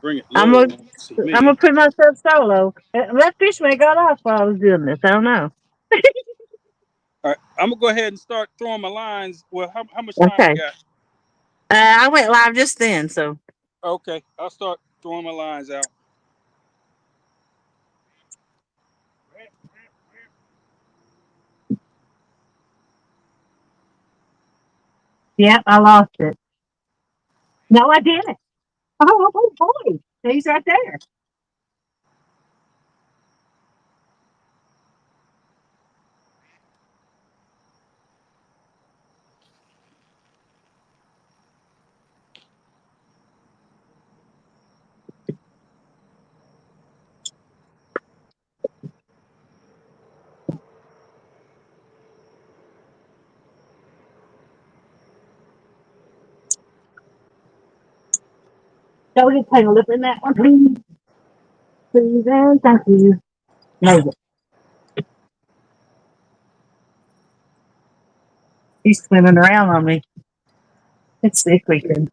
Bring it I'm low. gonna See I'm gonna me. put myself solo. That fish may got off while I was doing this. I don't know. All right, I'm gonna go ahead and start throwing my lines. Well, how much time we Okay. got? I went live just then, so Okay, I'll start throwing my lines out. yeah, I lost it. No, I didn't. Oh boy, he's right there. So we just take a look in that one, please. Please and thank you. No, he's swimming around on me. Let's see if we can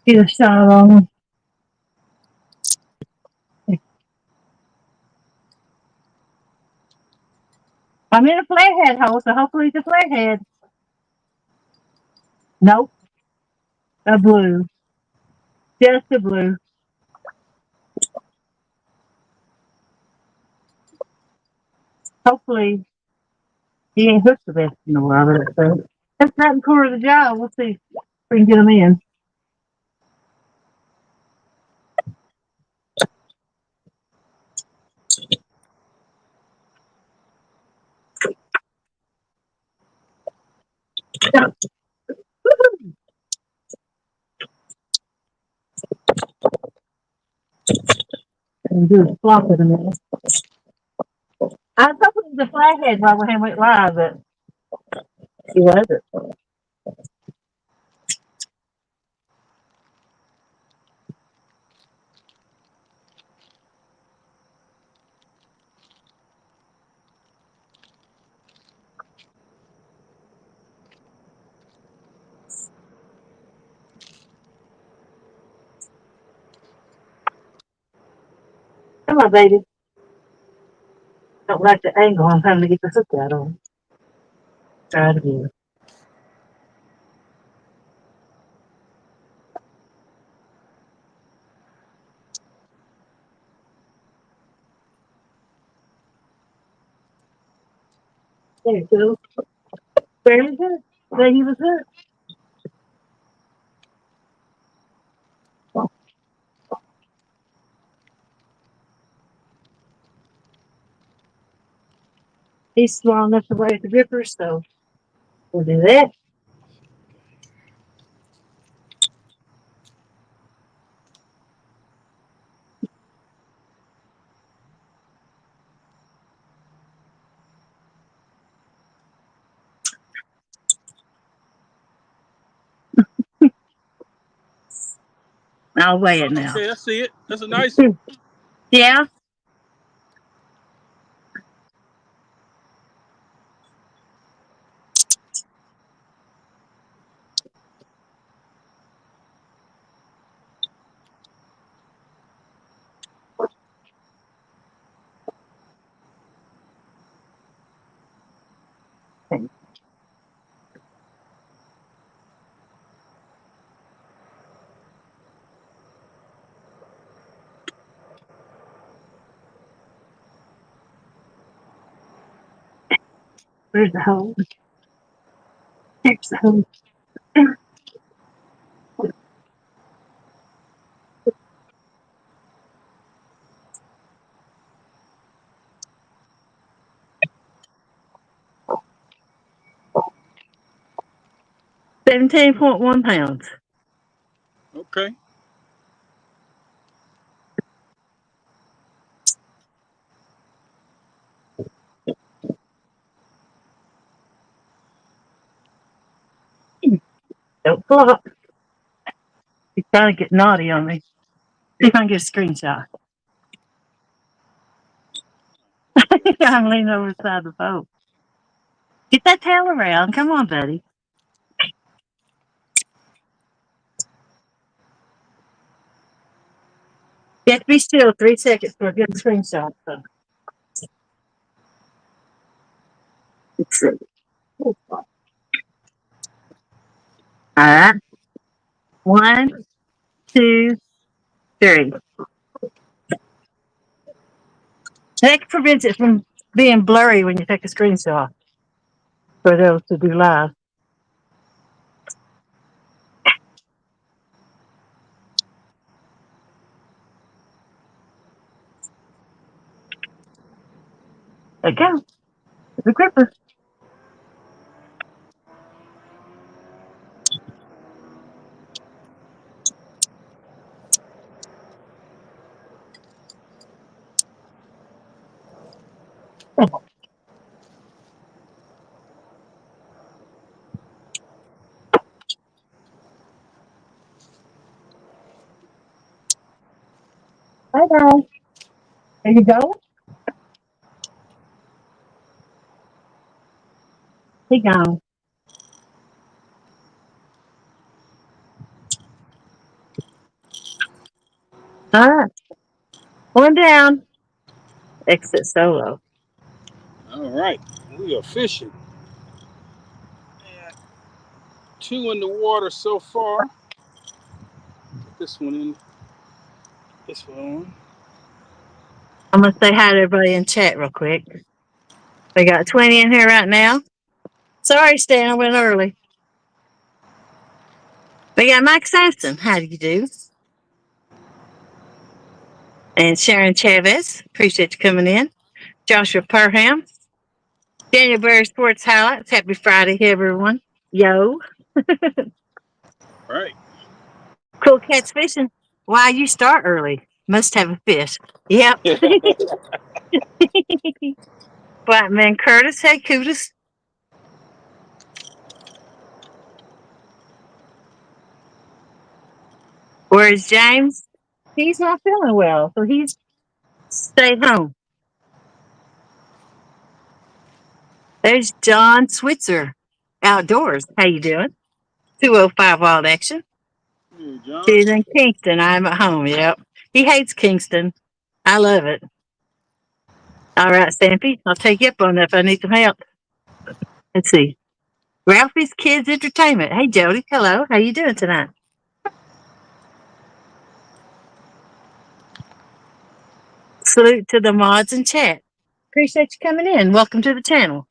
get a shot on him. I'm in a flathead hole, so hopefully it's a flathead. Nope, a blue. Just a blue. Hopefully he ain't hooked the best in the world. That's not part of the job. We'll see if we can get him in. And do a flop in a minute. I was hoping it was a flathead while we went live, but he wasn't. Come on, baby. Don't like the angle I'm trying to get the hook out on. Try it again. There you go. Very good. There he was good. He's small enough to wear the grippers, so we'll do that. I'll weigh it now. Okay, I see it. That's a nice one. Yeah. 'Where's the hole? Here's the hole. 17.1 pounds. Okay. Don't flop. He's trying to get naughty on me. See if I can get a screenshot. I'm leaning over the side of the boat. Get that tail around. Come on, buddy. You have to be still 3 seconds for a good screenshot. So. All right. 1, 2, 3. That prevents it from being blurry when you take a screenshot for those to do live. There you go. The gripper. Bye bye. There you go. He gone. All right. One down. Exit solo. All right, we are fishing. 2 in the water so far. Put this one in. This one. I'm going to say hi to everybody in chat real quick. We got 20 in here right now. Sorry, Stan, I went early. We got Mike Sampson. How do you do? And Sharon Chavez. Appreciate you coming in. Joshua Perham. Daniel Berry Sports Highlights. Happy Friday, everyone. Yo. Right. Cool Cats Fishing. Why you start early? Must have a fish. Yep. Black Man Curtis. Hey, Cootis. Where's James? He's not feeling well, so he's stayed home. There's John Switzer. Outdoors. How you doing? 205 Wild Action. Hey, John. She's in Kingston. I'm at home. Yep. He hates Kingston. I love it. All right, Stampy. I'll take you up on that if I need some help. Let's see. Ralphie's Kids Entertainment. Hey, Jody. Hello. How you doing tonight? Salute to the mods in chat. Appreciate you coming in. Welcome to the channel.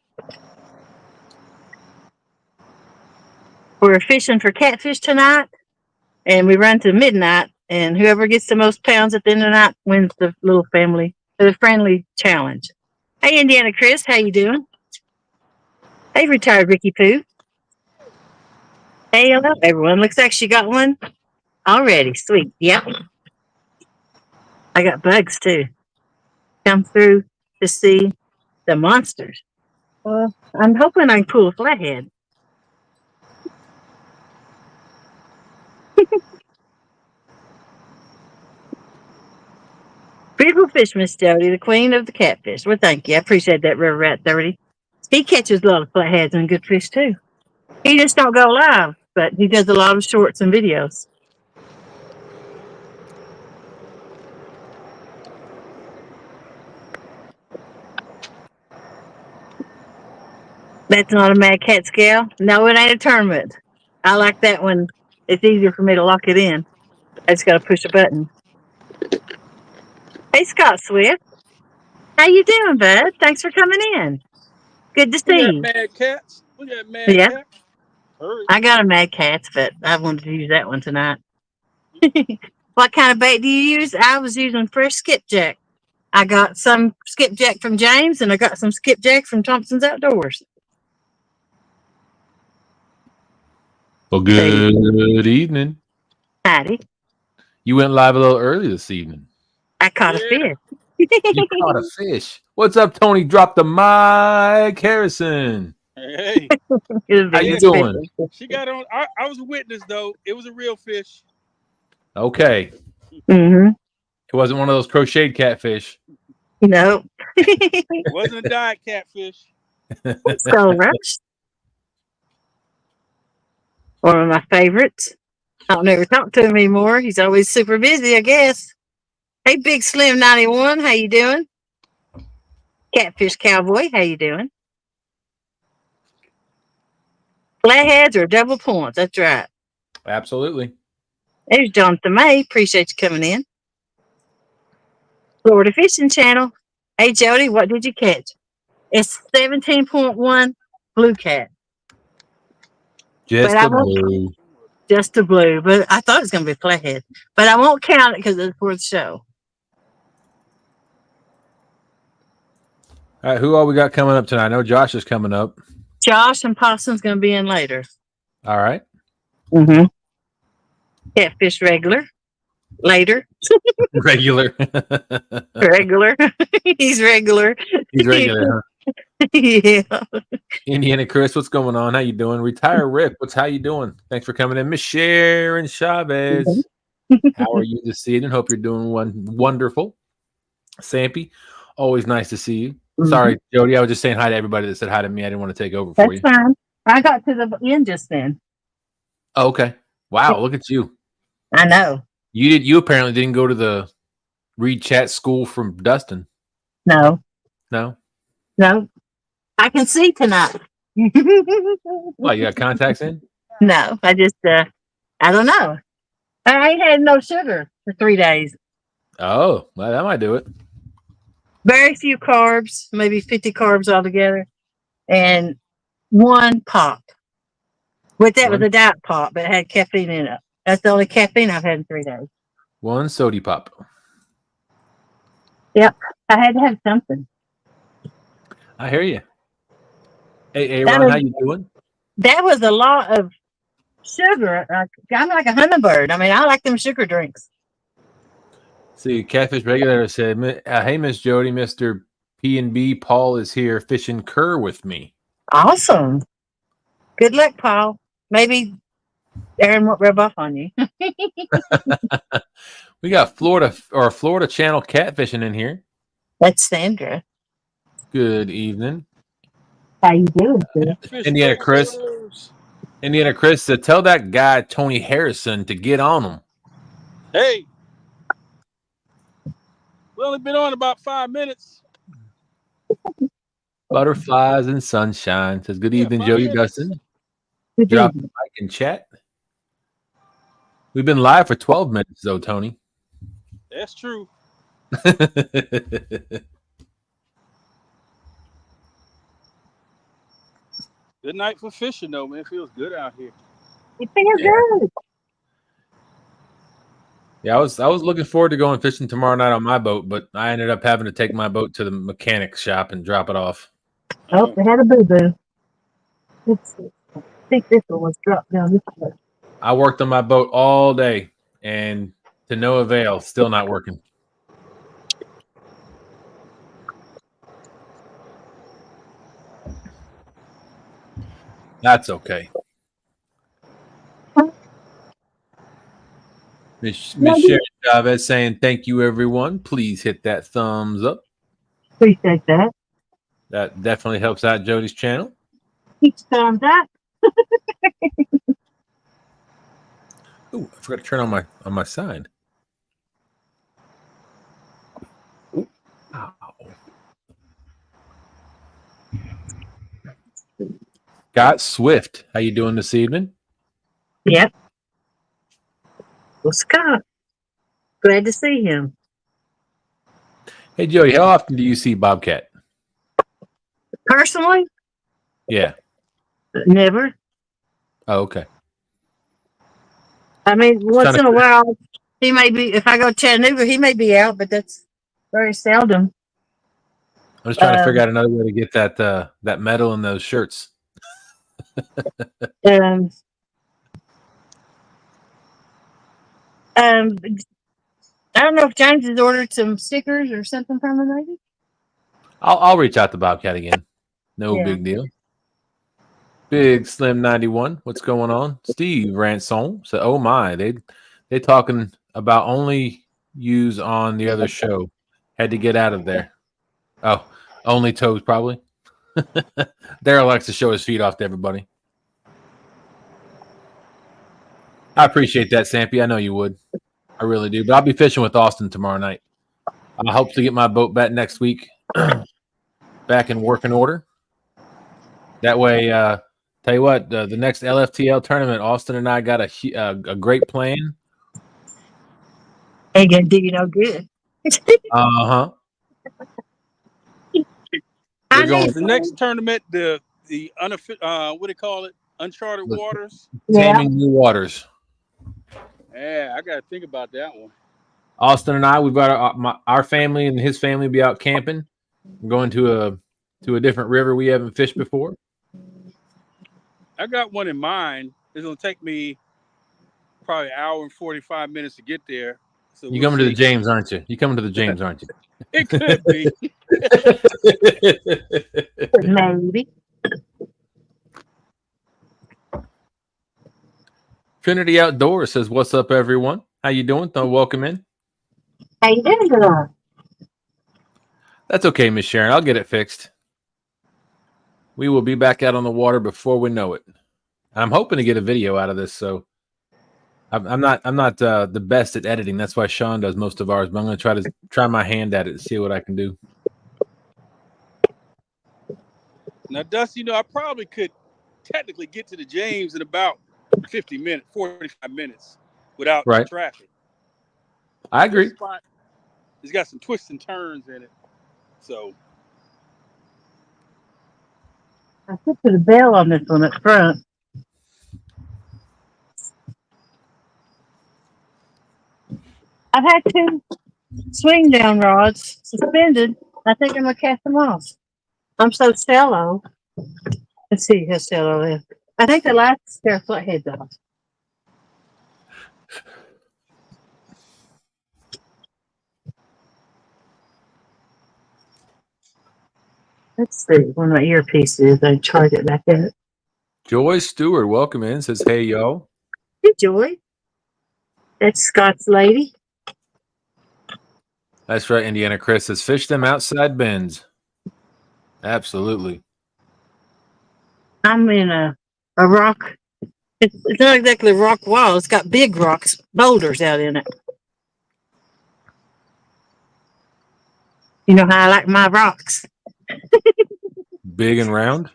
We're fishing for catfish tonight, and we run to midnight. And whoever gets the most pounds at the end of the night wins the little family, the friendly challenge. Hey, Indiana Chris. How you doing? Hey, retired Ricky Pooh. Hey, hello, everyone. Looks like she got one already. Sweet. Yep. I got bugs too. Come through to see the monsters. Well, I'm hoping I can pull a flathead. Beautiful fish, Miss Jody, the queen of the catfish. Well, thank you. I appreciate that, River Rat 30. He catches a lot of flatheads and good fish too. He just don't go live, but he does a lot of shorts and videos. That's not a Mad Cat scale. No, it ain't a tournament. I like that one. It's easier for me to lock it in. I just got to push a button. Hey, Scott Swift. How you doing, bud? Thanks for coming in. Good to We see got you. Mad Cats. We got Mad Yeah, Cats. Hurry. I got a Mad Cats, but I wanted to use that one tonight. What kind of bait do you use? I was using fresh skipjack. I got some skipjack from James, and I got some skipjack from Thompson's Outdoors. Well, good evening. Howdy. You went live a little early this evening. I caught a Yeah. fish. You caught a fish. What's up, Tony? Drop the mic, Harrison. Hey. How you doing? She got on. I was a witness though. It was a real fish. Okay. Mm-hmm. It wasn't one of those crocheted catfish. Nope. It wasn't a dyed catfish. So Rush. One of my favorites. I don't ever talk to him anymore. He's always super busy, I guess. Hey, Big Slim 91, how you doing? Catfish Cowboy, how you doing? Flatheads or double points. That's right. Absolutely. There's Jonathan May. Appreciate you coming in. Florida Fishing Channel. Hey, Jody, what did you catch? It's 17.1 blue cat. But Just I a won't, blue. just a blue. But I thought it was going to be flathead. But I won't count it because it's for the show. All right, who all we got coming up tonight? I know Josh is coming up. Josh and Possum's going to be in later. All right. Mm-hmm. Catfish regular. Later. Regular. Regular. He's regular. He's regular, huh? Yeah. Indiana Chris, what's going on? How you doing? Retire Rick, how you doing? Thanks for coming in. Miss Sharon Chavez. How are you this evening? Hope you're doing wonderful. Sampy, always nice to see you. Mm-hmm. Sorry, Jody. I was just saying hi to everybody that said hi to me. I didn't want to take over for you. That's fine. I got to the end just then. Oh, okay. Wow, look at you. I know. You apparently didn't go to the Read Chat School from Dustin. No. No? No. I can see tonight. What, you got contacts in? No. I just I don't know. I ain't had no sugar for 3 days. Oh, well, that might do it. Very few carbs, maybe 50 carbs altogether. And 1 pop. With that was a diet pop, but it had caffeine in it. That's the only caffeine I've had in 3 days. 1 sody pop. Yep. I had to have something. I hear you. Hey, Aaron, how you doing? That was a lot of sugar. I'm like a hummingbird. I mean, I like them sugar drinks. See, Catfish Regulator said, hey, Miss Jody, Mr. P&B Paul is here fishing cur with me. Awesome. Good luck, Paul. Maybe Aaron won't rub off on you. We got Florida Channel catfishing in here. That's Sandra. Good evening. How you doing, sir? Indiana Chris said, tell that guy Tony Harrison to get on him. Hey, we only been on about 5 minutes. Butterflies and sunshine says, good evening, Jody Dustin. Drop the mic and chat. We've been live for 12 minutes, though, Tony. That's true. Good night for fishing, though, man. It feels good out here. It feels good. Yeah, I was looking forward to going fishing tomorrow night on my boat, but I ended up having to take my boat to the mechanic shop and drop it off. Oh, they had a boo-boo. I think this one was dropped down this way. I worked on my boat all day, and to no avail, still not working. That's okay. Miss Sharon Chavez saying, thank you, everyone. Please hit that thumbs up. Appreciate that. That definitely helps out Jody's channel. Each thumbs up. Ooh, I forgot to turn on my sign. Wow. Scott Swift, how you doing this evening? Yep. Well, Scott, glad to see him. Hey, Jody, how often do you see Bobcat? Personally? Yeah. Never. Oh, okay. I mean, once in a while, he may be, if I go to Chattanooga, he may be out, but that's very seldom. I'm just trying to figure out another way to get that medal in those shirts. I don't know if James has ordered some stickers or something from him, maybe. I'll reach out to Bobcat again. No big deal. Big Slim 91, what's going on? Steve Ransom said, "Oh my, they talking about only use on the other show. Had to get out of there. Oh, only toes probably." Daryl likes to show his feet off to everybody. I appreciate that, Sampy. I know you would. I really do. But I'll be fishing with Austin tomorrow night. I hope to get my boat back next week, back in working order. That way, tell you what, the next LFTL tournament, Austin and I got a great plan. Ain't gonna do you no good. Uh-huh. I We're going need Is the next tournament the what do they call it? Uncharted with waters? yeah. Taming New Waters. Yeah, I gotta think about that one. Austin and I, we've got our family and his family be out camping. We're going to a different river we haven't fished before. I got one in mind. It's gonna take me probably an hour and 45 minutes to get there. So You we'll coming to the see. James, aren't you? You coming to the James, aren't you? It could be. Maybe. Trinity Outdoors says, "What's up, everyone? How you doing? Welcome in." How you doing today? That's okay, Miss Sharon. I'll get it fixed. We will be back out on the water before we know it. I'm hoping to get a video out of this. So I'm not the best at editing. That's why Sean does most of ours. But I'm going to try my hand at it and see what I can do. Now, Dusty, I probably could technically get to the James in about 50 minutes, 45 minutes without Right. traffic. I agree. This spot, it's got some twists and turns in it. So I put the bell on this one at front. I've had 2 swing down rods suspended. I think I'm gonna cast them off. I'm so shallow. Let's see how shallow it is. I think the last pair of flatheads off. Let's see. One of my earpieces. I charge it back up. Joy Stewart, welcome in. Says, "Hey, y'all." Hey, Joy. That's Scott's lady. That's right. Indiana Chris says, "Fish them outside bends." Absolutely. I'm in a rock. It's not exactly a rock wall. It's got big rocks, boulders out in it. You know how I like my rocks. Big and round.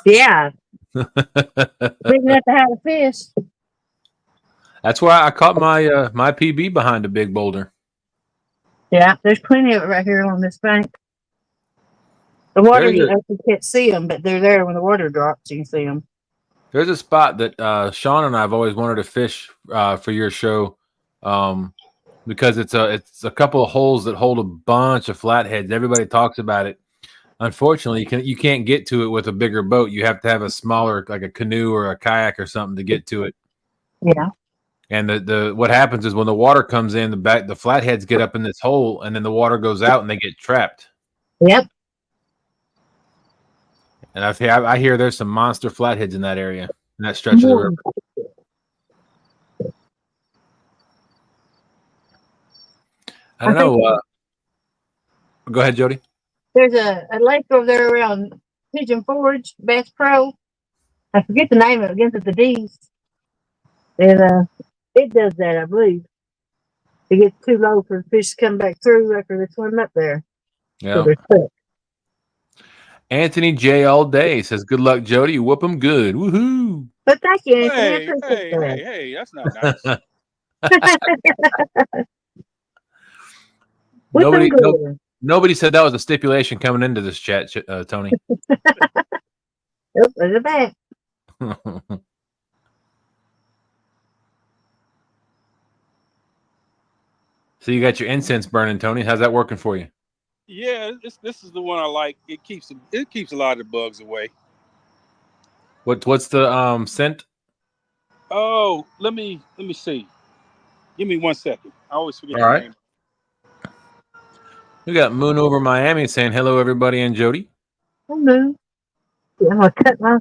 Yeah. Big enough to have a fish. That's why I caught my my PB behind a big boulder. Yeah, there's plenty of it right here on this bank. The water, you can't see them, but they're there when the water drops. You can see them. There's a spot that Sean and I have always wanted to fish for your show, because it's a couple of holes that hold a bunch of flatheads. Everybody talks about it. Unfortunately, you can't get to it with a bigger boat. You have to have a smaller, like a canoe or a kayak or something, to get to it. Yeah. And the what happens is when the water comes in, the flatheads get up in this hole, and then the water goes out, and they get trapped. Yep. And I hear there's some monster flatheads in that area, in that stretch of the river. I don't know. Go ahead, Jody. There's a lake over there around Pigeon Forge, Bass Pro. I forget the name of it. Begins with the D's. And it does that, I believe. It gets too low for the fish to come back through after they swim up there. Yeah. So they're stuck. Anthony J all day says, "Good luck, Jody. You whoop them good. Woohoo!" But thank you, Anthony. Hey, that's not nice. Nobody said that was a stipulation coming into this chat, Tony. Nope, there's a back. So you got your incense burning, Tony. How's that working for you? Yeah, this is the one I like. It keeps a lot of the bugs away. What's the scent? Oh, let me see. Give me 1 second. I always forget All the right. name. We got Moon over Miami saying hello, everybody, and Jody. Hello. Yeah, I'm gonna cut my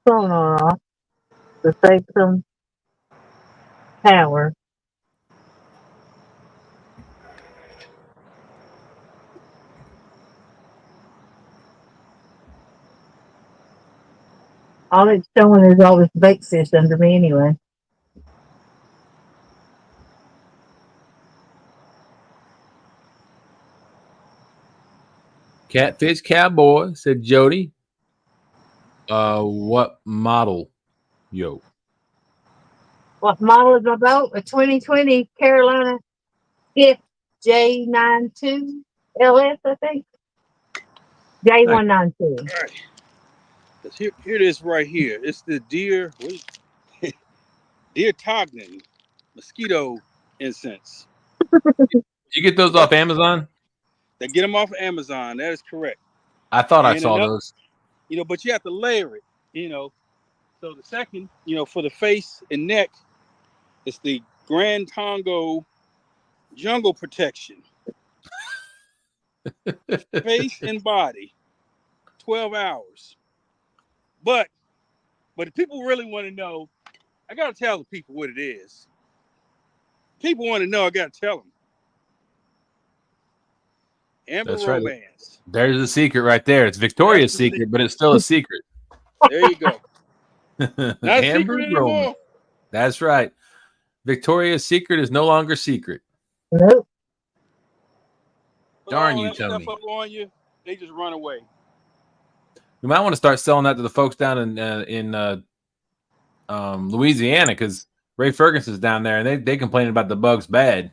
sonar off to save some power. All it's showing is all this bait fish under me anyway. Catfish Cowboy said, Jody, what model? Yo. What model is my boat? A 2020 Carolina Skiff J92 LS, I think. J192. All right. Here it is right here. It's the deer Tognan mosquito incense. Did you get those off Amazon? They get them off Amazon. That is correct. I thought I And saw those. but you have to layer it, So the second, for the face and neck, it's the Grand Tongo Jungle Protection. Face and body, 12 hours. But if people really want to know, I got to tell the people what it is. People want to know, I got to tell them. Amber That's Romance. Right. There's a secret right there. It's Victoria's secret, but it's still a secret. There you go. Not a secret anymore. That's right. Victoria's secret is no longer secret. Nope. Darn you, Tony. Stuff up on you, they just run away. You might want to start selling that to the folks down in Louisiana, because Ray Ferguson's down there and they complain about the bugs bad.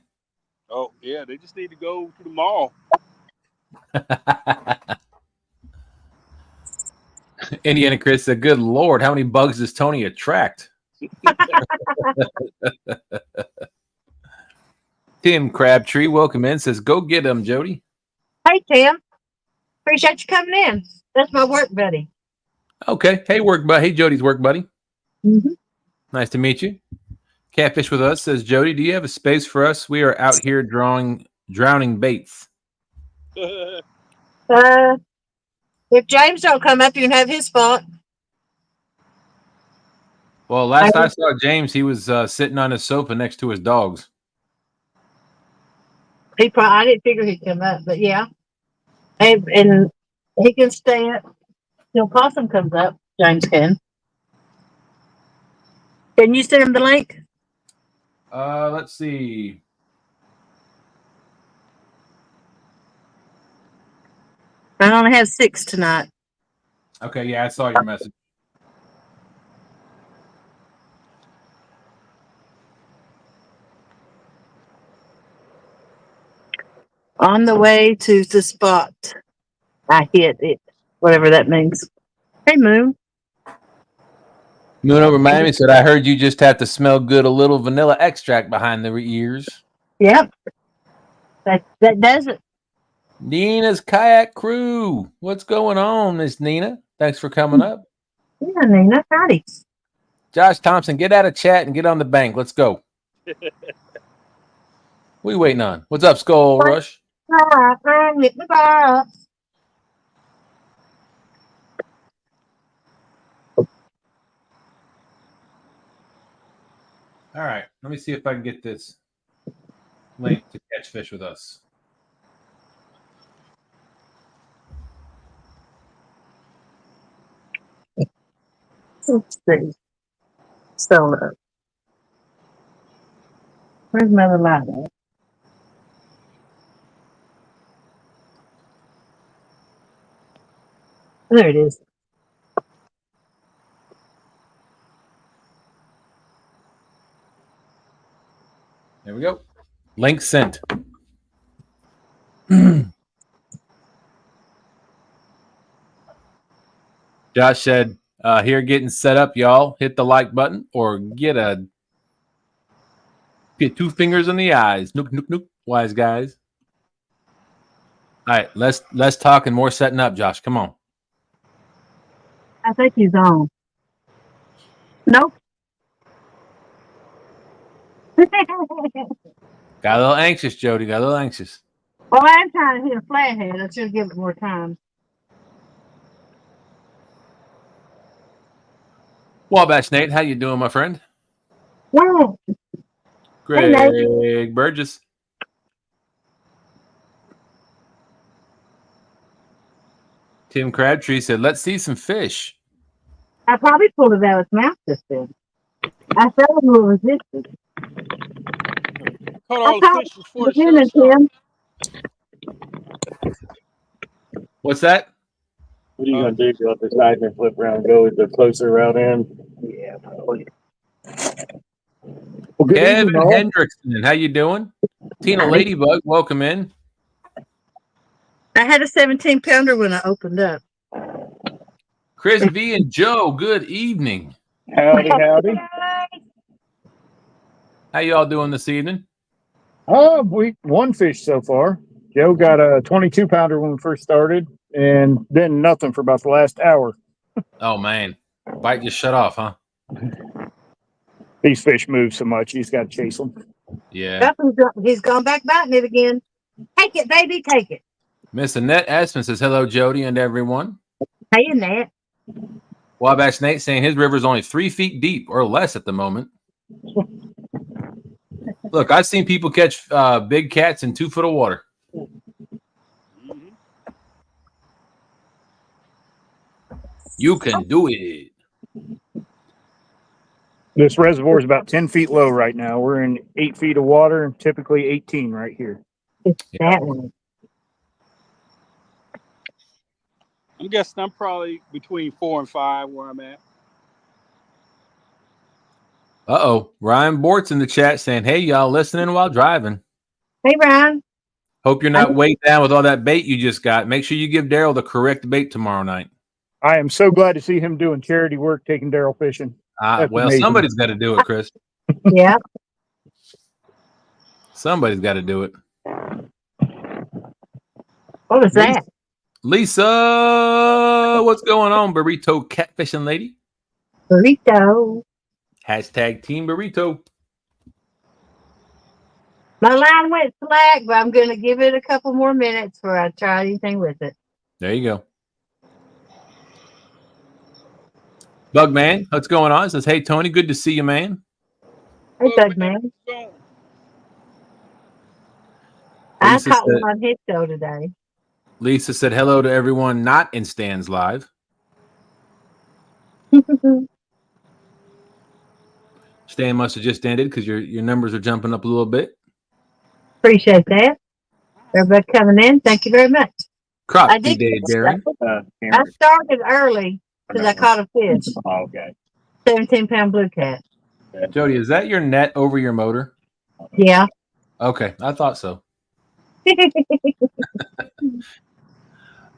Oh yeah, they just need to go to the mall. Indiana Chris said, "Good Lord, how many bugs does Tony attract?" Tim Crabtree, welcome in, says, "Go get him, Jody." Hey, Tim. Appreciate you coming in. That's my work buddy. Okay. Hey, work buddy. Hey, Jody's work buddy. Mm-hmm. Nice to meet you. Catfish with us says, Jody, do you have a space for us? We are out here drowning baits. If James don't come up, you can have his spot. Well, last I saw James, he was sitting on his sofa next to his dogs. I didn't figure he'd come up, but yeah. And he can stay up till Possum comes up. James can. Can you send him the link? Let's see. I only have 6 tonight. Okay, yeah, I saw your message. On the way to the spot, I hit it, whatever that means. Hey, Moon. Moon over Miami said, I heard you just have to smell good, a little vanilla extract behind the ears. Yep. That does it. Nina's Kayak Crew. What's going on, Miss Nina? Thanks for coming up. Yeah, Nina. Howdy. Josh Thompson, get out of chat and get on the bank. Let's go. What are you waiting on? What's up, Skull Rush? All right, let me see if I can get this link to catch fish with us. Let's see. So, where's my other light at? There it is. There we go. Link sent. Josh said, here getting set up, y'all. Hit the like button or get 2 fingers in the eyes. Nook, nook, nook. Wise guys. All right, less talk and more setting up, Josh. Come on. I think he's on. Nope. Got a little anxious, Jody. Got a little anxious. Well, I'm trying to hit a flathead. I should give it more time. Wabash Nate, how you doing, my friend? Well, Greg hey, Burgess. Tim Crabtree said, let's see some fish. I probably pulled it out of his mouth just then. I felt a little resistance. Caught all the fish before the show started. What's that? What are you going to do? Go up the side and flip around and go the closer route in? Yeah, probably. Well, good Kevin evening, all. Hendrickson, how you doing? Tina Ladybug, welcome in. I had a 17-pounder when I opened up. Chris V and Joe, good evening. Howdy, howdy. How y'all doing this evening? We one fish so far. Joe got a 22-pounder when we first started, and then nothing for about the last hour. Oh man, bite just shut off, huh? These fish move so much, he's got to chase them. Yeah. He's gone back biting it again. Take it, baby, take it. Miss Annette Aspen says hello, Jody, and everyone. Hey, Annette. Wabash Nate saying his river is only 3 feet deep or less at the moment. Look, I've seen people catch big cats in 2 foot of water. You can do it. This reservoir is about 10 feet low right now. We're in 8 feet of water, and typically 18 right here. It's that one. I'm guessing I'm probably between 4 and 5 where I'm at. Uh-oh. Ryan Bort's in the chat saying, hey, y'all listening while driving. Hey, Ryan. Hope you're not weighed down with all that bait you just got. Make sure you give Daryl the correct bait tomorrow night. I am so glad to see him doing charity work, taking Daryl fishing. Well, amazing. Somebody's got to do it, Chris. Yeah. Somebody's got to do it. What was that? Lisa, what's going on, burrito catfishing lady? Burrito. Hashtag Team Burrito. My line went slack, but I'm going to give it a couple more minutes before I try anything with it. There you go. Bugman, what's going on? Says, hey, Tony, good to see you, man. Hey, Bugman. I caught one on his show today. Lisa said hello to everyone not in Stan's Live. Stan must have just ended because your numbers are jumping up a little bit. Appreciate that. Everybody coming in, thank you very much. Crop I did. Darren. I started early because I caught a fish. Oh, okay. 17-pound blue cat. Jody, is that your net over your motor? Yeah. Okay, I thought so.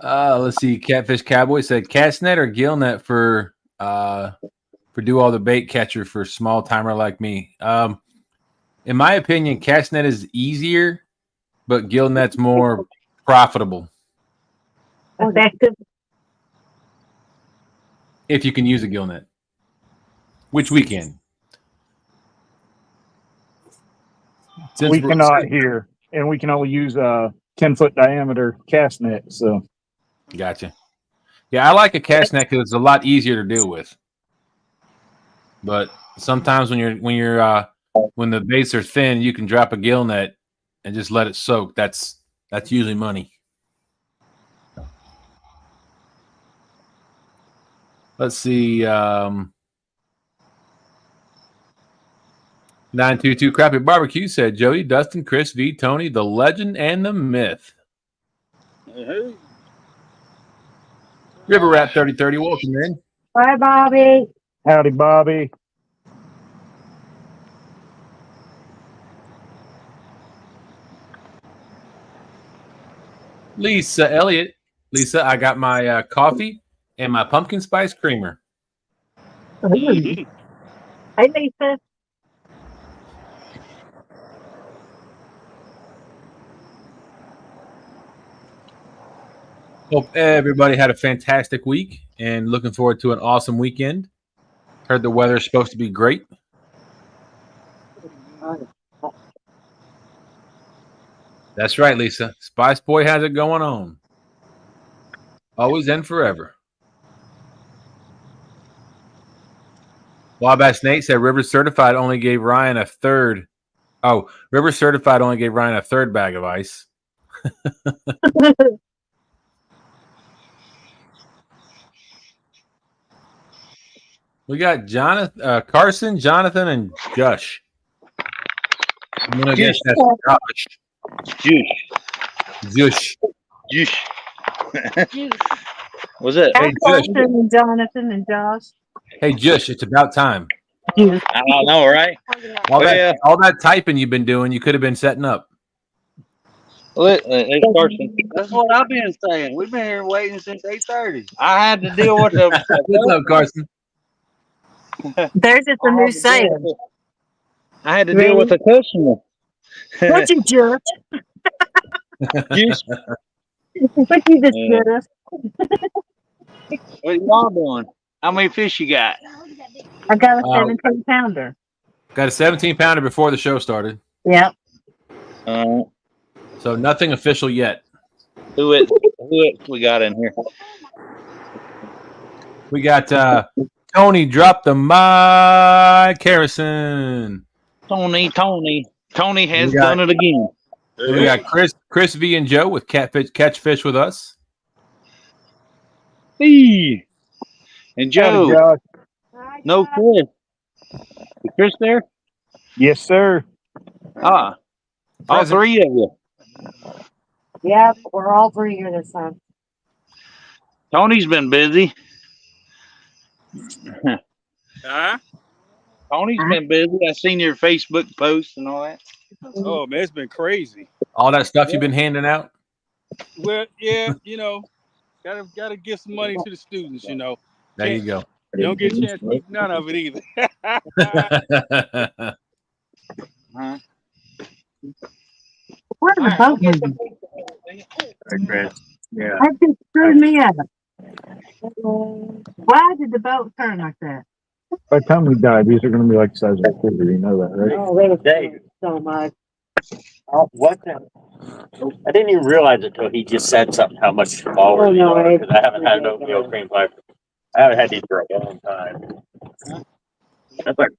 Let's see. Catfish Cowboy said cast net or gill net for do all the bait catcher for small timer like me. In my opinion, cast net is easier, but gill net's more profitable. Effective. If you can use a gill net, which we can. We cannot here, and we can only use a 10-foot diameter cast net. So, gotcha. Yeah, I like a cast net because it's a lot easier to deal with. But sometimes when the baits are thin, you can drop a gill net and just let it soak. That's usually money. Let's see. 922 Crappy Barbecue said Jody, Dustin, Chris V, Tony, the legend and the myth. Hey. River Rat 3030, welcome in. Bye, Bobby. howdy, Bobby. Lisa Elliott. Lisa, I got my coffee and my pumpkin spice creamer. Hey, Lisa. Hope everybody had a fantastic week and looking forward to an awesome weekend. Heard the weather is supposed to be great. That's right, Lisa. Spice Boy has it going on. Always and forever. Wabash Nate said River Certified only gave Ryan a third. Oh, River Certified only gave Ryan a third bag of ice. We got Jonathan, Carson, Jonathan, and Josh. I'm gonna guess that's Josh. Juice. Josh. Juice. Was it? Hi, Hey, Jush. Carson and Jonathan and Josh. Hey, Jush, it's about time. Juice. I don't know, right? All Well, that typing you've been doing, you could have been setting up. It's Carson. That's what I've been saying. We've been here waiting since 8:30. I had to deal with the. What's up, Carson? There's just a new saying. I had to deal with a customer. What you jerk? Juice. What you just jerk? What y'all doing? How many fish you got? I got a 17-pounder. Got a 17-pounder before the show started. Yep. So nothing official yet. Who it we got in here? We got Tony, drop the mic, Harrison. Tony has We got- done it again. We got Chris V and Joe with Catch Fish with us. Hey. And Joe, Josh. no Chris. Is Chris there? Yes, sir. All Present. three of you. Yeah, we're all three here this time. Tony's been busy. Huh? Tony's been busy. I seen your Facebook posts and all that. Oh man, it's been crazy. All that stuff you've been handing out. Well, yeah, gotta give some money to the students. There you go. You don't get a chance to eat none of it either. Where the boat moving? Yeah. That just screwed me up. Why did the boat turn like that? By the time we die, these are going to be like the size of a quarter. You know that, right? Oh, they were Dave. So much. Oh, what? I didn't even realize it until he just said something how much smaller Oh, they no, are. Because I haven't had an oatmeal cream pie. I haven't had these for a long time. That's like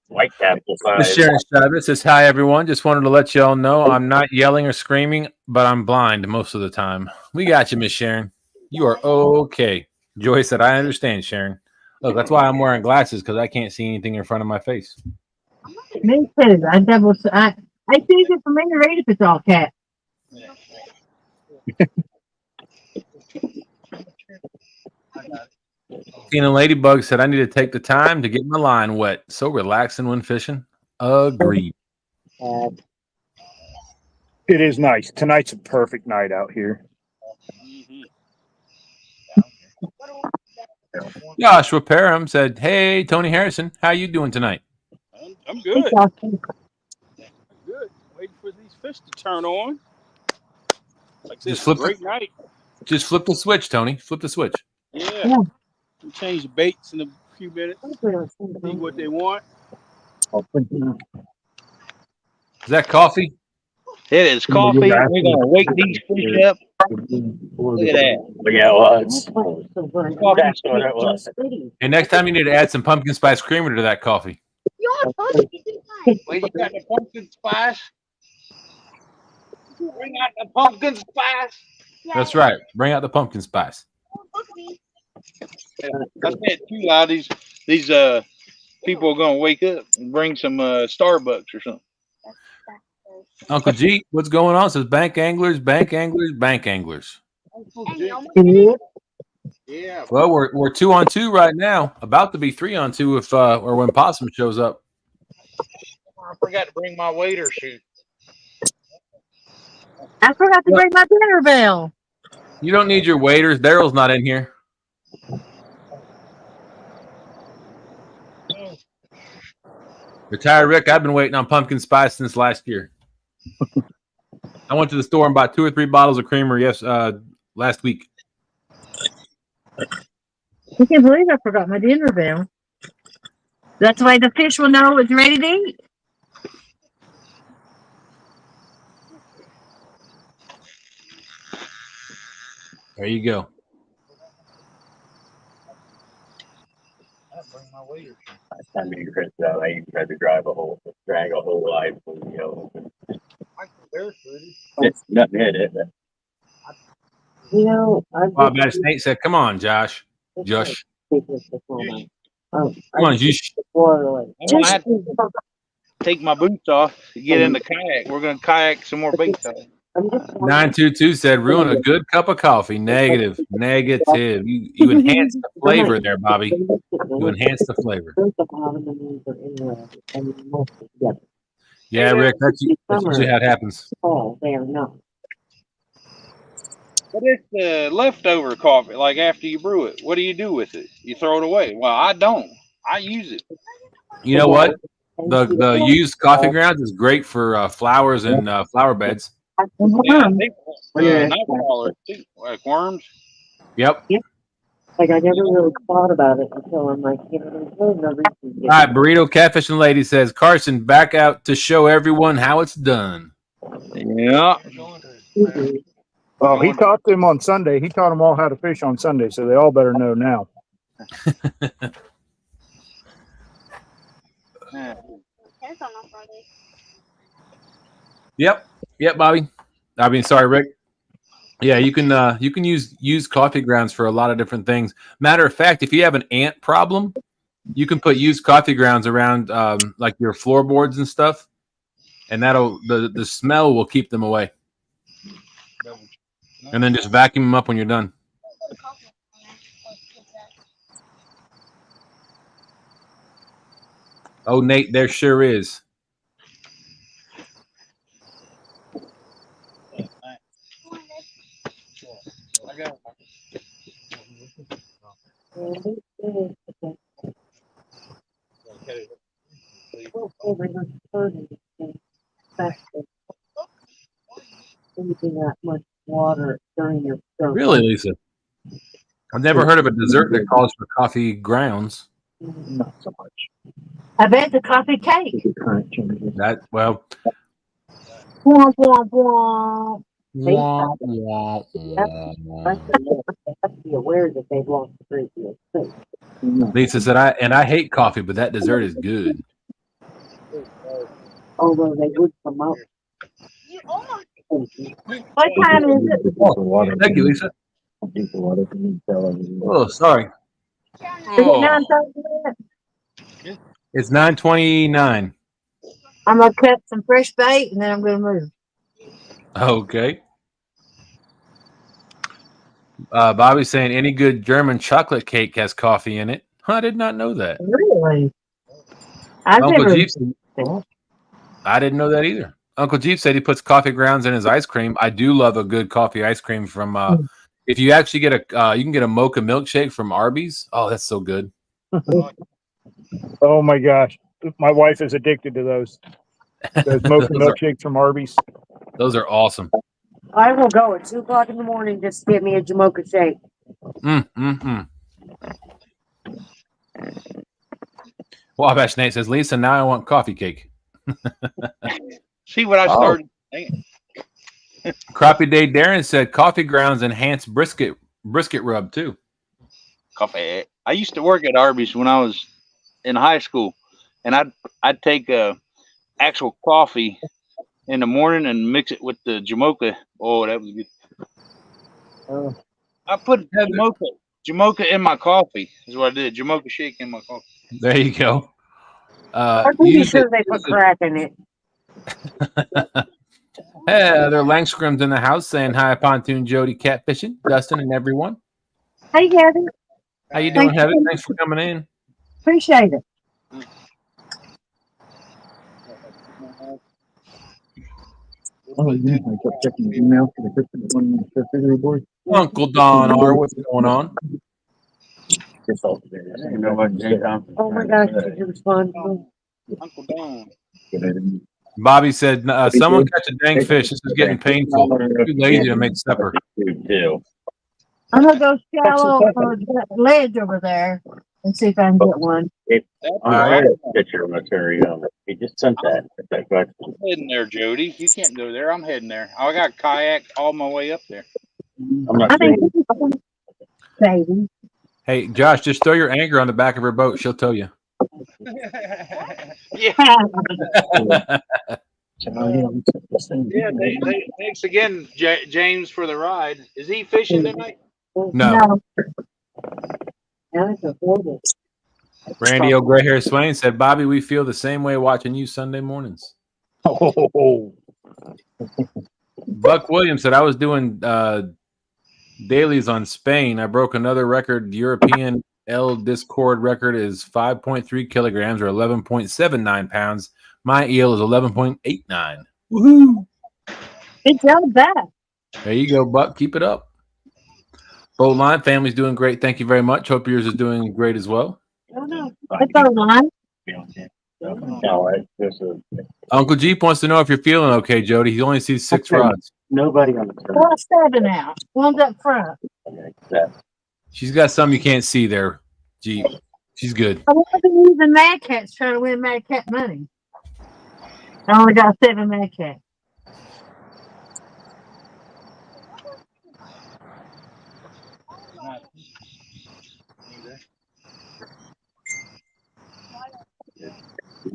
White Castle Miss size. Sharon Chavez says, hi, everyone. Just wanted to let you all know I'm not yelling or screaming, but I'm blind most of the time. We got you, Miss Sharon. You are okay. Joy said, I understand, Sharon. Look, that's why I'm wearing glasses, because I can't see anything in front of my face. Me too. I see it from me to read if it's all cat. Tina Ladybug said, I need to take the time to get my line wet. So relaxing when fishing. Agreed. It is nice. Tonight's a perfect night out here. Joshua Parham said, hey, Tony Harrison, how you doing tonight? I'm good. Good. Waiting for these fish to turn on. Like I said, it's a great night. Just flip the switch, Tony. Flip the switch. Yeah. We'll change the baits in a few minutes. See what they want. Is that coffee? It is coffee. We're gonna wake these fish up. Look at that. Yeah, it was. That's what it was. And next time you need to add some pumpkin spice creamer to that coffee. Well, you got the pumpkin spice. Bring out the pumpkin spice. That's right. Bring out the pumpkin spice. I said too loud. These people are gonna wake up and bring some Starbucks or something. Uncle G, what's going on? Says bank anglers, bank anglers, bank anglers. Yeah. Well, we're 2-on-2 right now. About to be 3-on-2 if or when Possum shows up. I forgot to bring my waiter shoe. I forgot to bring my dinner bell. You don't need your waiters. Daryl's not in here. Retired Rick, I've been waiting on pumpkin spice since last year. I went to the store and bought 2 or 3 bottles of creamer last week. I can't believe I forgot my dinner bell. That's the way the fish will know it's ready to eat. There you go. Last time me and Chris out, I even tried to drag a whole life. It's nothing hit it. You know, Bob Madison Nate said, come on, Josh. Josh. Come on, Josh. I'm gonna have to take my boots off to get in the kayak. We're gonna kayak some more baits out. 922 said, ruin a good cup of coffee. Negative. Negative. You enhance the flavor there, Bobby. You enhance the flavor. Yeah, Rick, that's usually how it happens. But it's the leftover coffee, like after you brew it. What do you do with it? You throw it away. Well, I don't. I use it. You know what? The used coffee grounds is great for flowers and flower beds. Yeah, I think, night crawlers too, like worms. Yep. Like I never really thought about it until I'm like, there's really no reason to All right, Burrito Catfish and Lady says, Carson, back out to show everyone how it's done. Yeah. Well, he taught them on Sunday. He taught them all how to fish on Sunday, so they all better know now. Yep, Bobby. I mean, sorry, Rick. Yeah, you can use coffee grounds for a lot of different things. Matter of fact, if you have an ant problem, you can put used coffee grounds around like your floorboards and stuff, and that'll the smell will keep them away. And then just vacuum them up when you're done. Oh, Nate, there sure is. that much water during your Really, Lisa? I've never heard of a dessert that calls for coffee grounds. Not so much. I bet the coffee cake. That well. Wah, wah, wah. Wah, wah, wah. They have to be aware that they've lost a great deal of food. Lisa said, I hate coffee, but that dessert is good. Although they would come out. What time is it? Oh, thank you, Lisa. Oh, sorry. Is it 9:30? It's 9:29. I'm gonna cut some fresh bait and then I'm gonna move. Okay. Bobby's saying any good German chocolate cake has coffee in it. I did not know that. Really? I've Uncle never. Jeep, I didn't know that either. Uncle Jeep said he puts coffee grounds in his ice cream. I do love a good coffee ice cream from. If you actually get you can get a mocha milkshake from Arby's. Oh, that's so good. Oh my gosh, my wife is addicted to those. Those mocha milkshakes from Arby's. Those are awesome. I will go at 2:00 in the morning just to get me a Jamocha shake. Wabash Nate says, Lisa, now I want coffee cake. See what I started saying. Crappie Day Darren said coffee grounds enhance brisket rub too. Coffee. I used to work at Arby's when I was in high school, and I'd take actual coffee in the morning and mix it with the Jamocha. Oh, that was good. I put Jamocha in my coffee. Is what I did. Jamocha shake in my coffee. There you go. I'm pretty sure they put crack in it. Hey, there are Langstroms in the house saying hi, Pontoon Jody, Catfishing, Dustin, and everyone. Hey, Heather. How you doing, Heather? Thanks for coming in. Appreciate it. Uncle Don R, what's going on? Oh my gosh, did you respond? Uncle Don. Bobby said, someone catch a dang fish. This is getting painful. Too lazy to make supper. I'm going to go shallow for that ledge over there and see if I can get one. I had a picture of material. He just sent that. I'm heading there, Jody. You can't go there. I'm heading there. I got kayak all my way up there. I'm not I saying think baby. Hey, Josh, just throw your anchor on the back of her boat. She'll tell you. Yeah. Yeah. Thanks again, James, for the ride. Is he fishing tonight? No. Randy O'Gray Hair Swain said, Bobby, we feel the same way watching you Sunday mornings. Oh. Buck Williams said I was doing dailies on Spain. I broke another record. European L Discord record is 5.3 kilograms or 11.79 pounds. My eel is 11.89. Woohoo! Good job, back. There you go, Buck. Keep it up. Boat Line family's doing great. Thank you very much. Hope yours is doing great as well. That's our line. No, it's just Uncle Jeep wants to know if you're feeling okay, Jody. He only sees 6 Okay. rods. nobody on the Well, 7 out. One's up front. train. She's got some you can't see there, Jeep. She's good. I want to be using Mad Cats trying to win Mad Cat money. I only got 7 Mad Cats.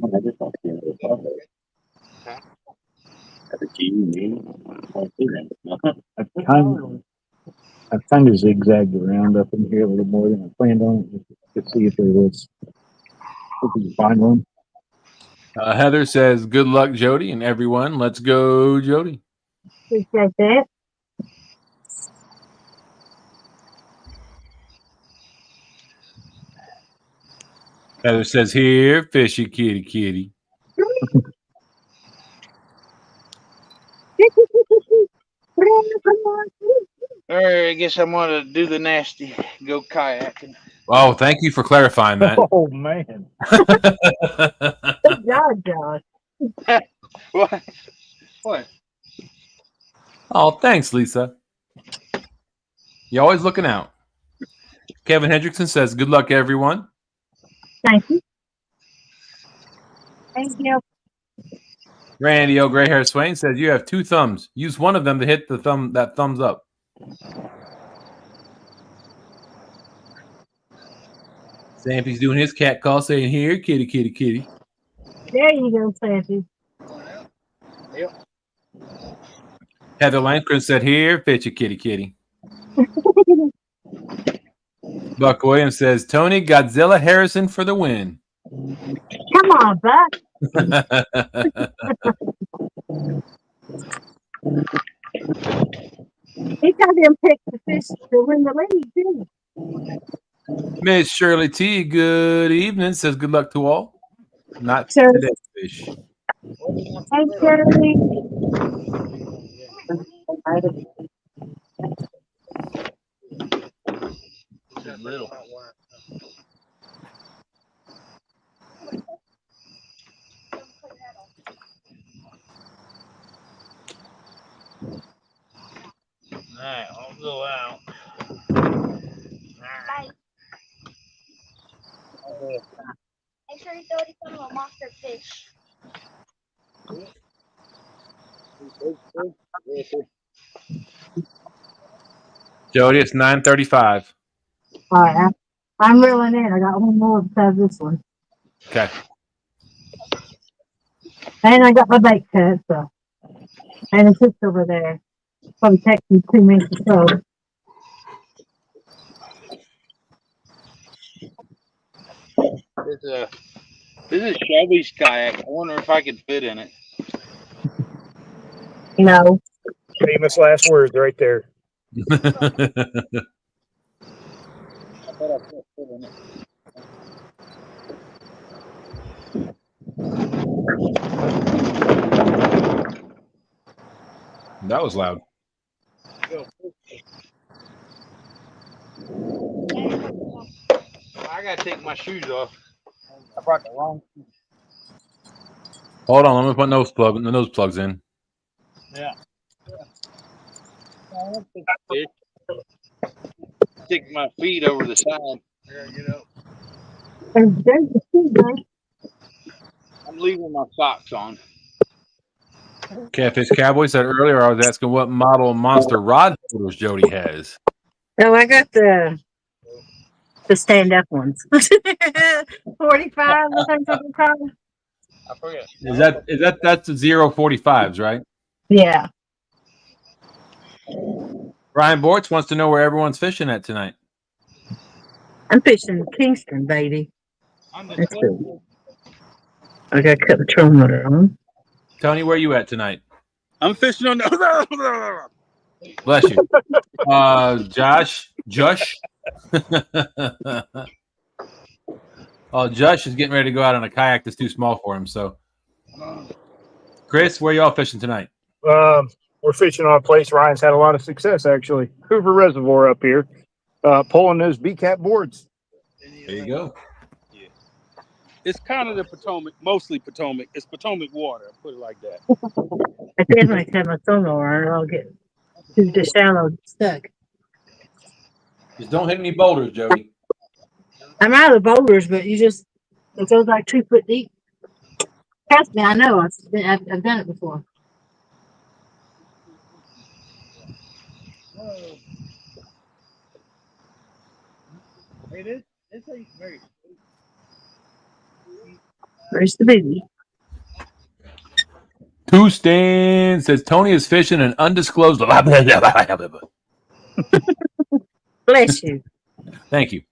I just don't see it. That's a TV. I've kind of zigzagged around up in here a little more than I planned on, just to see if there was, if we could find one. Heather says, good luck, Jody, and everyone. Let's go, Jody. Appreciate that. Heather says, here, fishy kitty kitty. All right, I guess I'm gonna do the nasty. Go kayaking. Oh, thank you for clarifying that. Oh man. Good job, Josh. What? What? Oh, thanks, Lisa. You're always looking out. Kevin Hendrickson says, good luck, everyone. Thank you. Thank you. Randy O. Gray Hair Swain says, you have 2 thumbs. Use one of them to hit the thumbs up. Sampy's doing his cat call, saying, here, kitty, kitty, kitty. There you go, Sandy. Yep. Heather Lankren said, here, fishy kitty, kitty. Buck Williams says, Tony Godzilla Harrison for the win. Come on, Buck. He got him pick the fish to win the league, too. Miss Shirley T, good evening. Says, good luck to all. Not Sure. today, fish. Hey, Shirley. Little. Alright, I'll go out. Bye. Make sure you throw it in a monster fish. Jody, it's 9:35. All right. I'm reeling in. I got one more besides this one. Okay. And I got my bait cut, so. And it's just over there. Probably takes me 2 minutes or so. This is Shelby's kayak. I wonder if I could fit in it. No. Famous last words right there. I bet I can't fit in it. That was loud. I gotta take my shoes off. I brought the wrong shoes. Hold on, let me put the nose plugs in. Yeah. Stick my feet over the side. There, get up. There's the shoe, right? I'm leaving my socks on. Catfish Cowboy said earlier, I was asking what model monster rod holders Jody has. Oh, I got the stand-up ones. 45, I think that's called. I forget. That's the 045s, right? Yeah. Ryan Bortz wants to know where everyone's fishing at tonight. I'm fishing Kingston, baby. I'm the That's good. I got to cut the thermometer on. Tony, where you at tonight? I'm fishing on the. Bless you. Josh. Oh, Josh is getting ready to go out on a kayak that's too small for him. So, Chris, where y'all fishing tonight? We're fishing on a place Ryan's had a lot of success, actually. Hoover Reservoir up here, pulling those B-cap boards. There you go. Yeah. It's kind of the Potomac, mostly Potomac. It's Potomac water. I'll put it like that. I definitely have my sonar, or I'll get too shallow stuck. Just don't hit any boulders, Jody. I'm out of the boulders, but it goes like 2 foot deep. Trust me, I know. I've done it before. Where's the baby? Two stands says Tony is fishing an undisclosed. Bless you. Thank you.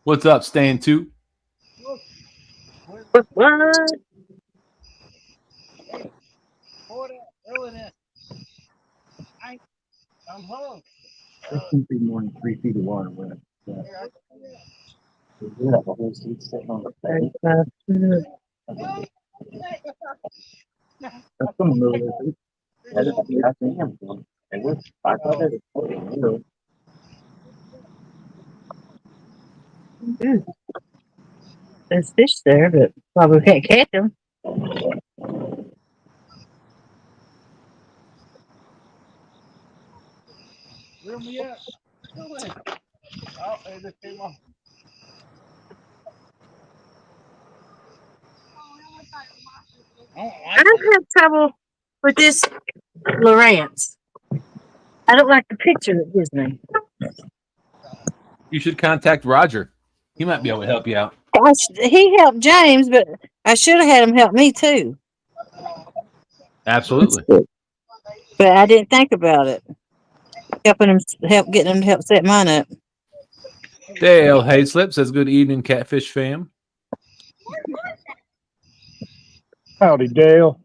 What's up, Stan 2? What? I'm home. There can't be more than 3 feet of water left. Yeah, the whole seat sitting on the bank. That's some of it. That's him. And we're 500. There's fish there, but probably can't catch them. Reel me up. Oh, it just came off. I don't have trouble with this Lawrence. I don't like the picture it gives me. You should contact Roger. He might be able to help you out. He helped James, but I should have had him help me too. Absolutely. But I didn't think about it. Getting him to help set mine up. Dale Hayslip says, "Good evening, Catfish fam." Howdy, Dale.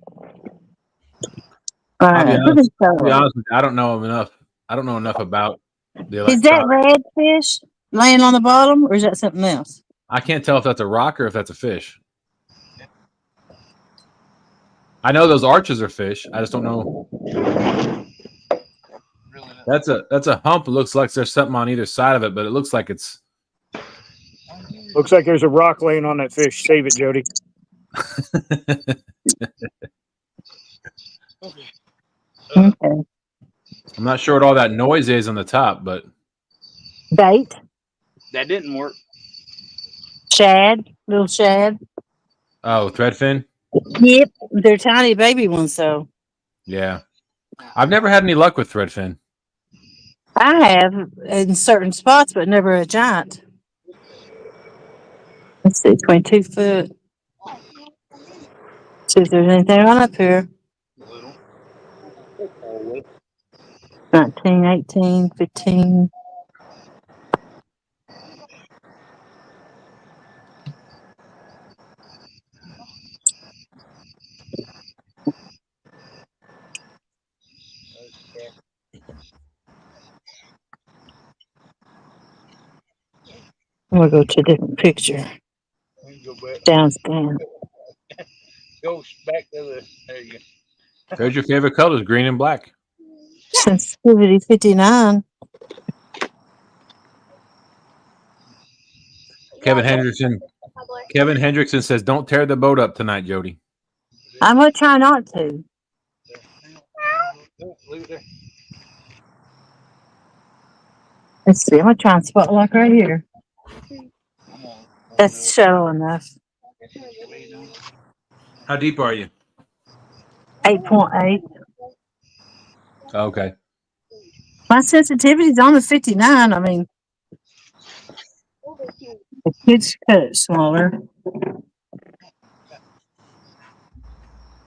I'll be honest with you, I don't know enough. I don't know enough about the Is that electronics. redfish laying on the bottom, or is that something else? I can't tell if that's a rock or if that's a fish. I know those arches are fish. I just don't know. That's a hump. It looks like there's something on either side of it, but it looks like it's. Looks like there's a rock laying on that fish. Save it, Jody. Okay. I'm not sure what all that noise is on the top, but Bait, That didn't work. little shad. oh, threadfin. Yep, they're tiny baby ones, so Yeah, I've never had any luck with threadfin. I have in certain spots, but never a giant. Let's see, 22 foot. See if there's anything on up here. 19, 18, 15. I'm going to go to a different picture. Downstand. Go back to the. There you go. There's your favorite colors, green and black. Sensitivity 59. Kevin Hendrickson says, "Don't tear the boat up tonight, Jody." I'm going to try not to. Let's see. I'm going to try and spot like right here. That's shallow enough. How deep are you? 8.8. Okay. My sensitivity is on the 59. I mean, the kids cut it smaller.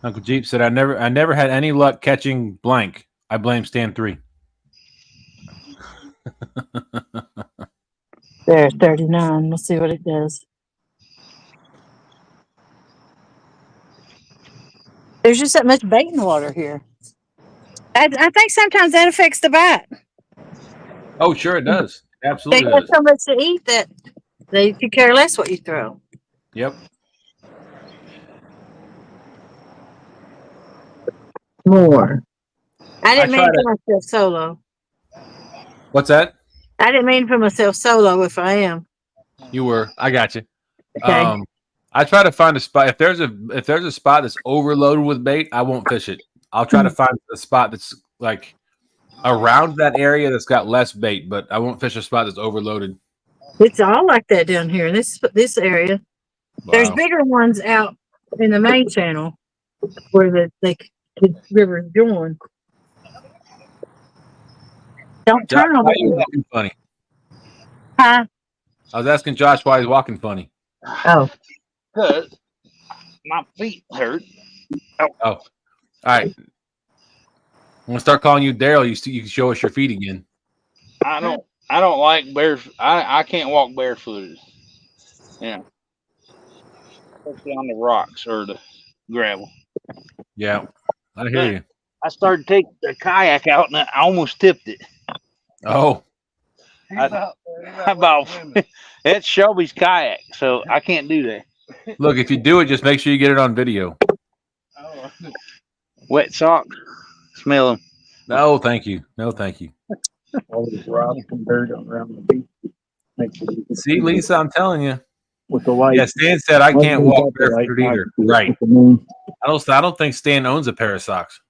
Uncle Jeep said, I never had any luck catching blank. I blame Stan 3. There's 39. Let's see what it does. There's just that much bait in the water here. I think sometimes that affects the bite. Oh, sure it does. They Absolutely got does. so much to eat that they could care less what you throw. Yep. More. I didn't try mean to. for myself solo. What's that? I didn't mean for myself solo if I am. You were. I got you. Okay. I try to find a spot. If there's a spot that's overloaded with bait, I won't fish it. I'll try to find a spot that's like around that area that's got less bait, but I won't fish a spot that's overloaded. It's all like that down here in this area. There's Wow. bigger ones out in the main channel where the rivers join. Don't Josh, turn on why are you the walking funny? Huh? I was asking Josh why he's walking funny. Oh. Because my feet hurt. Oh. All right. I'm gonna start calling you Daryl. You can show us your feet again. I don't like bare. I can't walk barefooted. Yeah. Especially on the rocks or the gravel. Yeah, I hear you. I started taking the kayak out and I almost tipped it. Oh, It's Shelby's kayak, so I can't do that. look, if you do it, just make sure you get it on video. Wet socks, smell them. No, thank you. No, thank you. All these rocks and dirt around the beach. See, Lisa, I'm telling you. With the light. Yeah, Stan said I can't walk barefoot either. Right. I don't think Stan owns a pair of socks.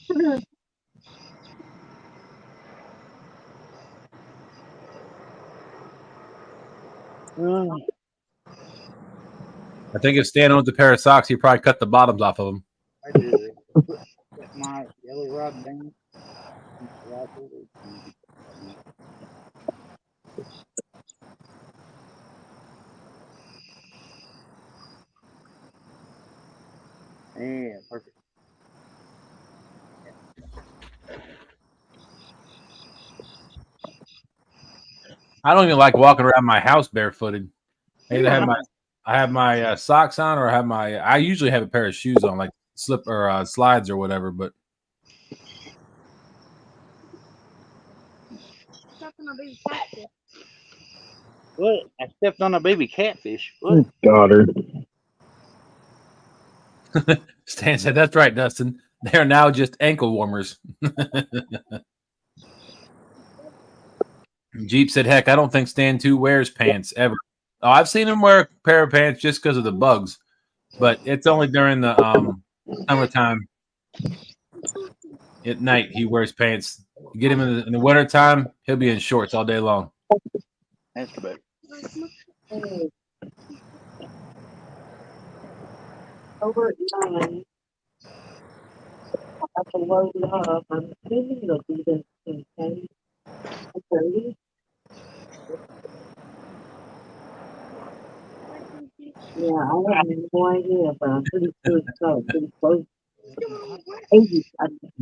I think if Stan owns a pair of socks, he'd probably cut the bottoms off of them. I do. Put my yellow rod down. Yeah, perfect. I don't even like walking around my house barefooted. I either have my socks on, or I usually have a pair of shoes on, like slip or slides or whatever. But What? I stepped on a baby catfish. What? Daughter. Stan said, "That's right, Dustin. They are now just ankle warmers." Jeep said, "Heck, I don't think Stan 2 wears pants ever. Oh, I've seen him wear a pair of pants just because of the bugs, but it's only during the summertime. At night, he wears pants. You get him in the wintertime, he'll be in shorts all day long." That's better. Over at 9. I have to load it up. I'm thinking it'll be the 30. Yeah, I have no idea, but I'm pretty sure it's so. Pretty close. 80.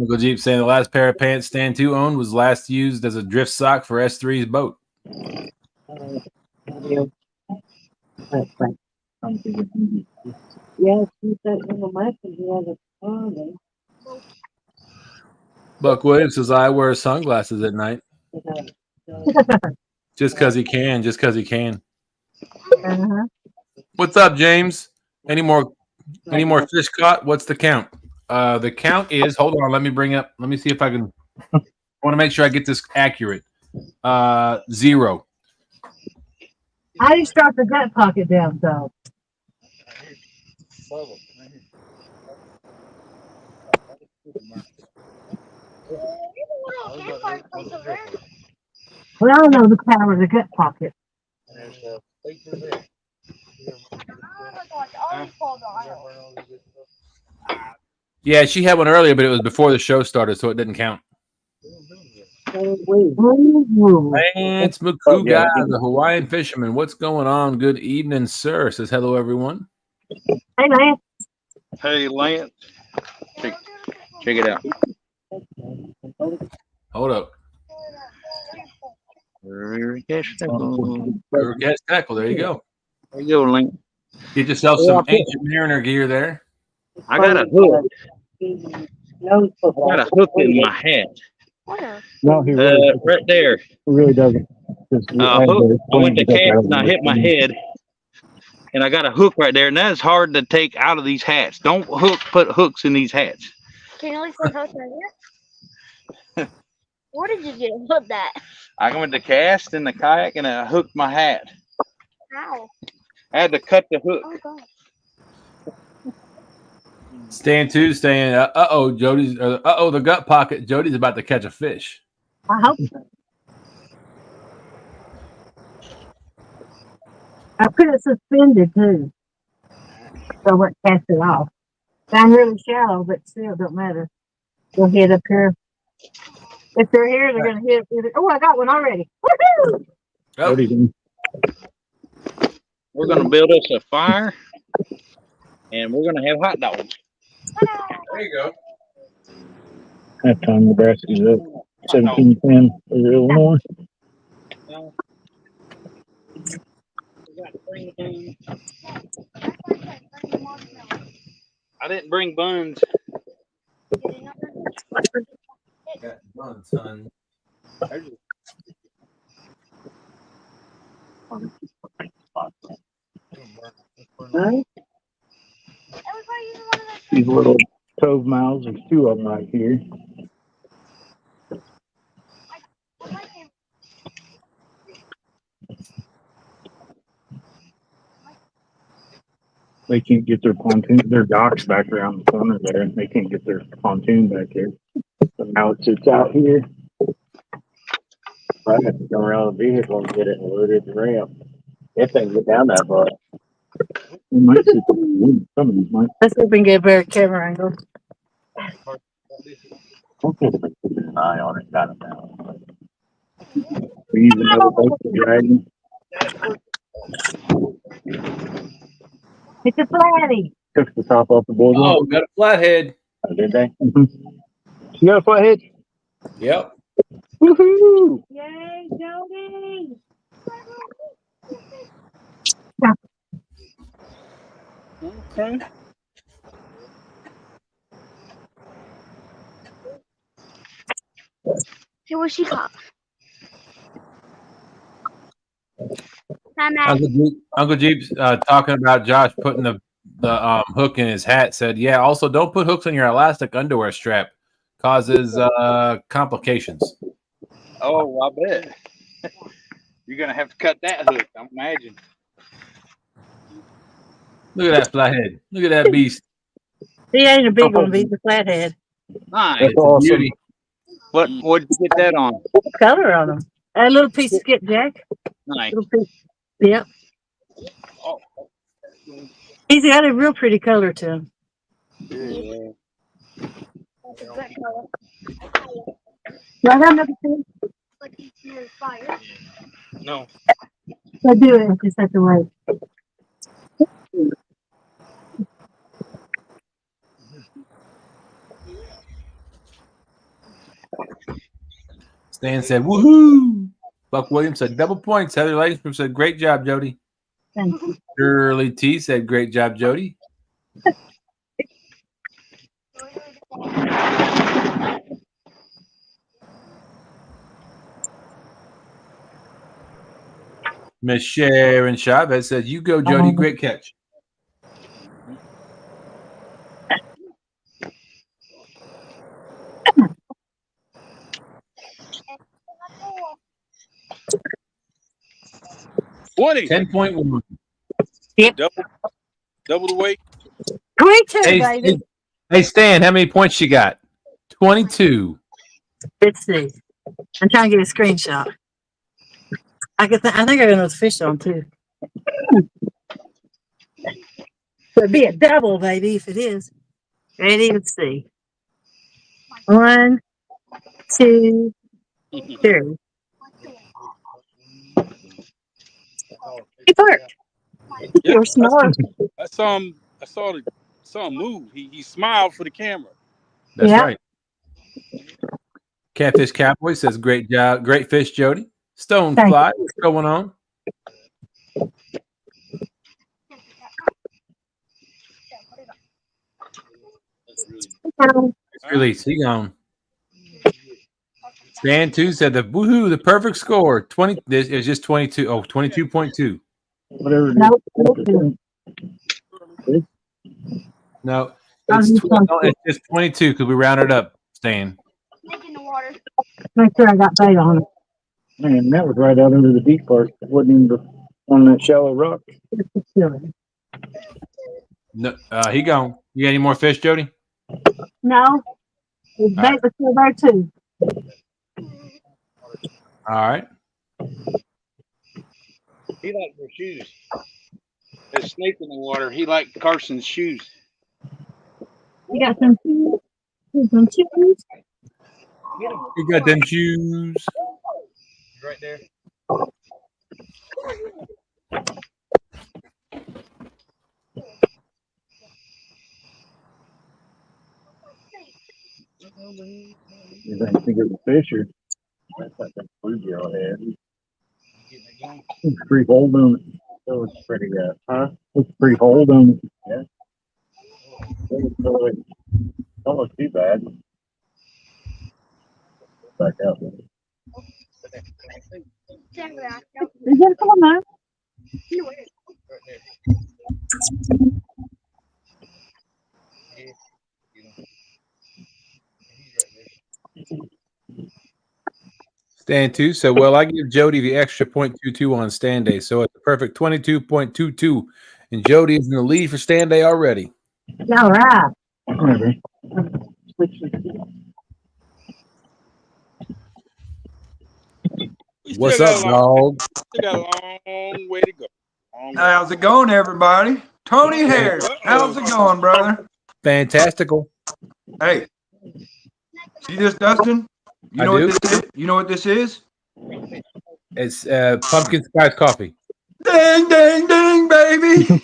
Uncle Jeep saying the last pair of pants Stan 2 owned was last used as a drift sock for S3's boat. Yeah, keep that in the mic and he has a phone. Buck Williams says, "I wear sunglasses at night." Just because he can. Just because he can. Uh-huh. What's up, James? Any more fish caught? What's the count? The count is, hold on, let me see if I can. I want to make sure I get this accurate. 0. I just dropped the gut pocket down, so. Well, I don't know the power of the gut pocket. Yeah, she had one earlier, but it was before the show started, so it didn't count. Lance Makuga, the Hawaiian fisherman. What's going on? Good evening, sir. Says hello, everyone. Hey, Lance. Hey, Lance. Check it out. Hold up. Catch tackle. Catch tackle. There you go. There you go, Lance. Get yourself some ancient mariner gear there. I got a hook. Got a hook in my hat. Where? No, he really, Right there. he really doesn't. Just Hook. I went to cast and I hit my head, and I got a hook right there, and that is hard to take out of these hats. Don't put hooks in these hats. Can you at least put a hook right here? Where did you get it? Put that. I went to cast in the kayak and I hooked my hat. How? I had to cut the hook. Oh god. Stan two saying, Jody's, the gut pocket. Jody's about to catch a fish. I hope so. I put it suspended too, so I wouldn't cast it off. I'm really shallow, but still, it don't matter. They'll hit up here. If they're here, they're going to hit. Oh, I got one already. Woohoo! Oh. We're going to build us a fire, and we're going to have hot dogs. There you go. That time Nebraska's up 17-10 over Illinois. I didn't bring buns. Got buns, son. These little cove mouths, there's two of them right here. They can't get their pontoon, their docks back around the corner there, and they can't get their pontoon back there. So now it sits out here. I have to go around the vehicle and get it loaded the ramp. If they can get down that far. We might see some of these might. Let's see if we can get a better camera angle. Hopefully they can keep an eye on it, got it now. We use another boat to dragon. It's a flatty. Took the top off the boardwalk. Oh, got a flathead. Oh, did they? You got a flathead? Yep. Woohoo! Yay, Jody! Okay. Hey, where's she caught? Hi, Matt. Uncle Jeep's talking about Josh putting the hook in his hat. Said, yeah. Also, don't put hooks on your elastic underwear strap. Causes complications. Oh, I bet. You're going to have to cut that hook, I imagine. Look at that flathead. Look at that beast. He ain't a big one, but he's a flathead. Nice. That's awesome. Beauty. What'd you get that on? Color on him. A little piece of skipjack. Nice. Little piece. Yep. Oh. He's got a real pretty color to him. Yeah. That's a good color. Do I have another piece? Like it's near fire. No. I do it. Just have to wait. Stan said, woohoo. Buck Williams said, double points. Heather Langsford said, great job, Jody. Thank you. Shirley T said, great job, Jody. Miss Sharon Chavez said, you go, Jody. Great catch. $20. 10.1. Yep. Double the weight. 22, baby. Hey, Stan, how many points you got? 22. Let's see. I'm trying to get a screenshot. I think I got another fish on too. So it'd be a double, baby, if it is. Ready? Let's see. 1, 2, 3. He barked. Yeah, You're smart. I saw him move. He smiled for the camera. That's Yeah. right. Catfish Cowboy says, great job. Great fish, Jody. Stonefly, what's going on? Release. He gone. Stan 2 said the woohoo, the perfect score. 20. This is just 22. Oh, 22.2. Whatever it is. No, it's just 22 because we rounded up, Stan. Snake in the water. Make sure I got bait on it. Man, that was right out under the deep part. It wasn't even on that shallow rock. No, he gone. You got any more fish, Jody? No, his bait was still there too. All right. He liked her shoes. There's snake in the water. He liked Carson's shoes. You got some shoes? Some shoes? You got them shoes. Right there. You think it was Fisher? That's like that bluegill had. It's pretty hold on it. That was pretty good. Huh? It's pretty hold on it. Yeah. Don't look too bad. Back out there. Is that come on? Stand 2. So, well, I give Jody the extra 0.22 on stand day. So it's a perfect 22.22. And Jody is in the lead for stand day already. All right. What's up, dog? We got a long way to go. How's it going, everybody? Tony Harris, how's it going, brother? Fantastical. Hey, see this, Dustin? You know what this is? You know what this is? It's pumpkin spice coffee. Ding, ding, ding, baby.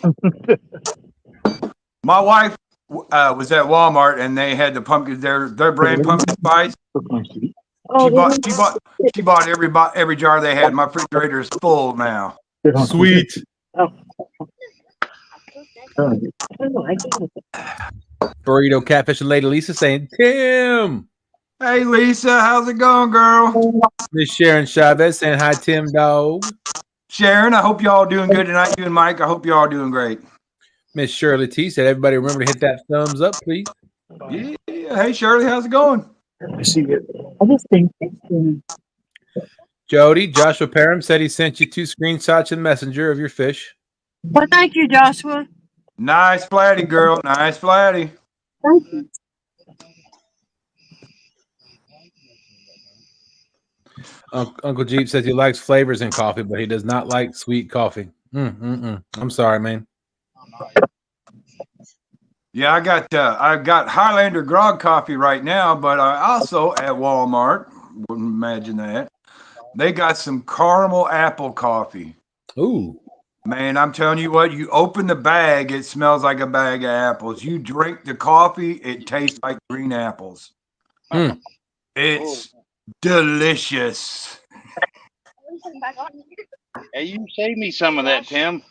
My wife was at Walmart and they had the pumpkin, their brand pumpkin spice. She bought every jar they had. My refrigerator is full now. Sweet. Burrito Catfish and Lady Lisa saying, Tim. Hey, Lisa, how's it going, girl? Miss Sharon Chavez saying, hi, Tim, dog. Sharon, I hope y'all doing good tonight. You and Mike, I hope y'all doing great. Miss Shirley T said, everybody remember to hit that thumbs up, please. Yeah. Hey, Shirley, how's it going? I just think Jody, Joshua Parham said he sent you 2 screenshots in Messenger of your fish. Well, thank you, Joshua. Nice flatty, girl. Nice flatty. Thank you. Uncle Jeep says he likes flavors in coffee, but he does not like sweet coffee. I'm sorry, man. Yeah, I got Highlander grog coffee right now, but I also at Walmart, wouldn't imagine that, they got some caramel apple coffee. Ooh. Man, I'm telling you what, you open the bag, it smells like a bag of apples. You drink the coffee, it tastes like green apples. It's delicious. Hey, you saved me some of that, Tim.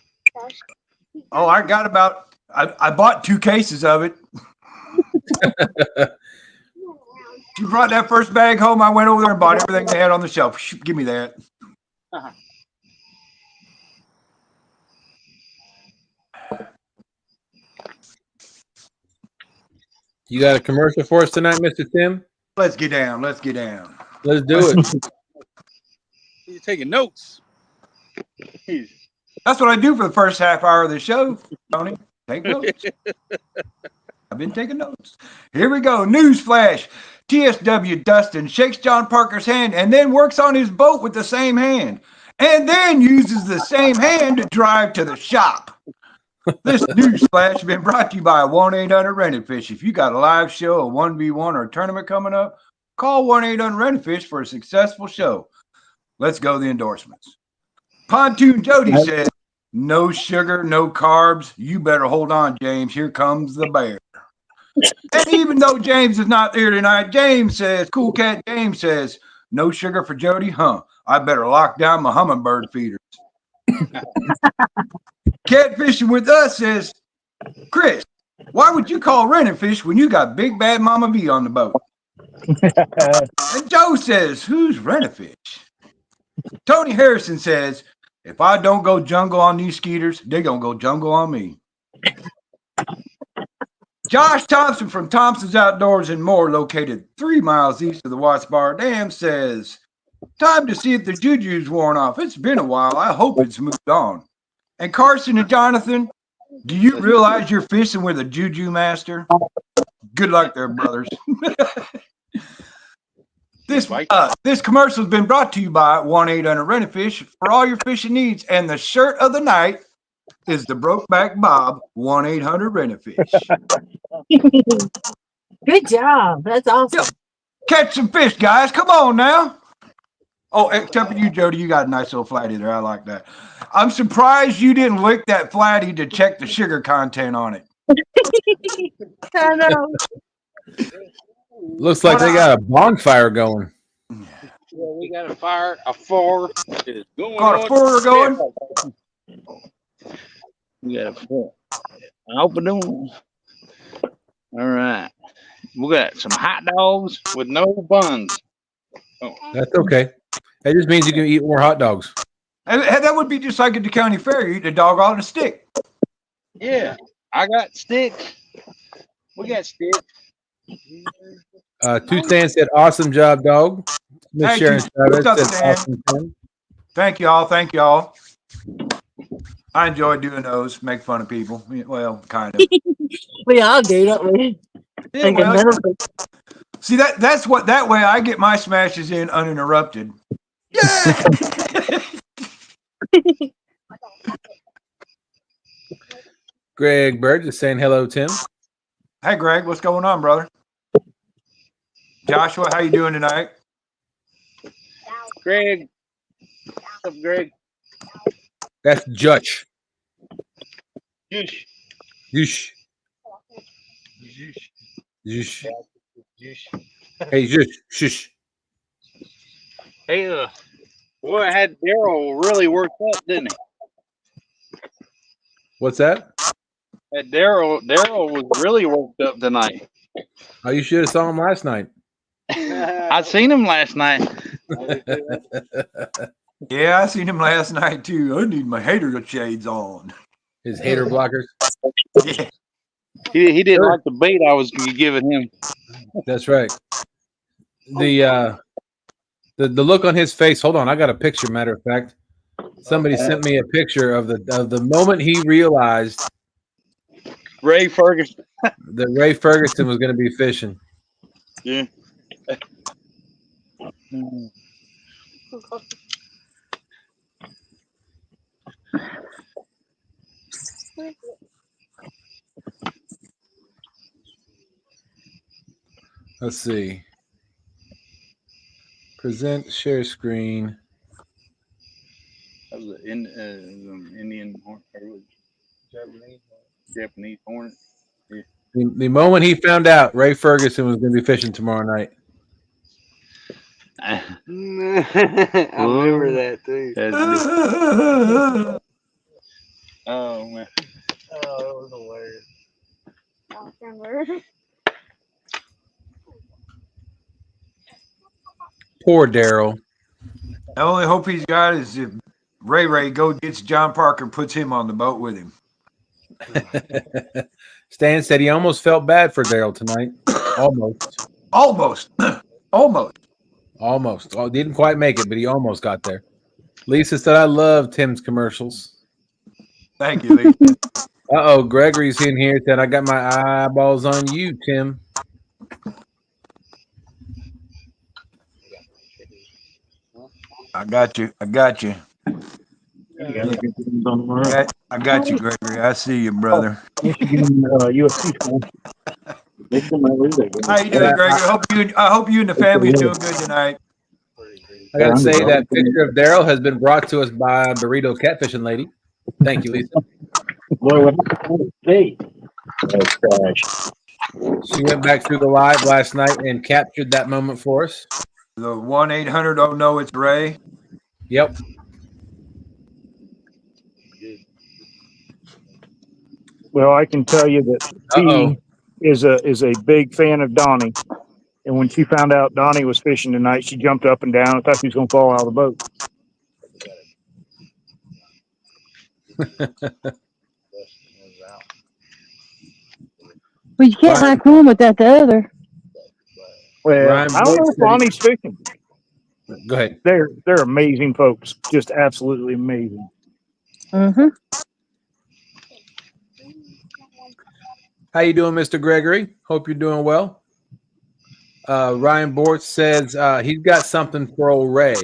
Oh, I bought 2 cases of it. You brought that first bag home, I went over there and bought everything they had on the shelf. Give me that. You got a commercial for us tonight, Mr. Tim? Let's get down. Let's get down. Let's do it. You're taking notes. That's what I do for the first half hour of the show, Tony. Take notes. I've been taking notes. Here we go. Newsflash. TSW Dustin shakes John Parker's hand and then works on his boat with the same hand and then uses the same hand to drive to the shop. This newsflash has been brought to you by 1-800-RENTED-FISH. If you got a live show, a 1v1, or a tournament coming up, call 1-800-RENTED-FISH for a successful show. Let's go to the endorsements. Pontoon Jody says, no sugar, no carbs. You better hold on, James. Here comes the bear. And even though James is not there tonight, James says, Cool Cat James says, no sugar for Jody? Huh. I better lock down my hummingbird feeders. Catfishing with us says, Chris, Why would you call renting fish when you got Big Bad Mama V on the boat? And Joe says, who's renting fish? Tony Harrison says, if I don't go jungle on these skeeters, they're going to go jungle on me. Josh Thompson from Thompson's Outdoors and More, located 3 miles east of the Watts Bar Dam, says, time to see if the juju's worn off. It's been a while. I hope it's moved on. And Carson and Jonathan, do you realize you're fishing with a juju master? Good luck there, brothers. This commercial has been brought to you by 1-800-RENT-A-FISH for all your fishing needs. And the shirt of the night is the Brokeback Bob 1-800-RENT-A-FISH. Good job. That's awesome. Yep. Catch some fish, guys. Come on now. Oh, except for you, Jody. You got a nice little flatty there. I like that. I'm surprised you didn't lick that flatty to check the sugar content on it. I know. Looks like they got a bonfire going. Yeah, we got a fire, a four. Got a four going. We got a four. Open them. All right. We got some hot dogs with no buns. Oh. That's okay. That just means you can eat more hot dogs. And that would be just like at the county fair. You eat a dog on a stick. Yeah, I got sticks. We got sticks. Two Stan said, awesome job, dog. Miss Thank Sharon you. Chavez What's up, said, Stan? awesome, Tim. Thank y'all. Thank y'all. I enjoy doing those. Make fun of people. Well, kind of. We all do, don't we? Yeah, well, see, that's what, that way I get my smashes in uninterrupted. Yeah. Greg Bird is saying hello, Tim. Hey, Greg, what's going on, brother? Joshua, how you doing tonight? Greg. What's up, Greg? That's Jutch. Juice. Juice. Juice. Juice. Juice. Hey, Juice. Shush. Hey, boy, I had Daryl really worked up, didn't he? What's that? That Daryl was really worked up tonight. Oh, you should have saw him last night. I seen him last night. Yeah, I seen him last night too. I need my hater shades on. His hater blockers. Yeah. He didn't like the bait I was giving him. That's right. The look on his face. Hold on, I got a picture. Matter of fact, somebody sent me a picture of the moment he realized Ray Ferguson. that Ray Ferguson was going to be fishing. Yeah. Let's see. Present share screen. That was an Indian horn, or Japanese hornet. Yeah. The moment he found out Ray Ferguson was going to be fishing tomorrow night. I remember that too. Oh man. Oh, that was hilarious. Poor Daryl. The only hope he's got is if Ray go gets John Parker and puts him on the boat with him. Stan said he almost felt bad for Daryl tonight. Almost. Oh, didn't quite make it, but he almost got there. Lisa said, I love Tim's commercials. Thank you, Lisa. Uh-oh, Gregory's in here saying, I got my eyeballs on you, Tim. I got you. I got you, Gregory. I see you, brother. UFC. How you doing, Gregory? I hope you and the family doing good tonight. I got to say that picture of Daryl has been brought to us by Burrito Catfishing Lady. Thank you, Lisa. Boy, what did I say? That's trash. She went back through the live last night and captured that moment for us. The 1-800, oh no, it's Ray. Yep. Well, I can tell you that Uh-oh. T is a big fan of Donnie. And when she found out Donnie was fishing tonight, she jumped up and down and thought she was going to fall out of the boat. Well, you can't like one without the other. Well, Ryan I don't know Boyd if said Bonnie's fishing. Go ahead. They're amazing folks, just absolutely amazing. Mm-hmm. How you doing, Mr. Gregory? Hope you're doing well. Ryan Bort says he's got something for old Ray.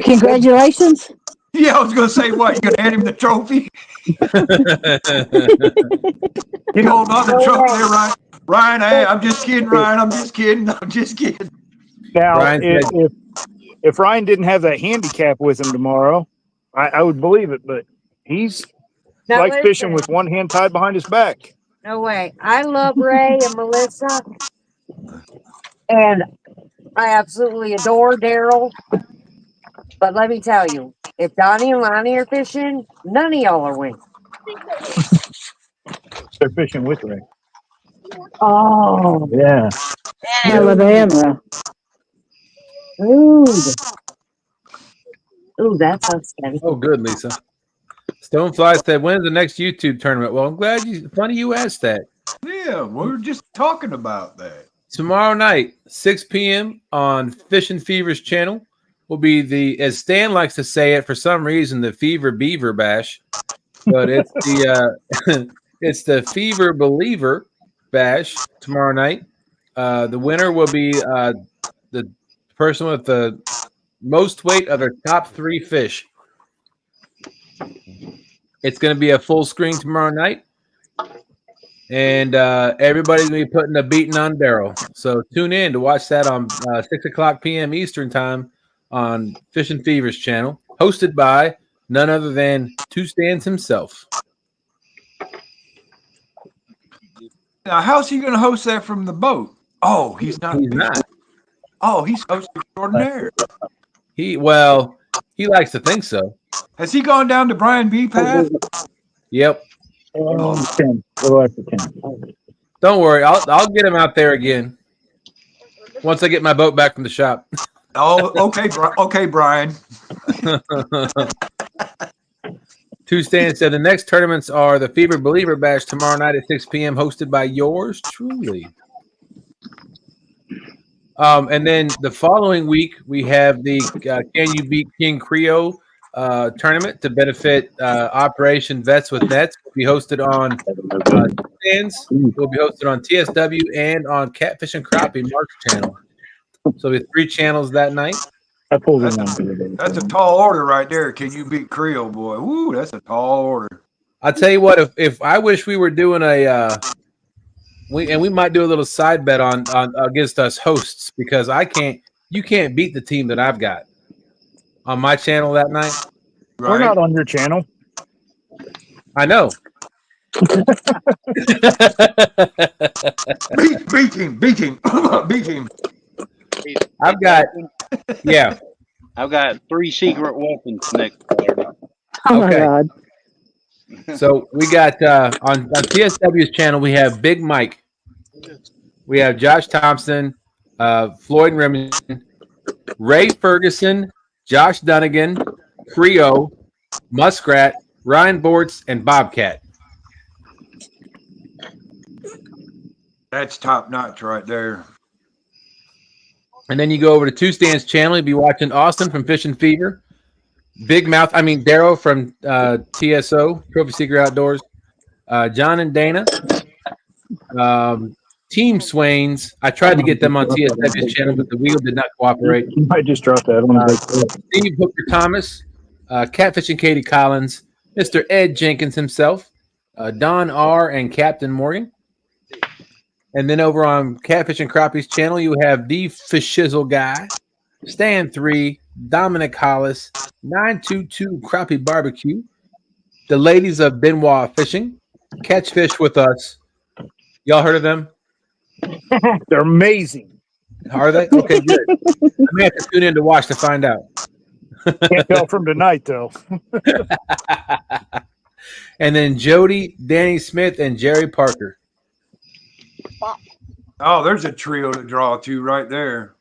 Congratulations. Yeah, I was going to say, what? You going to hand him the trophy? You hold on the trophy there, Ryan. Ryan, hey, I'm just kidding, Ryan. I'm just kidding. I'm just kidding. Now, Ryan said, if Ryan didn't have that handicap with him tomorrow, I would believe it. But he's Now like fishing listen. with one hand tied behind his back. No way. I love Ray and Melissa, and I absolutely adore Daryl. But let me tell you, if Donnie and Lonnie are fishing, none of y'all are winning. They're fishing with Ray. Oh, Yeah. Alabama. Ooh, that's so scary. "Oh, good, Lisa." Stonefly said, "When's the next YouTube tournament?" Well, I'm glad funny you asked that. Yeah, we're just talking about that. Tomorrow night, 6 p.m. on Fishing Fever's channel will be the, as Stan likes to say it for some reason, the Fever Beaver Bash, but it's the it's the Fever Believer Bash tomorrow night. The winner will be the person with the most weight of their top 3 fish. It's going to be a full screen tomorrow night. And everybody's going to be putting a beating on Daryl. So tune in to watch that on 6 o'clock p.m. Eastern time on Fishing Fever's channel, hosted by none other than Two Stands himself. Now, how's he going to host that from the boat? Oh, he's not. He's not. Oh, he's host extraordinaire. He likes to think so. Has he gone down to Brian B. path? Yep. 10, a little after 10. Don't worry. I'll get him out there again once I get my boat back from the shop. Oh, okay, Brian. Two Stands said the next tournaments are the Fever Believer Bash tomorrow night at 6 p.m. hosted by yours truly. And then the following week we have the Can You Beat King Creole tournament to benefit Operation Vets with Nets. Will be hosted on Stands. Will be hosted on TSW and on Catfish and Crappie Mark's channel. So we have 3 channels that night. I pulled That's a tall order right there. Can you beat Creole, boy? Ooh, that's a tall order. I'll tell you what, if I wish we were doing we might do a little side bet on against us hosts, because you can't beat the team that I've got on my channel that night. Right? We're not on your channel. I know. beat him. Beat him. I've got I've got 3 secret weapons next Saturday. Oh Okay. my God. So we got on TSW's channel, we have Big Mike, we have Josh Thompson, Floyd Remington, Ray Ferguson, Josh Dunnigan, Creo, Muskrat, Ryan Bortz, and Bobcat. That's top notch right there. And then you go over to Two Stands channel, you'll be watching Austin from Fish and Fever, Daryl from TSO, Trophy Seeker Outdoors, John and Dana, Team Swains. I tried to get them on TSW's channel, but the wheel did not cooperate. You might just drop that. Steve Hooker Thomas, Catfish and Katie Collins, Mr. Ed Jenkins himself, Don R. and Captain Morgan. And then over on Catfish and Crappie's channel, you have the Fishizzle Guy, Stan 3, Dominic Hollis, 922 Crappie Barbecue, the ladies of Benoit Fishing, Catch Fish with Us. Y'all heard of them? They're amazing. Are they? Okay, good. I may have to tune in to watch to find out. Can't tell from tonight though. And then Jody, Danny Smith, and Jerry Parker. Oh, there's a trio to draw to right there.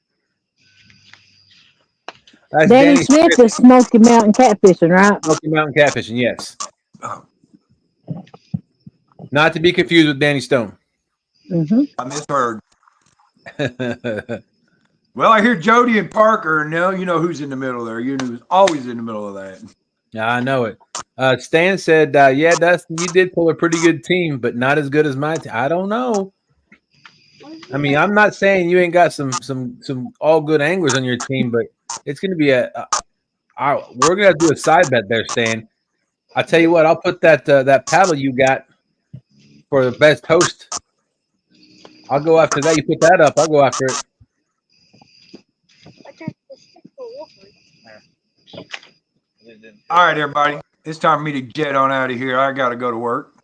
That's Danny Smith is Smoky Mountain catfishing, right? Smoky Mountain catfishing, yes. Oh, Not to be confused with Danny Stone. Mm-hmm. I misheard. Well, I hear Jody and Parker, and now you know who's in the middle there. You know who's always in the middle of that. Yeah, I know it. Stan said, "Yeah, Dustin, you did pull a pretty good team, but not as good as my team." I don't know. I mean, I'm not saying you ain't got some all good anglers on your team, but it's going to be we're going to do a side bet there, Stan. I tell you what, I'll put that paddle you got for the best host. I'll go after that. You put that up, I'll go after it. All right, everybody. It's time for me to jet on out of here. I got to go to work.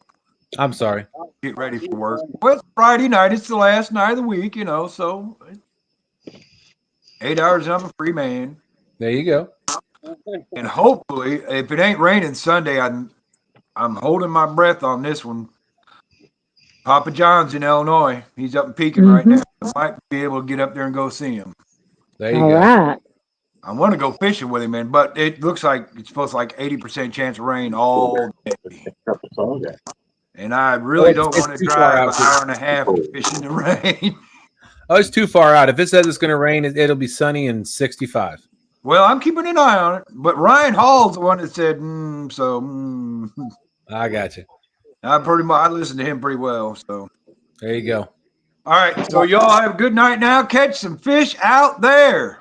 I'm sorry. Get ready for work. Well, it's Friday night. It's the last night of the week, you know, so 8 hours and I'm a free man. There you go. And hopefully, if it ain't raining Sunday, I'm holding my breath on this one. Papa John's in Illinois. He's up in Pekin right now. I might be able to get up there and go see him. There you All go. right. I want to go fishing with him, man, but it looks like it's supposed to like 80% chance of rain all day. And I really don't want to drive an hour and a half to fish in the rain. Oh, it's too far out. If it says it's going to rain, it'll be sunny and 65. Well, I'm keeping an eye on it, but Ryan Hall's the one that said, I got you. I listened to him pretty well, so. There you go. All right, so y'all have a good night now. Catch some fish out there.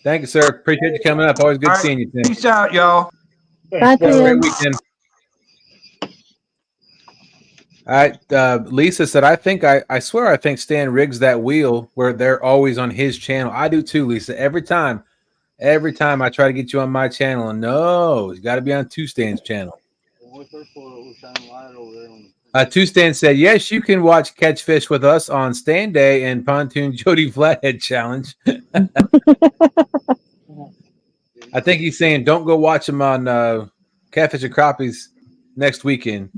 Thank you, sir. Appreciate you coming up. Always good seeing you, Tim. Peace out, y'all. Bye, Have a great Tim. weekend. All right, Lisa said, I swear I think Stan rigs that wheel where they're always on his channel. I do too, Lisa. Every time I try to get you on my channel, and no, you got to be on Two Stan's channel. Two Stan said, yes, you can watch Catch Fish with us on Stan Day and Pontoon Jody Flathead Challenge. I think he's saying don't go watch him on Catfish and Crappies next weekend.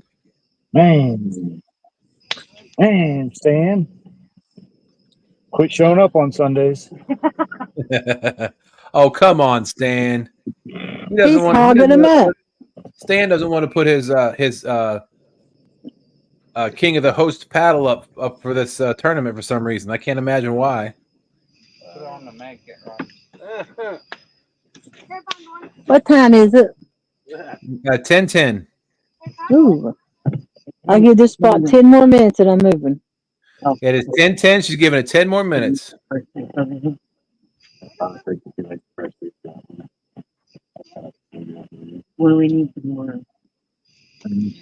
Man, Stan, quit showing up on Sundays. Oh, come on, Stan. He's hogging him up. Stan doesn't want to put his King of the Host paddle up for this tournament for some reason. I can't imagine why. Put it on the magnet rod. What time is it? 10:10. Ooh. I'll give this spot 10 more minutes and I'm moving. It is 10:10. She's giving it 10 more minutes. What do we need some more? I'm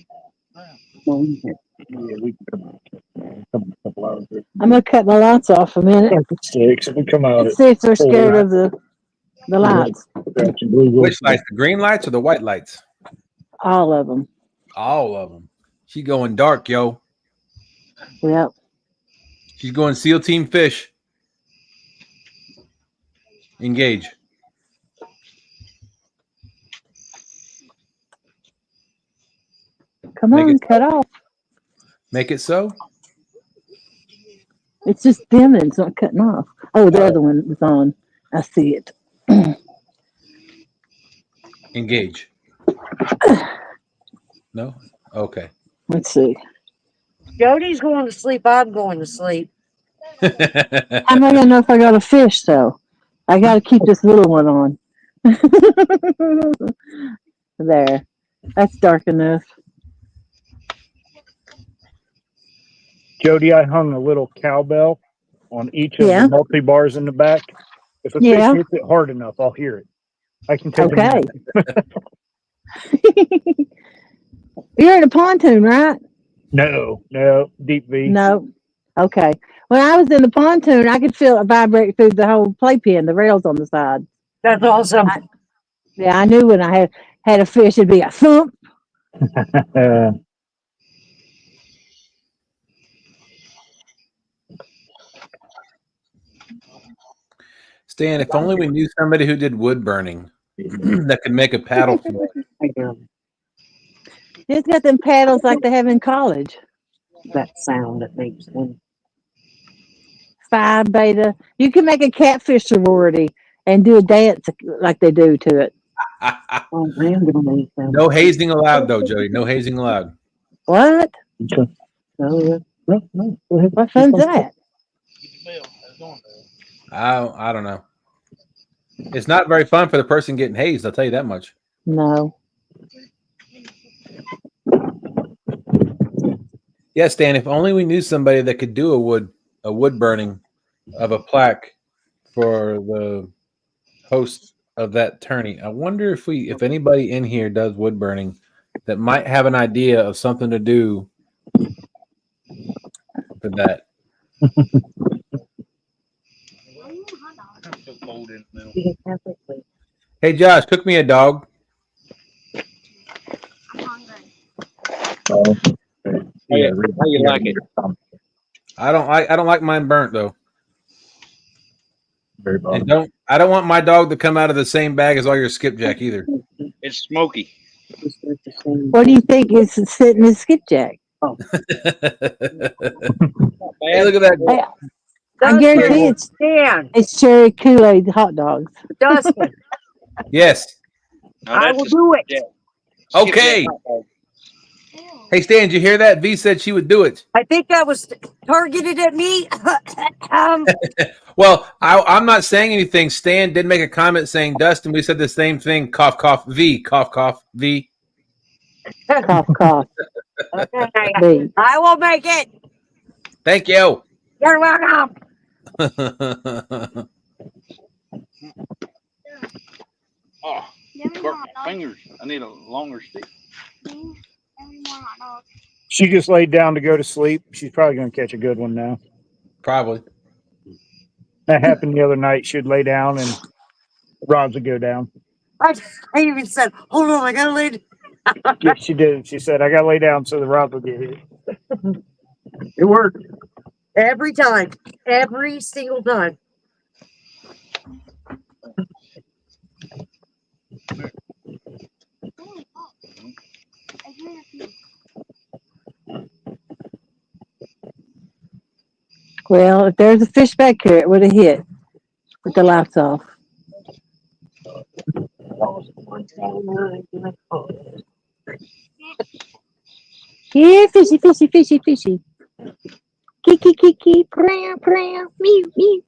going to cut my lights off a minute. Six. We come out. Let's see if they're scared of the lights. Which lights? The green lights or the white lights? All of them. All of them. She going dark, yo. Yep. She's going SEAL Team Fish. Engage. Come on, cut off. Make it so. It's just dimming. It's not cutting off. Oh, the other one is on. I see it. Engage. No? Okay. Let's see. Jody's going to sleep. I'm going to sleep. How am I going to know if I got a fish, though? I got to keep this little one on. There. That's dark enough. Jody, I hung a little cowbell on each of the multi-bars in the back. If a fish hits it hard enough, I'll hear it. I can take it. You're in a pontoon, right? No, deep V. No. Okay. When I was in the pontoon, I could feel it vibrate through the whole playpen, the rails on the side. That's awesome. I knew when I had a fish, it'd be a thump. Stan, if only we knew somebody who did wood burning. that can make a paddle float. It's got them paddles like they have in college. That sound that makes one. Phi beta. You can make a catfish sorority and do a dance like they do to it. Oh, I am gonna make them. No hazing allowed, though, Jody. No hazing allowed. What? Okay. Oh, yeah. No. Go ahead. What fun's that? I don't know. It's not very fun for the person getting hazed. I'll tell you that much. No. Yes, Dan. If only we knew somebody that could do a wood burning of a plaque for the host of that tourney. I wonder if anybody in here does wood burning that might have an idea of something to do for that. Hey, Josh, cook me a dog. How you like it? I don't like mine burnt though. Very And bottom. I don't want my dog to come out of the same bag as all your skipjack either. It's smoky. What do you think is sitting in skipjack? Hey, look at that. Hey, I guarantee it's cherry Kool-Aid hot dogs. Dustin, Yes. No, I that's will a do it. skipjack. Okay. Skipjack hot dog. Hey, Stan, did you hear that? V said she would do it. I think that was targeted at me. Well, I'm not saying anything. Stan did make a comment saying, Dustin, we said the same thing. Cough, cough, V. Cough, cough, V. Cough, cough. Okay, V. I will make it. Thank you. You're welcome. Oh, burnt my fingers. I need a longer stick. She just laid down to go to sleep. She's probably going to catch a good one now. Probably. That happened the other night. She'd lay down and rods would go down. I even said, hold on, I gotta lay. Yeah, she did. She said, I got to lay down so the rods will get hit. It worked. Every time. Every single time. Well, if there's a fish back here, it would have hit with the lights off. Yeah, fishy, fishy, fishy, fishy. Kiki, kiki, prow, prow, mew, mew.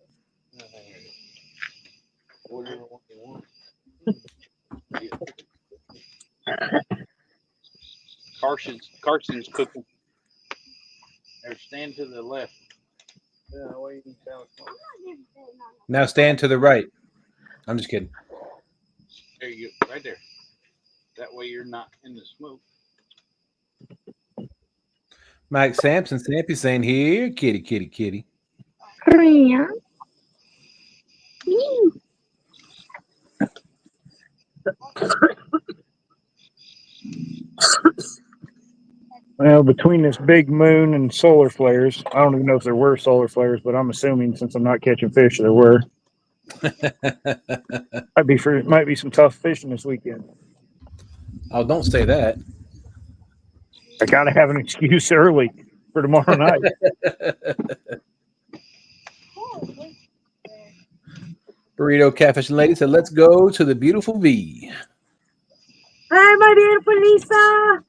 Carson's cooking. Or stand to the left. Now stand to the right. I'm just kidding. There you go. Right there. That way you're not in the smoke. Mike Sampson, Sampy saying, here, kitty, kitty, kitty. Prow. Mew. Well, between this big moon and solar flares, I don't even know if there were solar flares, but I'm assuming since I'm not catching fish, there were. Might be some tough fishing this weekend. Oh, don't say that. I gotta have an excuse early for tomorrow night. Burrito Catfish Lady said, let's go to the beautiful V. Hi, my beautiful Lisa.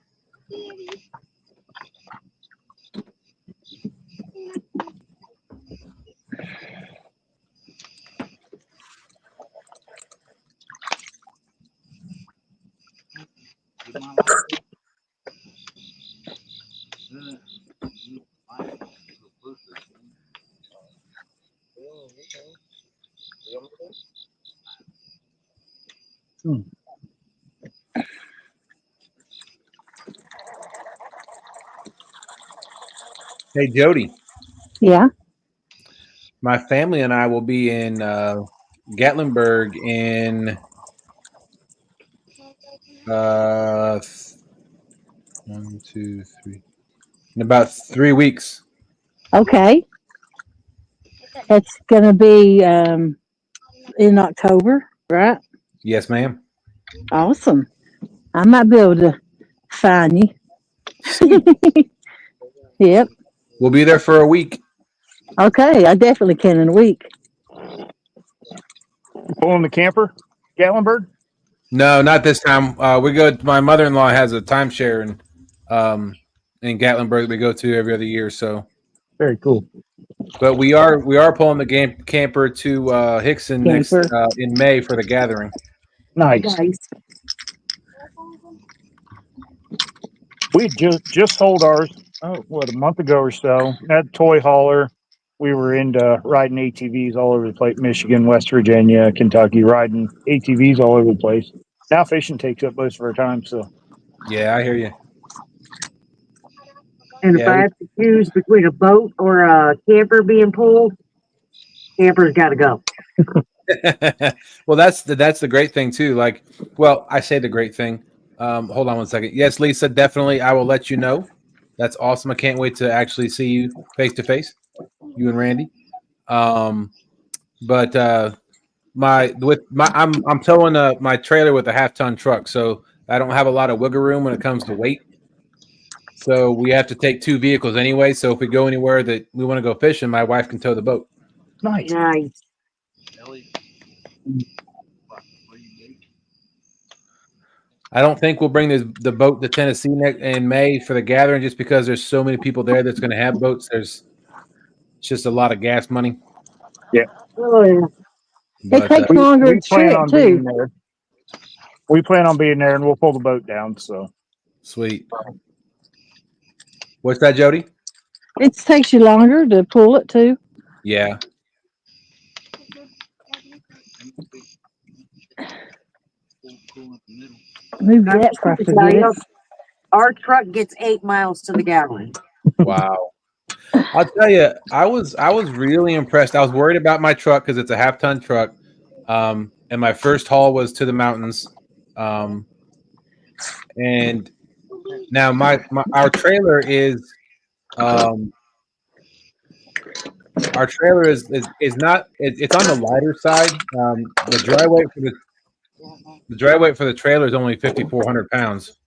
Hey, Jody. Yeah. My family and I will be in Gatlinburg in 1, 2, 3. In about 3 weeks. Okay. It's going to be in October, right? Yes, ma'am. Awesome. I might be able to find you. Sweet. Yep. We'll be there for a week. Okay, I definitely can in a week. Pulling the camper, Gatlinburg. No, not this time. We go. My mother-in-law has a timeshare in Gatlinburg. We go to every other year. So, Very cool. but we are pulling the camper to Hickson next Camper. in May for the gathering. Nice. Nice. We had just sold ours. Oh, what, a month ago or so? That toy hauler. We were into riding ATVs all over the place, Michigan, West Virginia, Kentucky, riding ATVs all over the place. Now fishing takes up most of our time. So Yeah, I hear you. And if Yeah. I have to choose between a boat or a camper being pulled, camper's got to go. Well, that's the great thing too. Like, well, I say the great thing. Hold on one second. Yes, Lisa, definitely. I will let you know. That's awesome. I can't wait to actually see you face to face, you and Randy. But I'm towing my trailer with a half-ton truck, so I don't have a lot of wiggle room when it comes to weight. So we have to take two vehicles anyway. So if we go anywhere that we want to go fishing, my wife can tow the boat. nice. Nice. I don't think we'll bring the boat to Tennessee in May for the gathering, just because there's so many people there that's going to have boats. It's just a lot of gas money. Oh, yeah. It But takes We longer we to plan trip on being too. there. We plan on being there, and we'll pull the boat down. So sweet. What's that, Jody? It takes you longer to pull it too. Yeah. Move I'm that just before going I to tell forget it. you, our truck gets 8 miles to the gallon. Wow. I'll tell you, I was really impressed. I was worried about my truck because it's a half-ton truck, and my first haul was to the mountains, and now our trailer is um, is not it's on the lighter side. The dry weight for the trailer is only 5,400 pounds.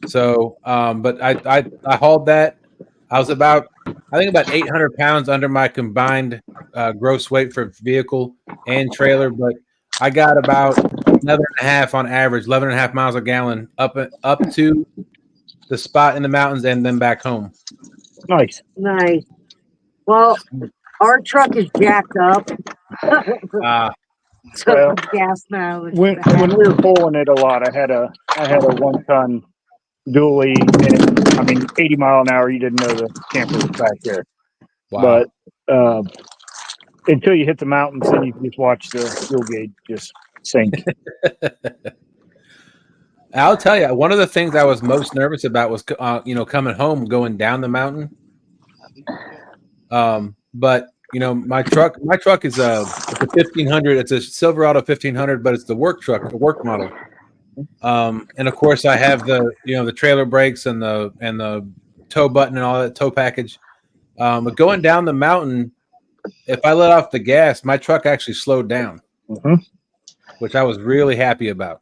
So, but I hauled that. I was I think about 800 pounds under my combined gross weight for vehicle and trailer, but I got about 11 and a half on average, 11 and a half miles a gallon up to the spot in the mountains and then back home. nice. Nice. Well, our truck is jacked up. Uh, So Well, gas mileage. when we were pulling it a lot, I had a 1 ton dually, and I mean 80 mile an hour. You didn't know the camper was back there, wow. but until you hit the mountains, then you can just watch the fuel gauge just sink. I'll tell you, one of the things I was most nervous about was, coming home, going down the mountain. But my truck is it's a 1500. It's a Silverado 1500, but it's the work truck, the work model. And of course, I have the trailer brakes and the tow button and all that tow package. But going down the mountain, if I let off the gas, my truck actually slowed down, Mm-hmm. which I was really happy about.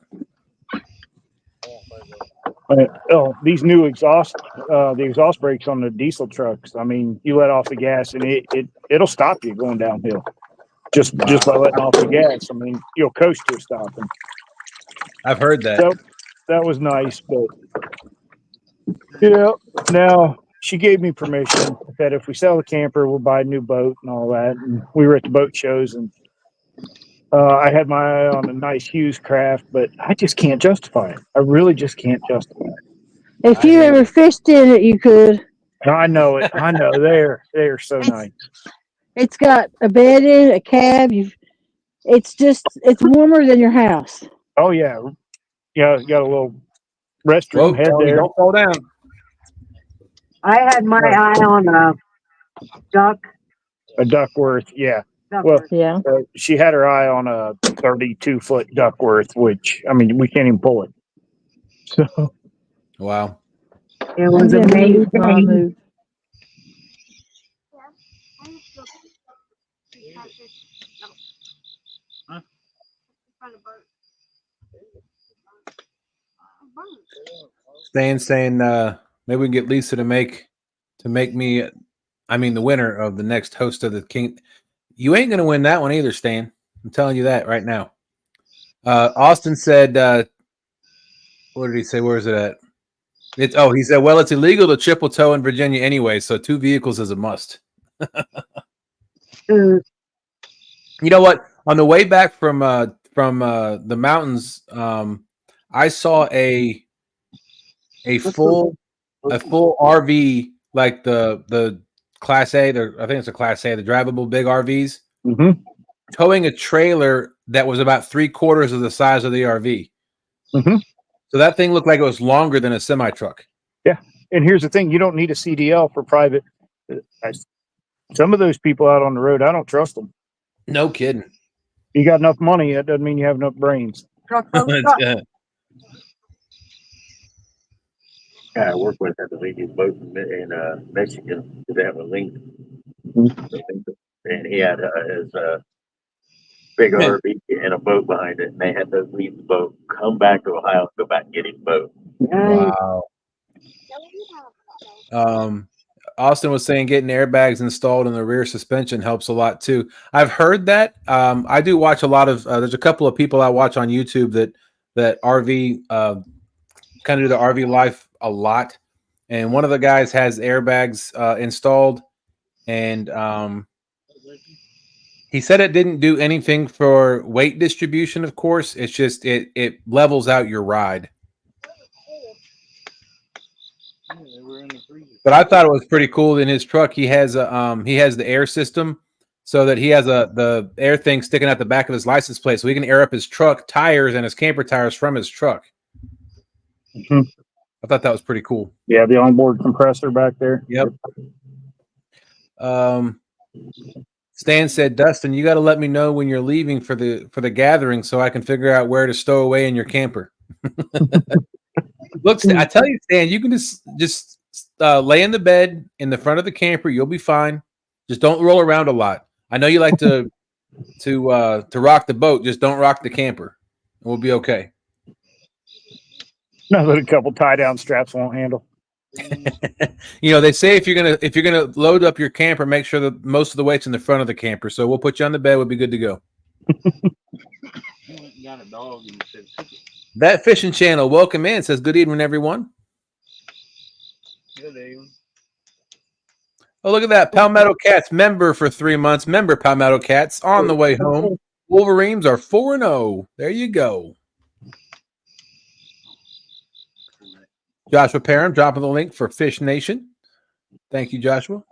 These new the exhaust brakes on the diesel trucks. I mean, you let off the gas and it'll stop you going downhill just by letting off the gas. I mean, you'll coast to a stop. And I've heard that. so that was nice, but now she gave me permission that if we sell the camper, we'll buy a new boat and all that. And we were at the boat shows, and I had my eye on a nice Hughes craft, but I just can't justify it. I really just can't justify it. If you ever fished in it, you could. I know it. I know they're so nice. It's got a bed in it, a cab. It's warmer than your house. Oh yeah, you got a little restroom Whoa, head Tony, there. don't fall down. I had my eye on a duck. A Duckworth, yeah. Well, Duckworth. Yeah. she had her eye on a 32-foot Duckworth, which I mean we can't even pull it. So Wow. It I'm was gonna move my amazing. move. saying maybe we can get Lisa to make me, I mean, the winner of the next host of the King. You ain't gonna win that one either, Stan. I'm telling you that right now. Austin said, what did he say? Where is it at? He said, well, it's illegal to triple tow in Virginia anyway, so 2 vehicles is a must. You know what? On the way back from the mountains, I saw a full RV, like the Class A. I think it's a Class A, the drivable big RVs, towing a trailer that was about 3/4 of the size of the RV. So that thing looked like it was longer than a semi truck. Yeah, and here's the thing: you don't need a CDL for private. Some of those people out on the road, I don't trust them. No kidding. You got enough money, that doesn't mean you have enough brains. Guy I work with had to leave his boat in Michigan because they have a link, and he had his big RV and a boat behind it, and they had to leave the boat, come back to Ohio, and go back and get his boat. Wow. Austin was saying getting airbags installed in the rear suspension helps a lot too. I've heard that. I do watch a lot of. There's a couple of people I watch on YouTube that RV kind of do the RV life a lot, and one of the guys has airbags installed, and he said it didn't do anything for weight distribution. Of course, it's just it levels out your ride. But I thought it was pretty cool. In his truck, he has the air system, so that he has the air thing sticking out the back of his license plate, so he can air up his truck tires and his camper tires from his truck. I thought that was pretty cool. Yeah, the onboard compressor back there. Yep. Stan said, Dustin, you got to let me know when you're leaving for the gathering so I can figure out where to stow away in your camper. Look, I tell you, Stan, you can just lay in the bed in the front of the camper. You'll be fine. Just don't roll around a lot. I know you like to rock the boat. Just don't rock the camper. We'll be okay. No, but a couple tie down straps won't handle. You know, they say if you're gonna load up your camper, make sure that most of the weight's in the front of the camper. So we'll put you on the bed. We'll be good to go. Got a dog in Mississippi. That Fishing Channel, welcome in. Says good evening, everyone. Good evening. Oh, look at that. Palmetto Cats member for 3 months. Member Palmetto Cats on the way home. Wolverines are 4-0. There you go. Joshua Parham dropping the link for Fish Nation. Thank you, Joshua.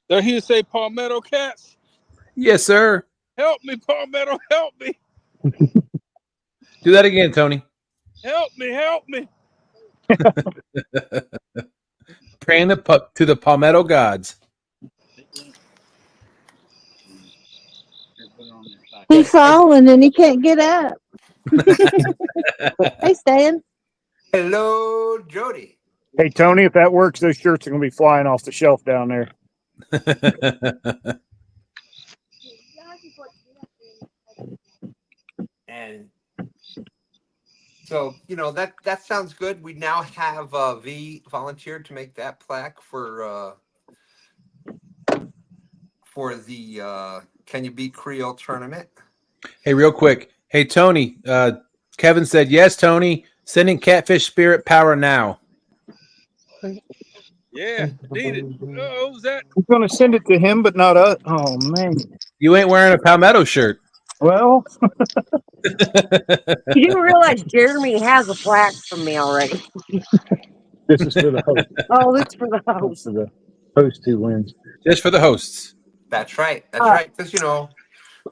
Did he say Palmetto Cats? Yes, sir. Help me, Palmetto. Help me. Do that again, Tony. Help me. Help me. Praying to the Palmetto gods. He's falling and he can't get up. Hey, Stan. Hello, Jody. Hey, Tony, if that works, those shirts are going to be flying off the shelf down there. And so, you know, that sounds good. We now have V volunteered to make that plaque for the Can You Beat Creole tournament. Hey, real quick. Hey, Tony. Kevin said, yes, Tony. Sending Catfish Spirit power now. Yeah, need it. Oh, who's that? I'm going to send it to him, but not us. Oh, man. You ain't wearing a Palmetto shirt. Well, You do realize Jeremy has a plaque from me already. this is for the host. Oh, it's for the host. For the host who wins. Just for the hosts. That's right. That's right. Because, you know,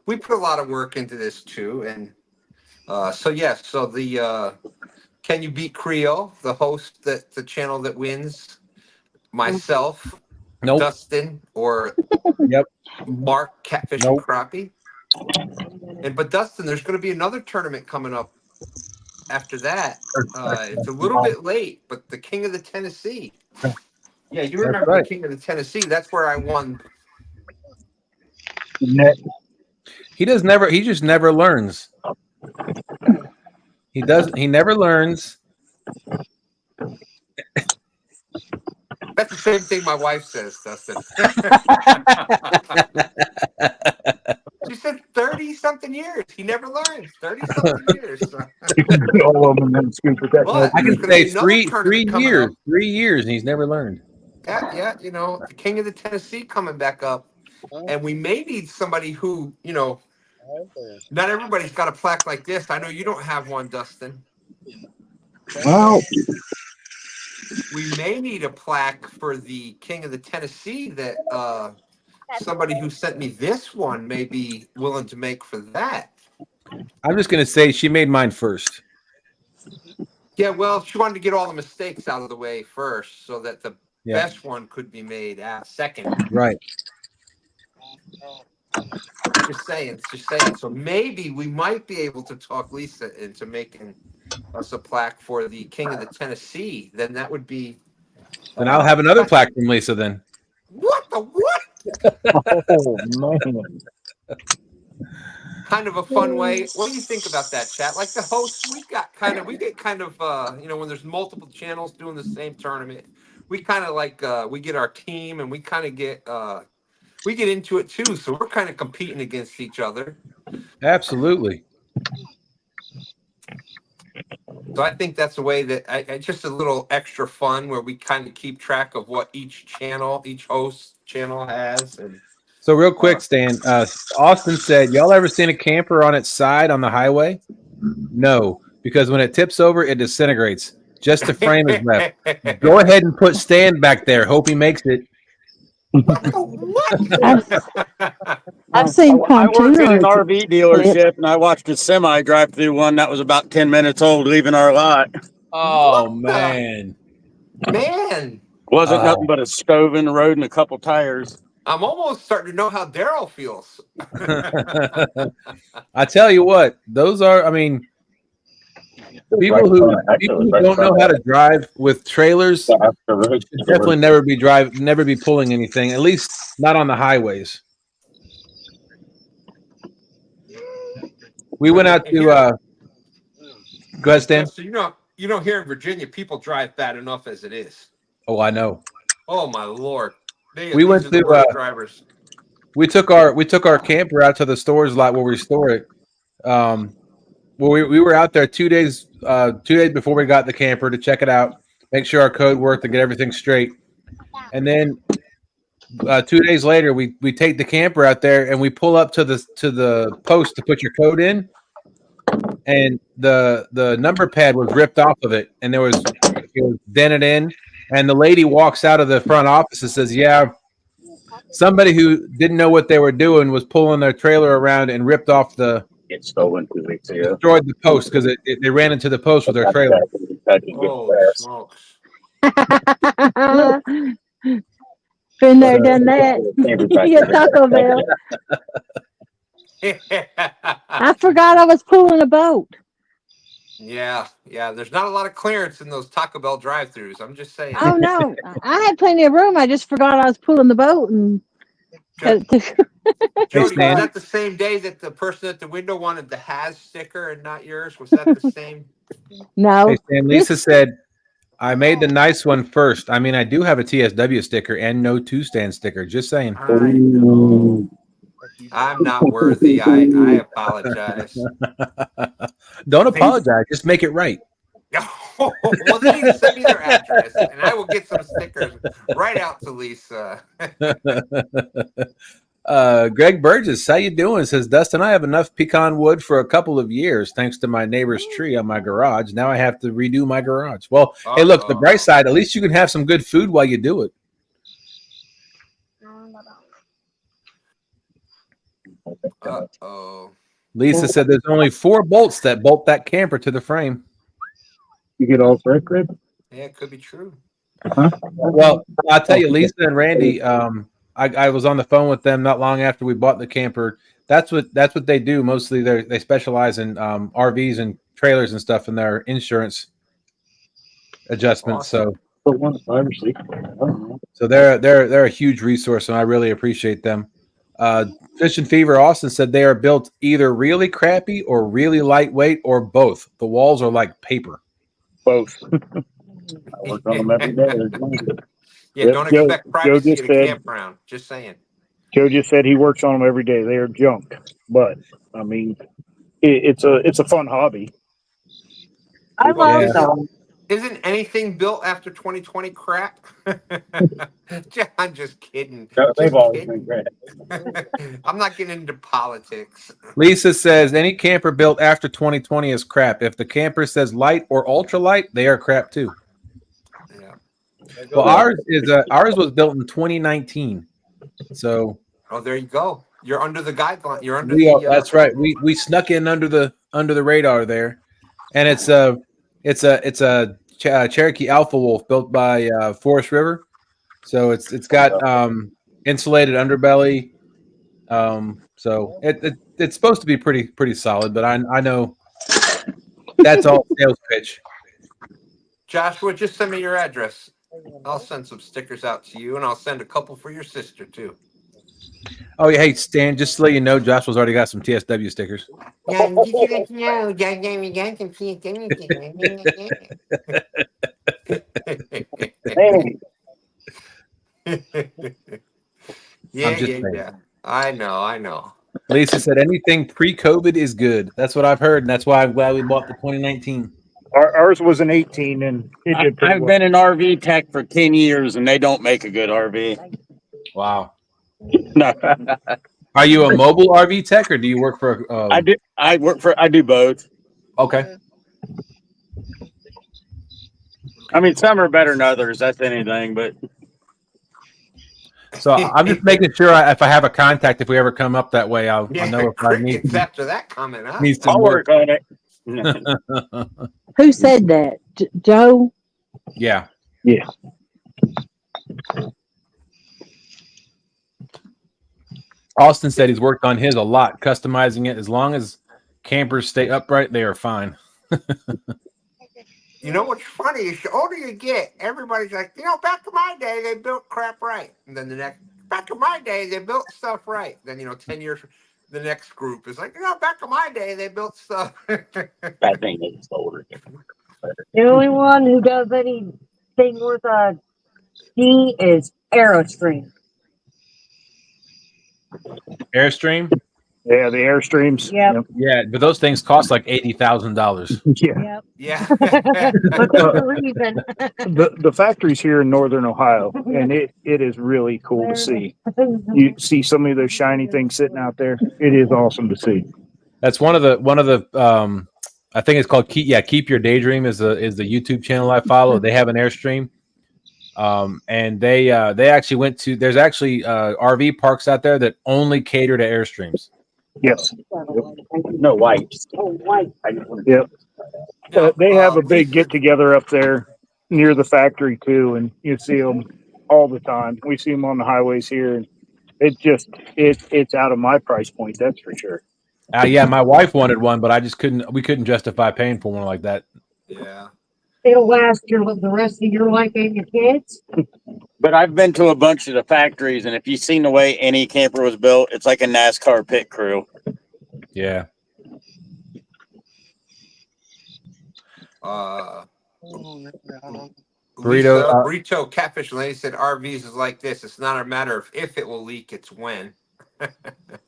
we put a lot of work into this, too. And so the Can You Beat Creole, the host, the channel that wins, myself, Nope. Dustin, or Yep. Mark, Catfish Nope. and Crappie. But Dustin, there's going to be another tournament coming up after that. It's a little bit late, but the King of the Tennessee. Yeah, you remember right. the King of the Tennessee? That's where I won. He just never learns. He doesn't. He never learns. That's the same thing my wife says, Dustin. She said 30-something years. He never learns. 30-something years. All of them and then scoop it that But I there's can going to say be another three tournament coming years. up. 3 years, and he's never learned. Yeah, you know, the King of the Tennessee coming back up. And we may need somebody who, you know, not everybody's got a plaque like this. I know you don't have one, Dustin. Well, We may need a plaque for the King of the Tennessee that somebody who sent me this one may be willing to make for that. I'm just gonna say she made mine first. Yeah, well, she wanted to get all the mistakes out of the way first so that the best one could be made second. Right. Just saying. So maybe we might be able to talk Lisa into making us a plaque for the King of the Tennessee. Then that would be. Then I'll have another plaque from Lisa. Then. What the what? oh man. Kind of a fun way. What do you think about that, chat? Like the hosts, we get kind of, you know, when there's multiple channels doing the same tournament, we kind of like, we get our team and we kind of get, we get into it too. So we're kind of competing against each other. Absolutely. So I think that's a way that just a little extra fun where we kind of keep track of what each host channel has. And So real quick, Stan, Austin said, y'all ever seen a camper on its side on the highway? No, because when it tips over, it disintegrates. Just the frame is left. Go ahead and put Stan back there. Hope he makes it. I've seen I work at an pontoons. RV dealership, and I watched a semi drive through one that was about 10 minutes old leaving our lot. Oh, man. Man. Wasn't nothing but a stove in the road and a couple tires. I'm almost starting to know how Daryl feels. I tell you what, those are, I mean, people who don't know how to drive with trailers should definitely never be pulling anything, at least not on the highways. We went out to go ahead, Stan. So you know here in Virginia, people drive bad enough as it is. Oh, I know. Oh my Lord. We went to drivers. We took our camper out to the storage lot where we store it. Well, we were out there 2 days before we got the camper to check it out, make sure our code worked, to get everything straight. And then 2 days later, we take the camper out there and we pull up to the post to put your code in, and the number pad was ripped off of it, and it was dented in. And the lady walks out of the front office and says, "Yeah, somebody who didn't know what they were doing was pulling their trailer around and ripped off It's stolen 2 weeks ago. destroyed the post because they ran into the post with their trailer." Oh, smokes. Been there, done that. Get Taco Bell. I forgot I was pulling a boat. Yeah. There's not a lot of clearance in those Taco Bell drive-thrus. I'm just saying. Oh no, I had plenty of room. I just forgot I was pulling the boat and. Jody, was Stan. that the same day that the person at the window wanted the Has sticker and not yours? Was that the same? No. Hey, Stan, Lisa said, "I made the nice one first. I mean, I do have a TSW sticker and no 2-stand sticker. Just saying." I know. I'm not worthy. I apologize. Don't apologize. Just make it right. Well, they need to send me their address, and I will get some stickers right out to Lisa. Greg Burgess, how you doing? Says, "Dustin, I have enough pecan wood for a couple of years thanks to my neighbor's tree on my garage. Now I have to redo my garage." Well, hey, look, the bright side, at least you can have some good food while you do it. Lisa said there's only 4 bolts that bolt that camper to the frame. You get all fresh, Greg? Yeah, it could be true. Huh? Well, I'll tell you, Lisa and Randy, I was on the phone with them not long after we bought the camper. That's what they do. Mostly they specialize in RVs and trailers and stuff, in their insurance adjustments. Awesome. So they're a huge resource, and I really appreciate them. Fishing Fever Austin said they are built either really crappy or really lightweight or both. The walls are like paper. Both. I work on them every day. Yeah, don't expect privacy at a campground. Just saying. Joe just said he works on them every day. They are junk, but I mean, it's a fun hobby. I love them. Isn't anything built after 2020 crap? I'm just kidding. They've always been great. I'm not getting into politics. Lisa says any camper built after 2020 is crap. If the camper says light or ultralight, they are crap too. Yeah. Well, ours was built in 2019. So. Oh, there you go. You're under the guideline. You're under that's right. We snuck in under the radar there, and it's a Cherokee Alpha Wolf built by Forest River. So it's got insulated underbelly. So it's supposed to be pretty solid, but I know that's all sales pitch. Joshua, just send me your address. I'll send some stickers out to you, and I'll send a couple for your sister too. Oh yeah, hey Stan, just to let you know, Joshua's already got some TSW stickers. Yeah, just to let you know, we got some TSW stickers. Yeah. I know. Lisa said anything pre-COVID is good. That's what I've heard, and that's why I'm glad we bought the 2019. Ours was an 18, and it did pretty well. Been an RV tech for 10 years, and they don't make a good RV. Wow. No. Are you a mobile RV tech, or do you work for? I do. I do both. Okay. I mean, some are better than others. That's anything, but. So I'm just making sure if I have a contact, if we ever come up that way, I'll know if I need. After that comment, huh? I'll work on it. Who said that? Joe? Yeah. Yeah. Austin said he's worked on his a lot, customizing it. As long as campers stay upright, they are fine. You know what's funny is the older you get, everybody's like, back in my day, they built crap right. And then back in my day, they built stuff right. Then, 10 years, the next group is like, back in my day, they built stuff. That thing is older. The only one who does anything with a ski is Aerostream. Airstream? Yeah, the Airstreams. Yep. Yeah, but those things cost like $80,000. Yeah. Yeah. But there's a reason. The factory's here in Northern Ohio, and it is really cool to see. You see some of those shiny things sitting out there. It is awesome to see. That's one of the I think it's called Keep Your Daydream is the YouTube channel I follow. They have an Airstream. And they actually went to, there's actually RV parks out there that only cater to Airstreams. Yes. No white. Oh, white. Yep. They have a big get together up there near the factory too, and you see them all the time. We see them on the highways here, and it's out of my price point, that's for sure. Yeah, my wife wanted one, but we couldn't justify paying for one like that. Yeah. It'll last the rest of your life and your kids. But I've been to a bunch of the factories, and if you've seen the way any camper was built, it's like a NASCAR pit crew. Yeah. Burrito Catfish Lady said RVs is like this. It's not a matter of if it will leak, it's when.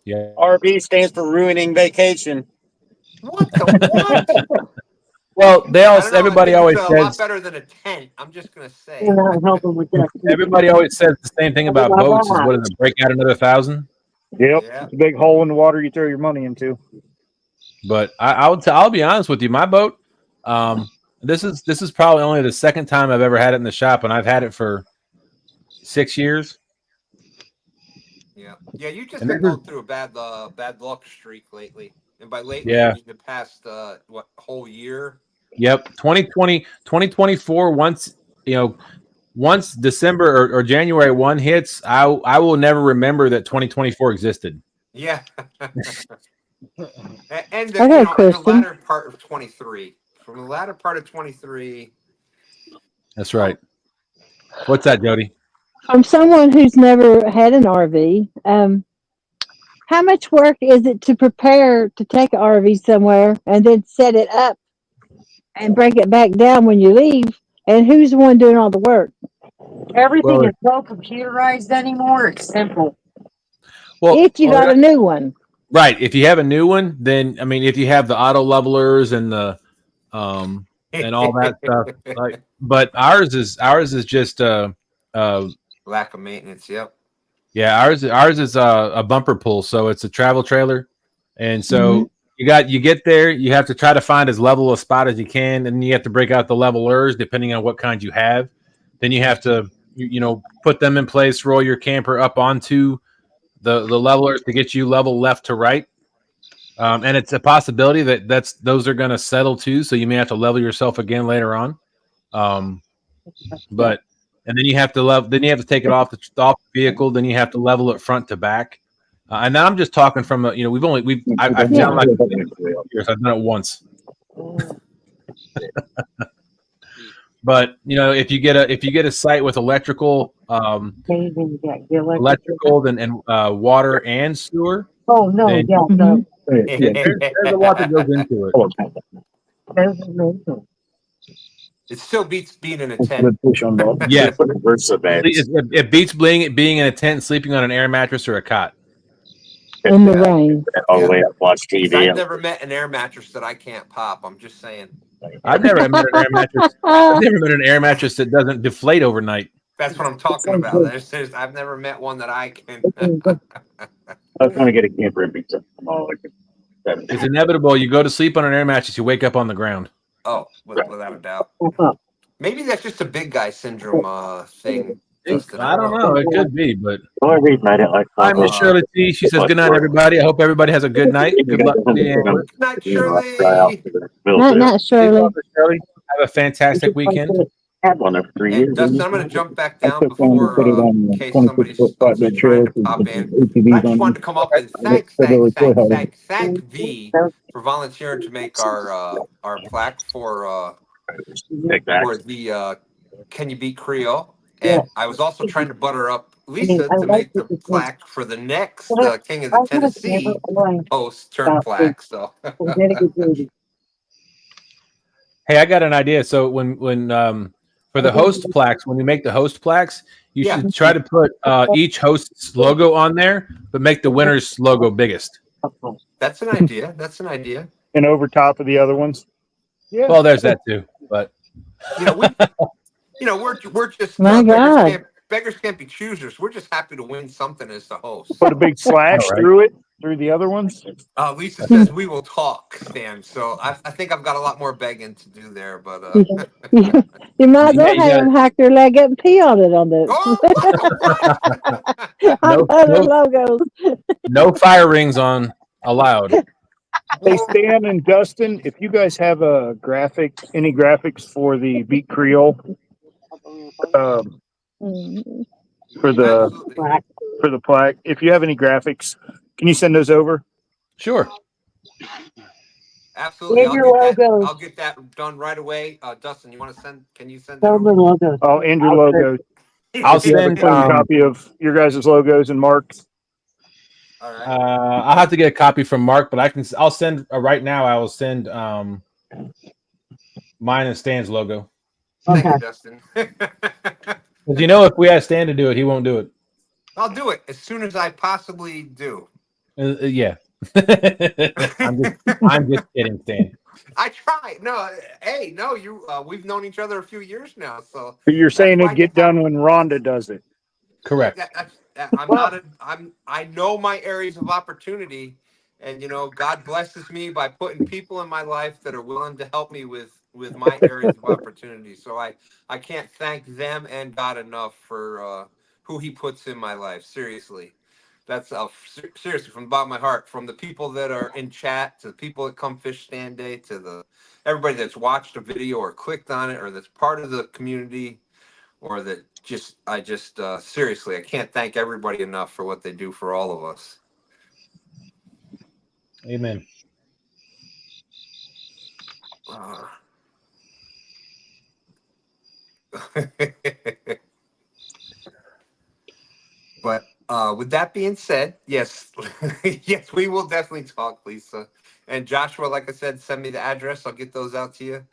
Yeah. RV stands for ruining vacation. What the what? Well, everybody always says a lot better than a tent. I'm just gonna say. You're not helping with that. Everybody always says the same thing about boats. Is what is it? Break out another 1,000. Yep, it's a big hole in the water you throw your money into. But I'll be honest with you. My boat, this is probably only the second time I've ever had it in the shop, and I've had it for 6 years. Yeah. You just been going through a bad luck streak lately, and by lately, yeah, I mean the past whole year. Yep, 2024. Once December or January 1 hits, I will never remember that 2024 existed. Yeah. And the latter part of 23. From the latter part of 23. That's right. What's that, Jody? From someone who's never had an RV, How much work is it to prepare to take an RV somewhere and then set it up and break it back down when you leave? And who's the one doing all the work? Everything Well, is so computerized anymore. It's simple. well, If you got a new one. right. If you have a new one, then I mean, if you have the auto levelers and the and all that stuff, like, but ours is just Lack of maintenance. Yep. yeah, ours is a bumper pull, so it's a travel trailer, and Mm-hmm. so you get there, you have to try to find as level a spot as you can, and you have to break out the levelers depending on what kind you have. Then you have to put them in place, roll your camper up onto the levelers to get you level left to right. And it's a possibility that those are going to settle too, so you may have to level yourself again later on. Um, but and then you have to then you have to take it off the vehicle. Then you have to level it front to back. And now I'm just talking from I Yeah. sound like years. I've done it once. But if you get a site with electrical, water and sewer, Oh no, then yeah, Mm-hmm. there's a lot that goes into it. It still beats being in a tent. Yes, so bad. it beats being in a tent, sleeping on an air mattress or a cot. In the rain. All the way up, watch 'Cause TV. I've never met an air mattress that I can't pop. I'm just saying. I've never met an air mattress. I've never met an air mattress that doesn't deflate overnight. That's what I'm talking about. I've never met one that I can. I was trying to get a camper and beat something small. It's inevitable. You go to sleep on an air mattress, you wake up on the ground. Oh, without a doubt. Maybe that's just a big guy syndrome thing. Justin. I don't know. It could be, but The only reason I didn't like hi, Miss Shirley T. She says good night, everybody. I hope everybody has a good night. Good luck to you. Good night, Shirley. Not Shirley. Shirley. Have a fantastic weekend. Had one there for 3 years. Dustin, I'm going to jump back down before in case somebody's trying to pop in. I just wanted to come up and thank V for volunteering to make our plaque for the Can You Beat Creole? And I was also trying to butter up Lisa to make the plaque for the next King of the Tennessee host turn plaque. So Hey, I got an idea. So when for the host plaques, when you make the host plaques, you should try to put each host's logo on there, but make the winner's logo biggest. that's an idea. That's an idea. And over top of the other ones. Yeah. Well, there's that too. But we're just My God. beggars can't be choosers. We're just happy to win something as the host. Put a big slash through the other ones. Lisa says we will talk, Stan. So I think I've got a lot more begging to do there, but You might as well have them hack their leg up and pee on it on the on other logos. No fire rings on allowed. Hey, Stan and Dustin, if you guys have any graphics for the Beat Creole, for the plaque, if you have any graphics, can you send those over? Sure. Absolutely. I'll get that done right away. Dustin, can you send the logos? Oh, and your logos. I'll send a copy of your guys' logos and Mark's. All right. I'll have to get a copy from Mark, but I'll send right now. I will send mine and Stan's logo. Thank you, Dustin. Because if we ask Stan to do it, he won't do it. I'll do it as soon as I possibly do. Yeah. I'm just kidding, Stan. I try. We've known each other a few years now, so You're saying it'd get done when Rhonda does it. Correct. I know my areas of opportunity, and God blesses me by putting people in my life that are willing to help me with my areas of opportunity. So I can't thank them and God enough for who He puts in my life. Seriously. That's seriously from the bottom of my heart. From the people that are in chat to the people that come fish stand day to everybody that's watched a video or clicked on it or that's part of the community or that seriously, I can't thank everybody enough for what they do for all of us. Amen. But with that being said, yes, yes, we will definitely talk, Lisa. And Joshua, like I said, send me the address. I'll get those out to you.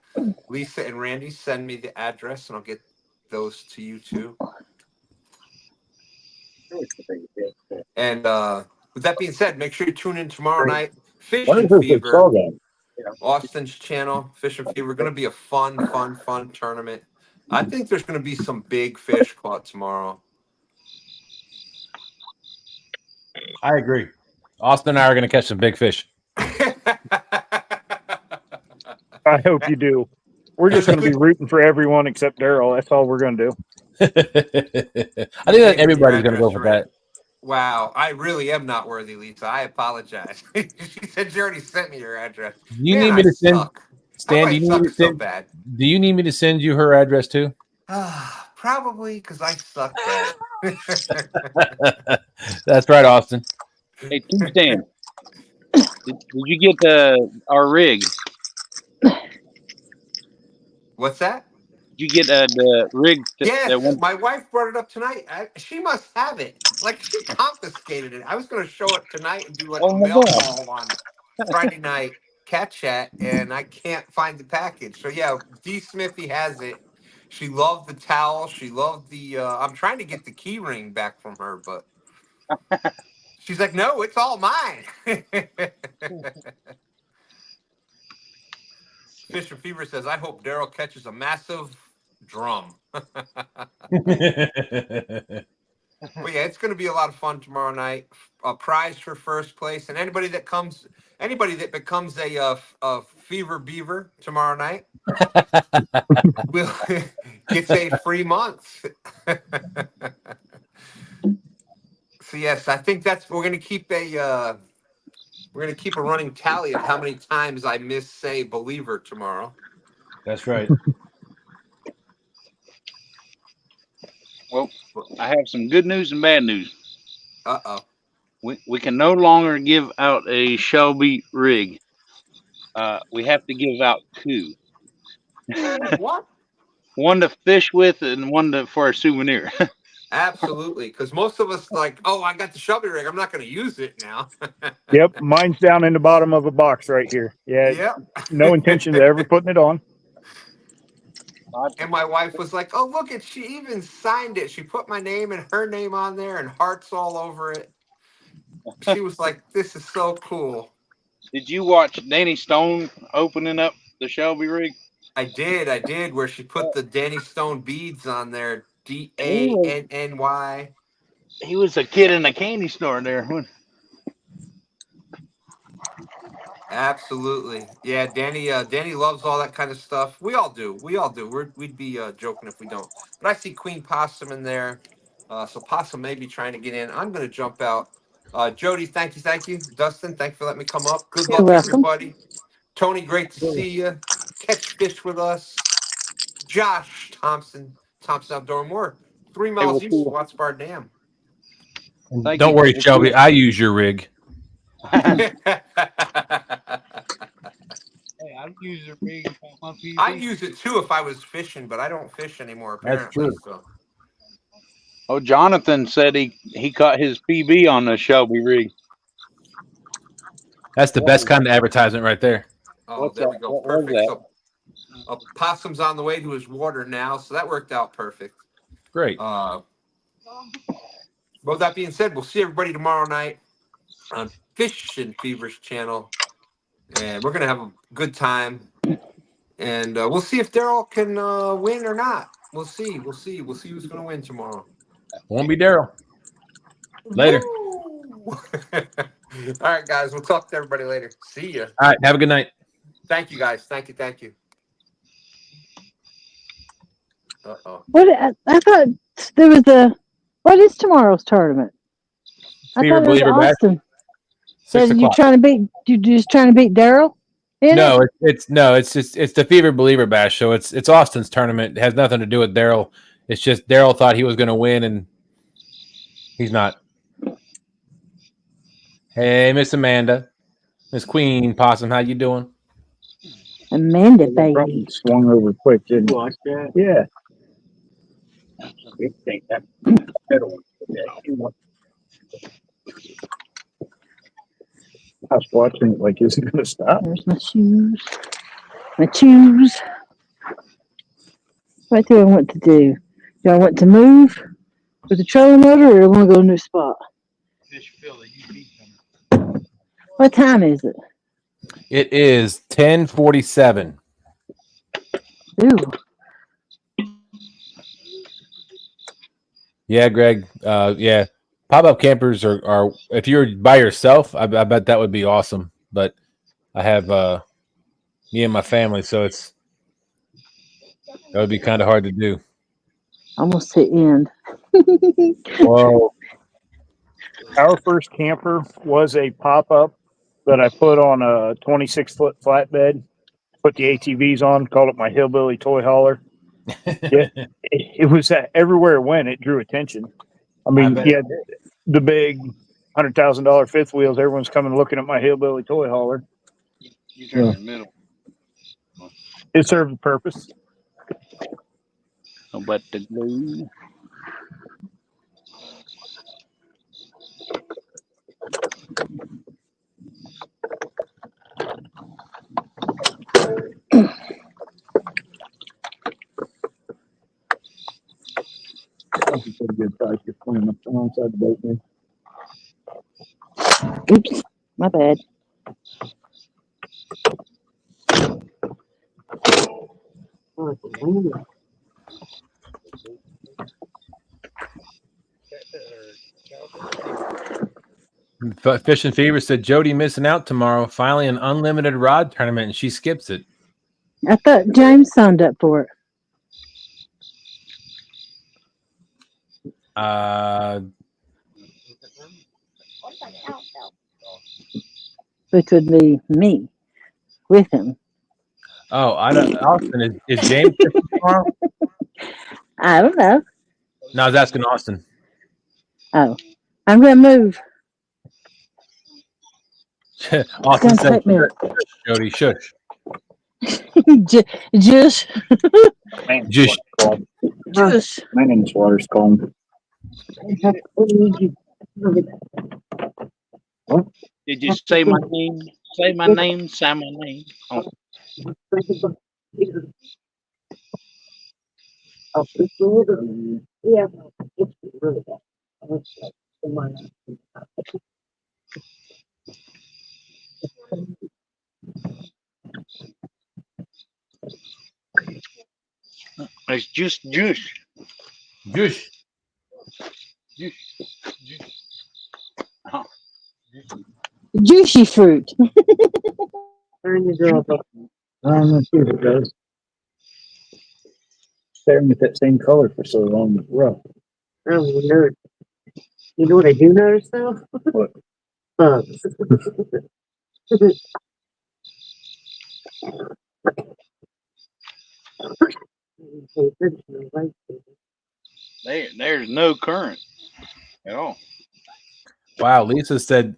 Lisa and Randy, send me the address, and I'll get those to you too. And with that being said, make sure you tune in tomorrow night. Fish and Fever, Austin's channel. Fish and Fever, going to be a fun tournament. I think there's going to be some big fish caught tomorrow. I agree. Austin and I are going to catch some big fish. I hope you do. We're just going to be rooting for everyone except Daryl. That's all we're going to do. I think that everybody's going to go for that. Wow, I really am not worthy, Lisa. I apologize. She said she already sent me your address. You need me to send Stan? Do you need me to send? So bad. Do you need me to send you her address too? Probably, because I suck bad. That's right, Austin. Hey, Stan, did you get our rig? What's that? Did you get the rig? Yes, my wife brought it up tonight. She must have it. Like, she confiscated it. I was going to show it tonight and do like a mail call on Friday night cat chat, and I can't find the package. So yeah, D. Smithy has it. She loved the towel. She loved the. I'm trying to get the key ring back from her, but she's like, "No, it's all mine." Fisher Fever says, "I hope Daryl catches a massive drum." But yeah, it's going to be a lot of fun tomorrow night. A prize for first place, and anybody that becomes a Fever Beaver tomorrow night will gets a free month. So yes, I think we're going to keep a running tally of how many times I miss say believer tomorrow. That's right. Well, I have some good news and bad news. Uh-oh. We can no longer give out a Shelby rig. We have to give out two. What? One to fish with and one for a souvenir. Absolutely, because most of us like, oh, I got the Shelby rig. I'm not going to use it now. Yep, mine's down in the bottom of a box right here. Yeah, yep. No intention of ever putting it on. And my wife was like, "Oh, look at she even signed it. She put my name and her name on there and hearts all over it." She was like, "This is so cool." Did you watch Danny Stone opening up the Shelby rig? I did. Where she put the Danny Stone beads on there, DANNY. He was a kid in a candy store there. Absolutely, yeah. Danny loves all that kind of stuff. We all do. We'd be joking if we don't. But I see Queen Possum in there, so Possum may be trying to get in. I'm going to jump out. Jody, thank you. Dustin, thank you for letting me come up. Good luck, everybody. Tony, great to see you. Catch fish with us. Josh Thompson Outdoor Moore, 3 miles east of Watts Bar Dam. Don't worry, Shelby. I use your rig. Hey, I'd use a rig on PB. I'd use it too if I was fishing, but I don't fish anymore, apparently. That's true. So. Oh, Jonathan said he caught his PB on the Shelby rig. That's the best kind of advertisement right there. Oh, there we go. Perfect. So, Possum's on the way to his water now, so that worked out perfect. Great. Well, that being said, we'll see everybody tomorrow night on Fish and Fever's channel, and we're gonna have a good time. And we'll see if Daryl can win or not. We'll see who's gonna win tomorrow. Won't be Daryl. Later. All right, guys. We'll talk to everybody later. See ya. All right. Have a good night. Thank you, guys. Thank you. Uh-oh. What I thought there was what is tomorrow's tournament? I thought it was Austin. So you just trying to beat Daryl? No, it's the Fever Believer Bash. So it's Austin's tournament. It has nothing to do with Daryl. It's just Daryl thought he was going to win, and he's not. Hey, Miss Amanda, Miss Queen Possum, how you doing? Amanda, baby. Swung over quick, didn't you? Like that? Yeah. I was watching it like, is it going to stop? There's my shoes. My shoes. What do I want to do? Do I want to move with the trailer motor, or do I want to go to a new spot? Fish Philly, you beat them. What time is it? It is 10:47. Ooh. Yeah, Greg. Yeah, pop-up campers are if you're by yourself, I bet that would be awesome. But I have me and my family, so that would be kind of hard to do. Almost hit end. Whoa. Our first camper was a pop-up that I put on a 26-foot flatbed, put the ATVs on, called it my hillbilly toy hauler. Yeah, it was everywhere it went, it drew attention. I mean, yeah, the big $100,000 fifth wheels, everyone's coming looking at my hillbilly toy hauler. You turn in the middle. It served a purpose. Oh, but the glue. That's a pretty good size to clean up alongside the boat, man. Oops. My bad. Fish and Fever said Jody missing out tomorrow. Finally, an unlimited rod tournament, and she skips it. I thought James signed up for it. Which would be me with him. Oh, I don't. Austin is James fishing tomorrow? I don't know. No, I was asking Austin. Oh, I'm gonna move. Austin said, Take Jody, shush. Just. Just. My name's Water's calm. Did you say my name? Say my name. Say my name. Oh. Yeah. It's just juice. Juice. Oh. Juicy fruit. Turn your girl up. I'm not sure it does. Staring at that same color for so long is rough. Oh, no. You know what I do notice though? What? Bugs. There's no current at all. Wow, Lisa said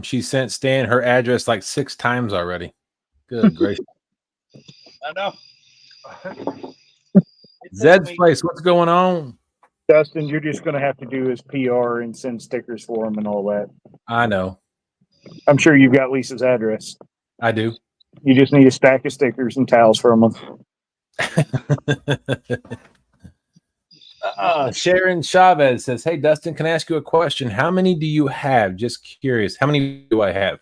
she sent Stan her address like 6 times already. Good gracious. I know. Zed's place, what's going on? Dustin, you're just going to have to do his PR and send stickers for him and all that. I know. I'm sure you've got Lisa's address. I do. You just need a stack of stickers and towels from them. Sharon Chavez says, "Hey Dustin, can I ask you a question? How many do you have? Just curious. How many do I have?"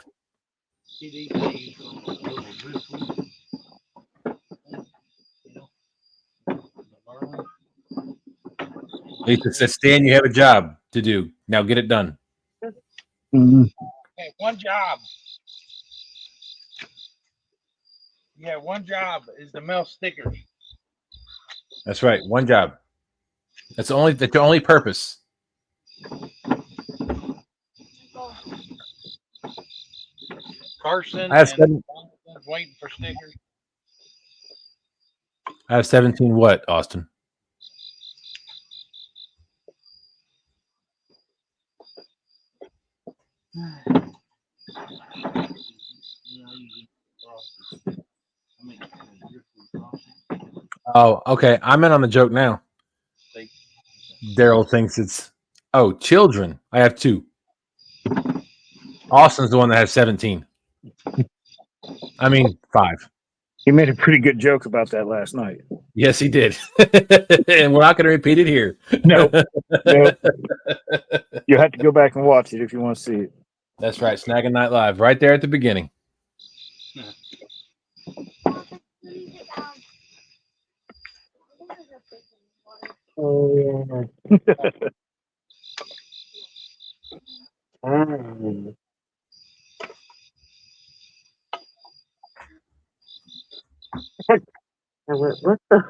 Lisa says, "Stan, you have a job to do. Now get it done." Mm-hmm. Hey, one job. Yeah, one job is to mail stickers. That's right. One job. That's the only purpose. Carson I have and waiting for stickers. I have 17 what, Austin? Oh, okay. I'm in on the joke now. Daryl thinks it's Oh, children. I have 2. Austin's the one that has 17. I mean, 5. He made a pretty good joke about that last night. Yes, he did. And we're not going to repeat it here. Nope. You'll have to go back and watch it if you want to see it. That's right. Snagging Night Live right there at the beginning. Oh yeah. What the?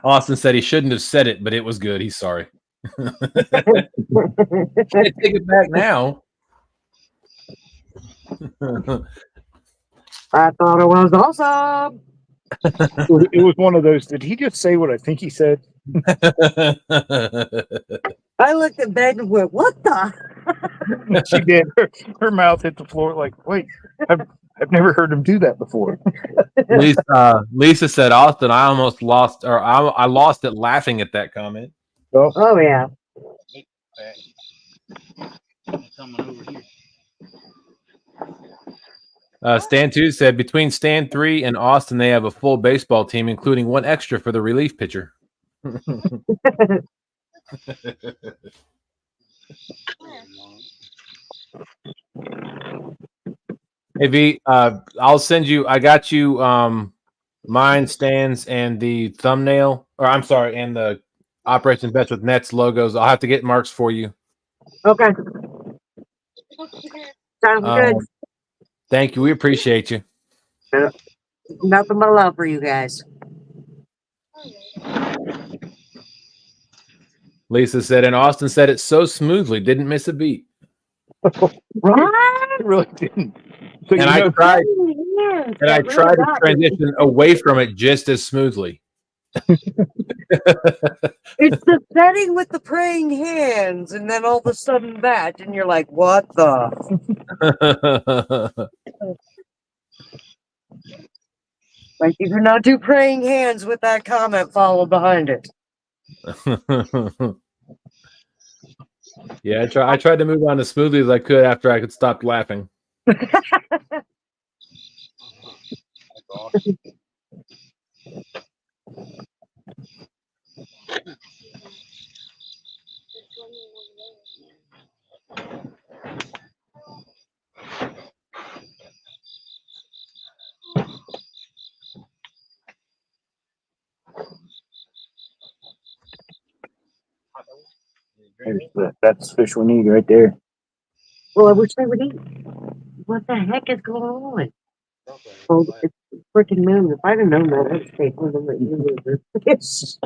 Austin said he shouldn't have said it, but it was good. He's sorry. Can't take it back now. I thought it was awesome. It was one of those. Did he just say what I think he said? I looked at Meg and went, "What the?" She did. Her mouth hit the floor. Like, wait, I've never heard him do that before. Lisa said, Austin, I almost lost, or I lost it laughing at that comment. Oh yeah. Coming over here. Stan 2 said, between Stan 3 and Austin, they have a full baseball team, including 1 extra for the relief pitcher. Hey, V, I'll send you, I got you mine, Stan's, and the thumbnail, or I'm sorry, and the Operation Bets with Nets logos. I'll have to get marks for you. Okay. Sounds good. Thank you. We appreciate you. Nothing but love for you guys. Lisa said, and Austin said it so smoothly, didn't miss a beat. Right? It really didn't. So And I tried to transition away from it just as smoothly. It's the setting with the praying hands, and then all of a sudden that, and you're like, what the? Like, you cannot do praying hands with that comment followed behind it. Yeah, I tried to move on as smoothly as I could after I could stop laughing. That's the fish we need right there. Well, I wish they would eat. What the heck is going on? Oh, it's the freaking moon. If I'd have known that, I'd say, hold on, let you move this.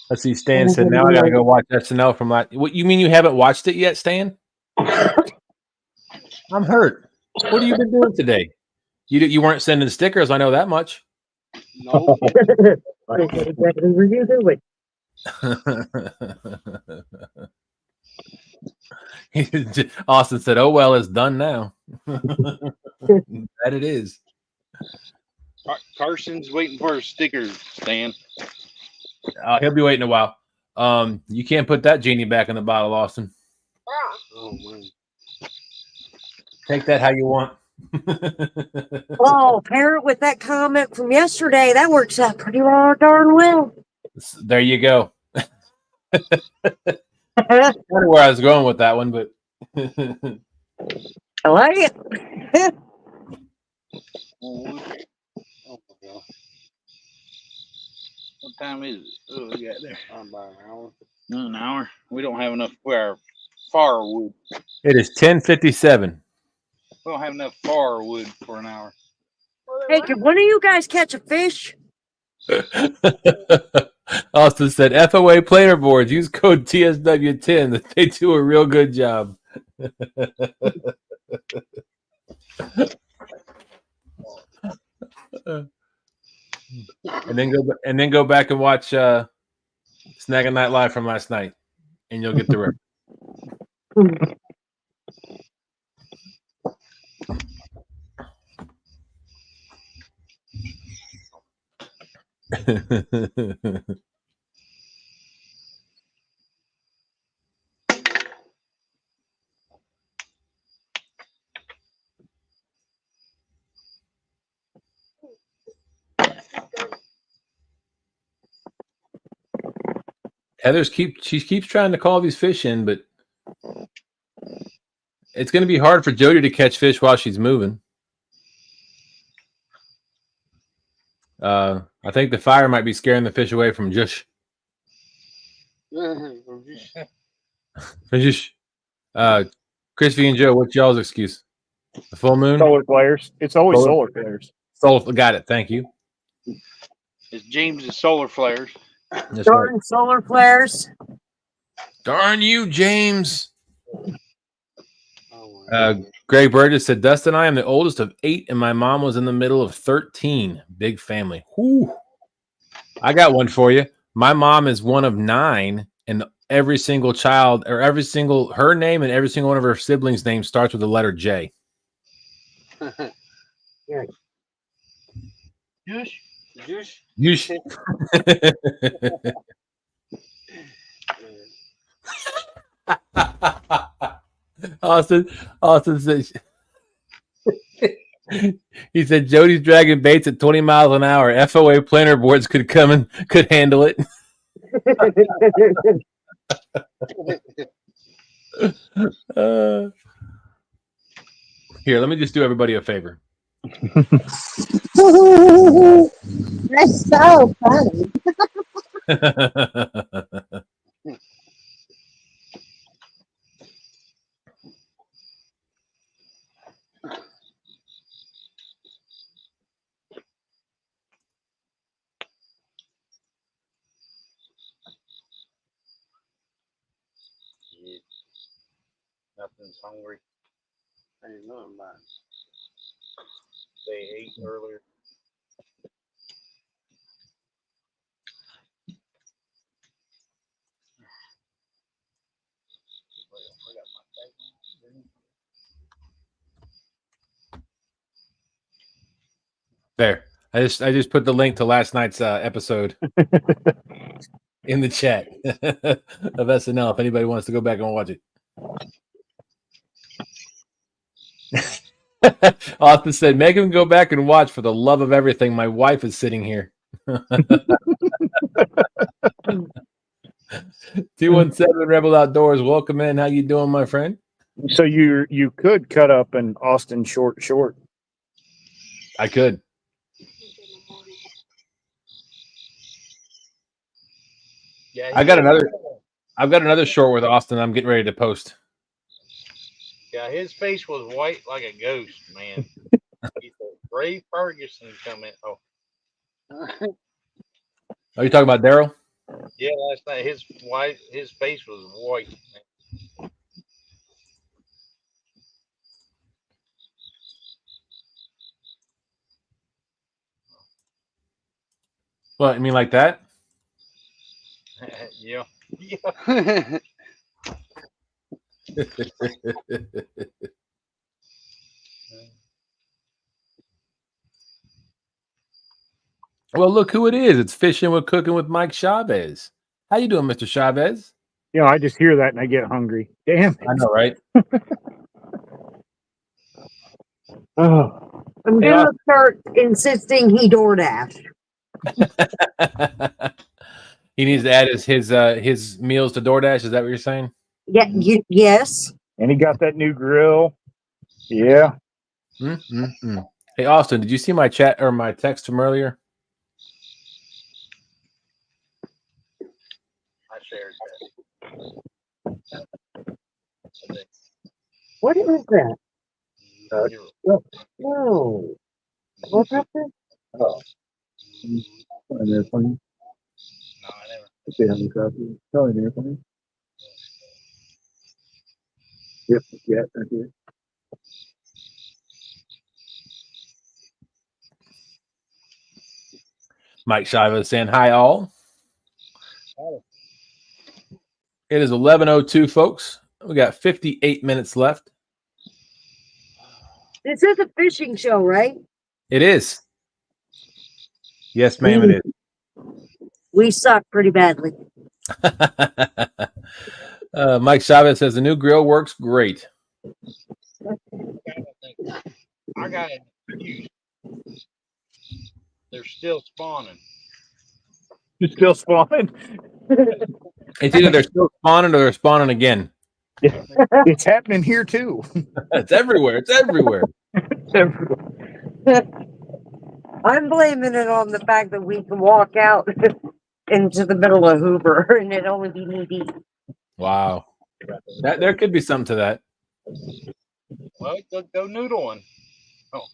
Let's see, Stan said, now I got to go watch SNL from last. What, you mean you haven't watched it yet, Stan? I'm hurt. What have you been doing today? You weren't sending stickers, I know that much. No. What exactly were you doing? Austin said, oh, well, it's done now. That it is. Carson's waiting for his stickers, Stan. He'll be waiting a while. You can't put that genie back in the bottle, Austin. Oh, man. Take that how you want. Oh, pair it with that comment from yesterday. That works out pretty darn well. There you go. I don't know where I was going with that one, but I like it. What time is it? Oh, we got there. About an hour. An hour. We don't have enough for our firewood. it is 10:57. We don't have enough firewood for an hour. Hey, can one of you guys catch a fish? Austin said, FOA planer boards, use code TSW10. They do a real good job. and then go back and watch Snagging Night Live from last night, and you'll get the rest. She keeps trying to call these fish in, but it's going to be hard for Jody to catch fish while she's moving. I think the fire might be scaring the fish away from Jush. Crispy and Joe, what's y'all's excuse? The full moon? Solar flares. It's always solar flares. Got it. Thank you. It's James's solar flares. That's Darn right. solar flares. Darn you, James. Greg Burgess said, Dustin, I am the oldest of 8, and my mom was in the middle of 13. Big family. Whew. I got one for you. My mom is one of 9, and every single child, or her name and every single one of her siblings' names starts with the letter J. Yush. Austin says, he said Jody's dragging baits at 20 miles an hour. FOA planer boards could come and could handle it. Here, let me just do everybody a favor. That's so funny. Nothing's hungry. I didn't know about it. They ate earlier. There. I just put the link to last night's episode in the chat of SNL if anybody wants to go back and watch it. Austin said, make him go back and watch for the love of everything. My wife is sitting here. 217 Rebel Outdoors. Welcome in. How you doing, my friend? So you could cut up an Austin short. I could. Yeah, I've got another short with Austin I'm getting ready to post. Yeah, his face was white like a ghost, man. He said, Ray Ferguson coming. Oh. Are you talking about Daryl? Yeah, last night his face was white. What, you mean like that? Yeah. Well, look who it is. It's Fishing with Cooking with Mike Chavez. How you doing, Mr. Chavez? You know, I just hear that and I get hungry. Damn it. I know, right? Oh. I'm going to start insisting he DoorDash. He needs to add his meals to DoorDash. Is that what you're saying? Yeah. Yes. And he got that new grill. Yeah. Hey, Austin, did you see my chat or my text from earlier? I shared that. What is that? No. What happened? Oh. No, I See how many copies? Probably there for me. Yep, yeah, thank you. Mike Shiva saying hi, all. It is 11:02, folks. We got 58 minutes left. This is a fishing show, right? It is. Yes, ma'am, it is. We suck pretty badly. Mike Chavez says the new grill works great. I got it. They're still spawning. You're still spawning? It's either they're still spawning or they're spawning again. It's happening here too. It's everywhere. It's everywhere. I'm blaming it on the fact that we can walk out into the middle of Hoover and it only be knee deep. Wow. There could be something to that. Well, go noodling. Oh.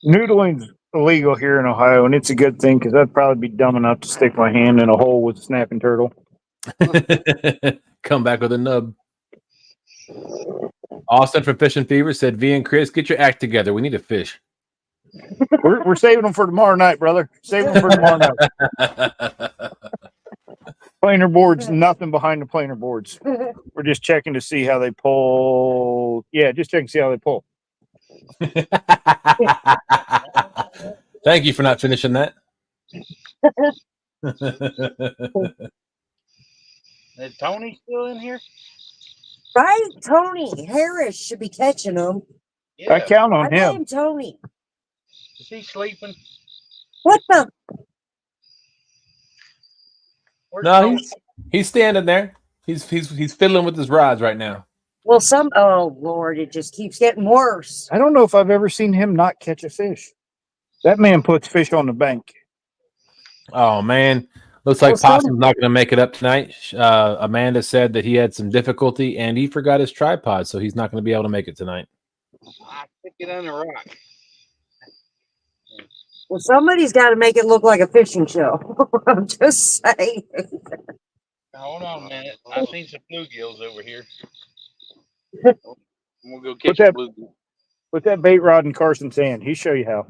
Noodling's illegal here in Ohio, and it's a good thing because I'd probably be dumb enough to stick my hand in a hole with a snapping turtle. Come back with a nub. Austin from Fishing Fever said, V and Chris, get your act together. We need to fish. We're saving them for tomorrow night, brother. Saving them for tomorrow night. Planer boards, nothing behind the planer boards. We're just checking to see how they pull. Yeah, just checking to see how they pull. Thank you for not finishing that. Is Tony still in here? Right? Tony Harris should be catching them. Yeah. I count on I him. blame Tony. Is he sleeping? What the? Where's No, Tony? he's standing there. He's fiddling with his rods right now. Well, oh Lord, it just keeps getting worse. I don't know if I've ever seen him not catch a fish. That man puts fish on the bank. Oh man, looks like Possum's not going to make it up tonight. Amanda said that he had some difficulty and he forgot his tripod, so he's not going to be able to make it tonight. I stick it on the rock. Well, somebody's got to make it look like a fishing show. I'm just saying. Now, hold on a minute. I've seen some bluegills over here. I'm gonna go catch a bluegill. Put that bait rod in Carson's hand. He'll show you how.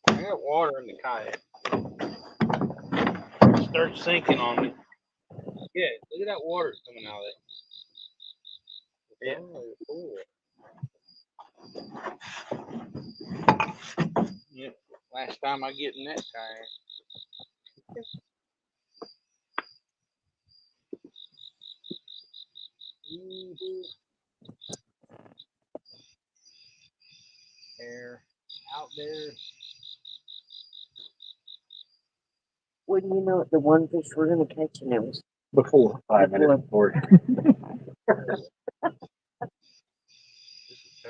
I got water in the kayak. It starts sinking on me. Yeah, look at that water coming out of it. Yeah, last time I get in that kayak. Air out there. When you know the one fish we're going to catch, and it was Before 5 minutes before.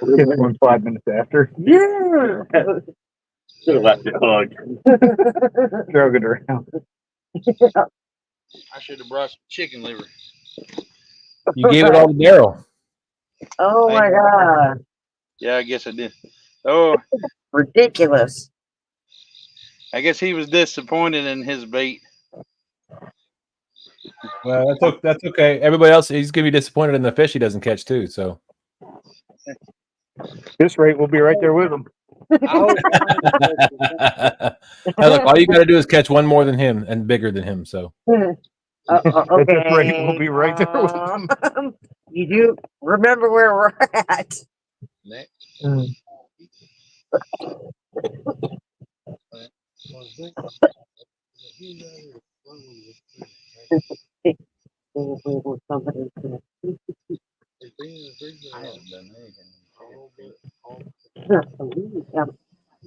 Give it 5 minutes after. Yeah. Should have left it hugged. Drug it around. I should have brought some chicken liver. You gave it all to Daryl. Oh my God. Yeah, I guess I did. Oh, ridiculous. I guess he was disappointed in his bait. Well, that's okay. Everybody else, he's going to be disappointed in the fish he doesn't catch too. So, this rate, we'll be right there with him. hey, look, all you got to do is catch one more than him and bigger than him. So, Okay. At this rate, we'll be right there with him. You do remember where we're at. Next.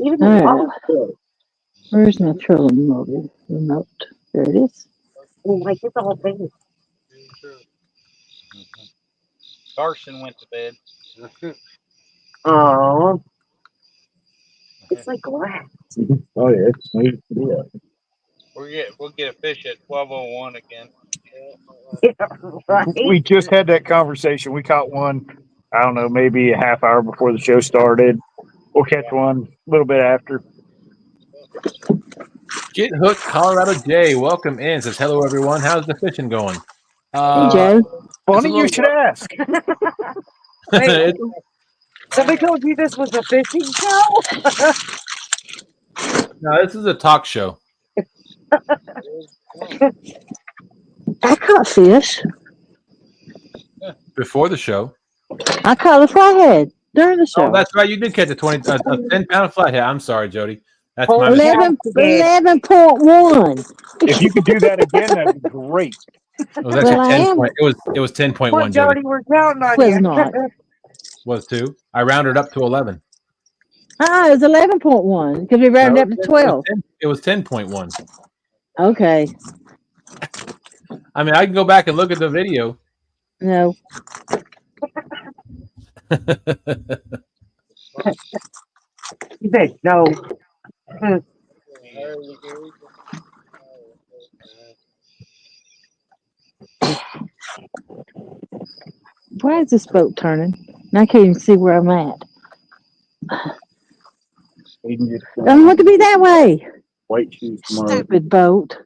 Even the where's my trolling motor remote? There it is. Oh, like it's the whole thing. Carson went to bed. Oh, it's like glass. Oh yeah, it's sweet. Yeah. We'll get a fish at 12:01 again. Yeah, right. We just had that conversation. We caught one, I don't know, maybe a half hour before the show started. We'll catch one a little bit after. Get Hooked, Colorado J. Welcome in. Says hello, everyone. How's the fishing going? Hey, Joe. Funny you should ask. Wait, somebody told you this was a fishing show? No, this is a talk show. I caught fish. Before the show. I caught a flathead during the show. Oh, that's right. You did catch a 10-pound flathead. I'm sorry, Jody. That's my 11.1. If you could do that again, that'd be great. It was actually 10 point. It was 10.1. Well, Jody, we're counting on Was you. not. Was 2. I rounded up to 11. It was 11.1 because we rounded up to 12. It was 10.1. Okay. I mean, I can go back and look at the video. No. You bet. No. Why is this boat turning? And I can't even see where I'm at. I don't want to be that way. White shoes tomorrow. Stupid boat.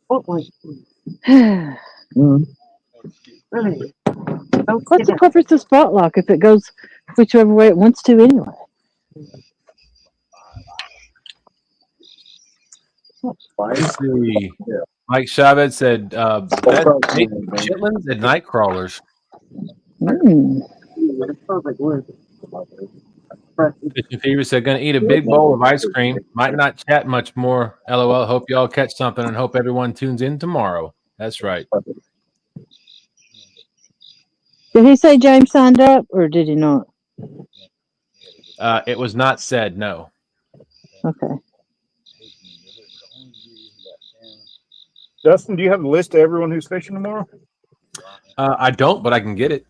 What was What's the purpose of spot lock if it goes whichever way it wants to anyway? Let's see. Mike Chavez said, best chitlins and night crawlers. Fishing Fever said, gonna eat a big bowl of ice cream. Might not chat much more. LOL. Hope y'all catch something and hope everyone tunes in tomorrow. That's right. Did he say James signed up or did he not? It was not said, no. Okay. Dustin, do you have a list of everyone who's fishing tomorrow? I don't, but I can get it.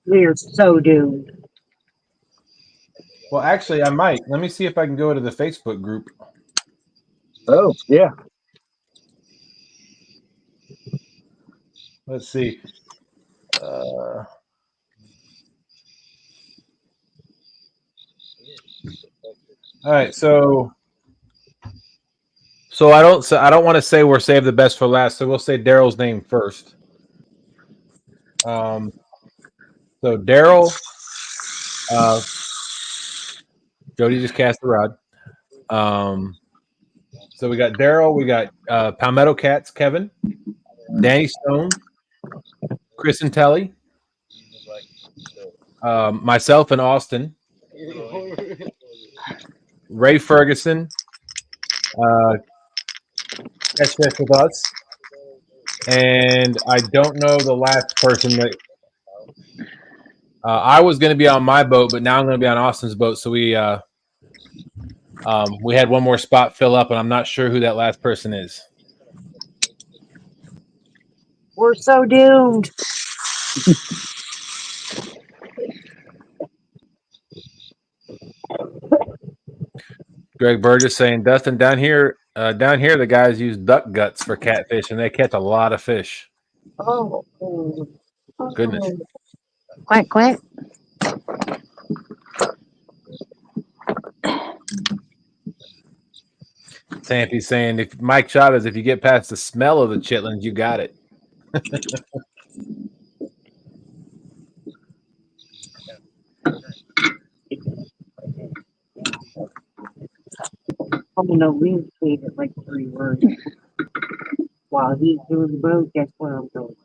We're so doomed. Well, actually, I might. Let me see if I can go to the Facebook group. Oh, yeah. Let's see. All right, so I don't want to say we're saved the best for last, so we'll say Daryl's name first. So Daryl, Jody just cast the rod. So we got Daryl, we got Palmetto Cats, Kevin, Danny Stone, Chris and Telly, myself and Austin, Ray Ferguson, catch fish with us, and I don't know the last person that I was going to be on my boat, but now I'm going to be on Austin's boat. So we had one more spot fill up, and I'm not sure who that last person is. We're so doomed. Greg Burgess saying, Dustin, down here, the guys use duck guts for catfish, and they catch a lot of fish. Oh. Goodness. Quack, quack. Sampy's saying, if Mike Chavez, if you get past the smell of the chitlins, you got it. I'm gonna leave it like 3 words. While he's doing the boat, guess where I'm going?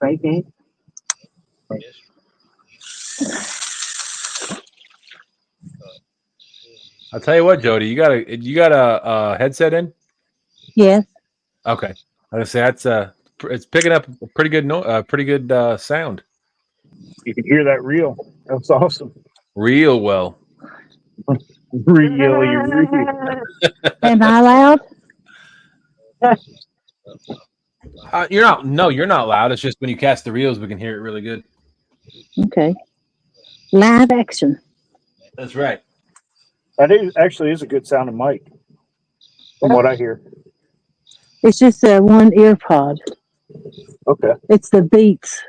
Right, Dave? I'll tell you what, Jody, you got a headset in? Yes. Okay. I was gonna say it's picking up a pretty good sound. You can hear that reel. That's awesome. Real well. Really. Am I loud? You're not. No, you're not loud. It's just when you cast the reels, we can hear it really good. Okay. Live action. That's right. That actually is a good sounding mic. From what I hear. It's just a one ear pod. Okay. It's the Beats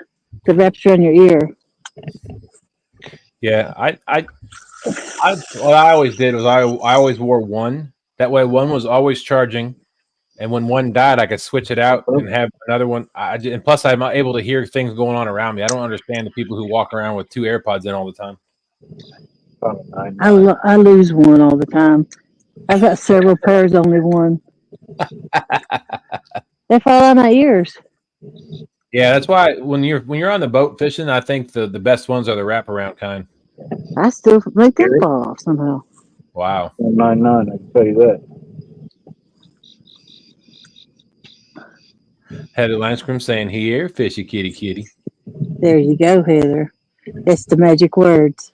that wraps around your ear. Yeah, what I always did was I always wore one. That way, one was always charging, and when one died, I could switch it out and have another one. And plus, I'm able to hear things going on around me. I don't understand the people who walk around with two AirPods in all the time. I lose one all the time. I've got several pairs, only one. They fall out of my ears. Yeah, that's why when you're on the boat fishing, I think the best ones are the wraparound kind. I still make them fall off somehow. Wow. 199, I can tell you that. Heather Lanscombe saying, "Here, fishy kitty kitty." There you go, Heather. That's the magic words.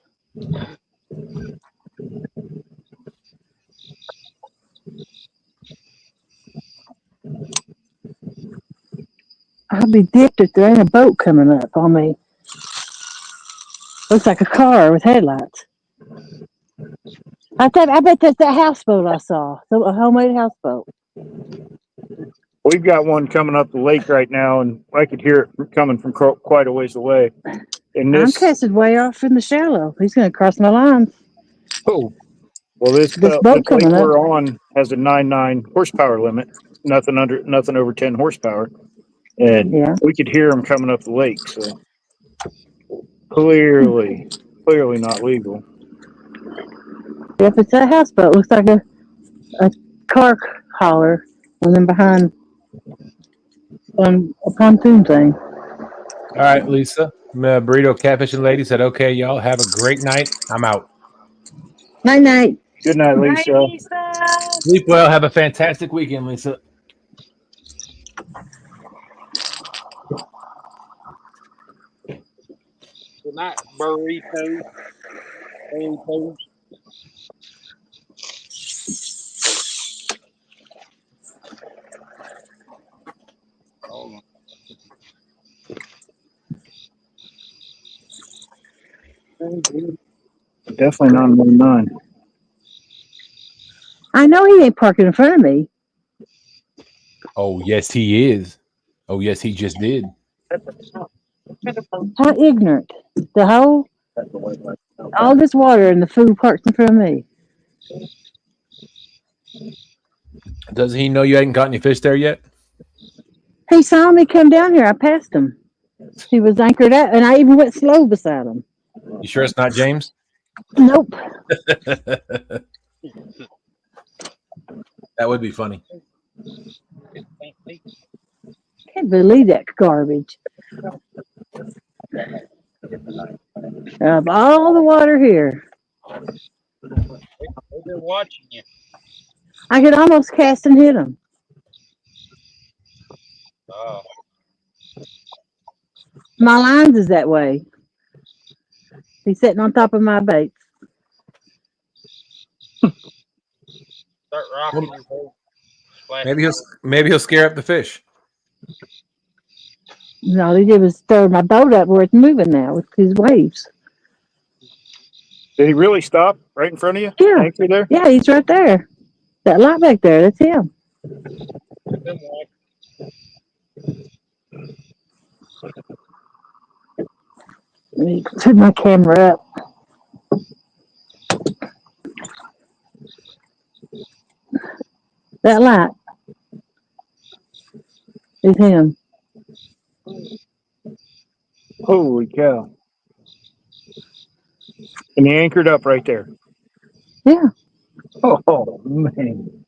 I'll be dipped if there ain't a boat coming up on me. Looks like a car with headlights. I bet that's that houseboat I saw. A homemade houseboat. We've got one coming up the lake right now, and I could hear it coming from quite a ways away. And I'm casted way off in the shallow. He's going to cross my line. Oh, well, this boat lake coming up we're on has a 99 horsepower limit. Nothing over 10 horsepower, and we could hear them coming up the lake. So clearly not legal. Yep, it's a houseboat. Looks like a car hauler, and then behind on a pontoon thing. All right, Lisa. Burrito Catfishing Lady said, "Okay, y'all have a great night. I'm out." Night night. Good night, Lisa. Night, Lisa. Sleep well. Have a fantastic weekend, Lisa. Good night, burritos. Burritos. Hold on. Definitely not 99. I know he ain't parking in front of me. Oh, yes, he is. Oh, yes, he just did. How ignorant. The whole, all this water and the food parked in front of me. Doesn't he know you hadn't caught any fish there yet? He saw me come down here. I passed him. He was anchored up, and I even went slow beside him. You sure it's not James? Nope. That would be funny. Can't believe that garbage. Of all the water here, They've been watching you. I could almost cast and hit him. Oh. My lines is that way. He's sitting on top of my baits. Start rocking your boat. Maybe he'll scare up the fish. No, all he did was throw my boat up where it's moving now with his waves. Did he really stop right in front of you? Yeah. Anchor there? Yeah, he's right there. That light back there, that's him. Let me turn my camera up. That light is him. Holy cow. And he anchored up right there. Yeah. Oh, man.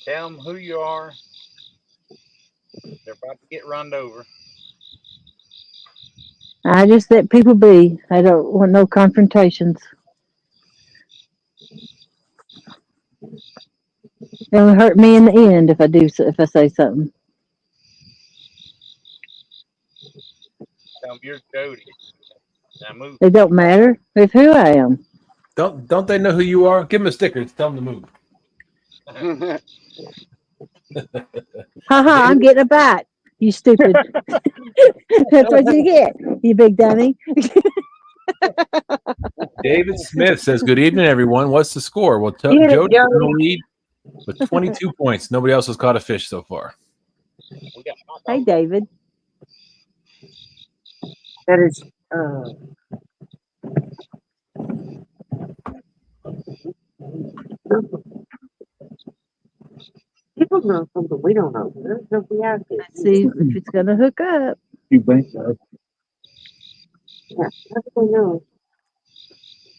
Tell them who you are. They're about to get run over. I just let people be. I don't want no confrontations. It'll hurt me in the end if I say something. Tell them you're Jody. Now move. It don't matter. It's who I am. Don't they know who you are? Give them a sticker. Tell them to move. Ha! I'm getting a bite. You stupid. That's what you get, you big dummy. David Smith says, "Good evening, everyone. What's the score?" Well, Get it, Jody's in the Jody. lead with 22 points. Nobody else has caught a fish so far. Hey, David. That is, people know something we don't know. There's nobody out there. Let's see if it's going to hook up. You think so? Yeah, that's what they know.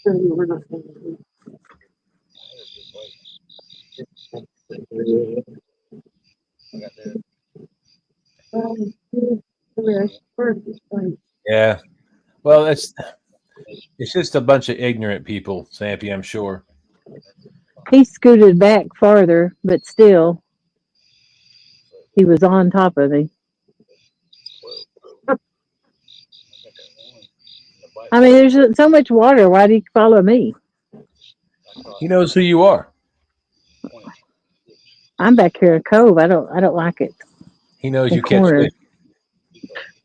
So we're not Yeah. Well, it's just a bunch of ignorant people, Sampy, I'm sure. He scooted back farther, but still, he was on top of me. I mean, there's so much water. Why do you follow me? He knows who you are. I'm back here in a cove. I don't like it. He knows In you catch corner. fish.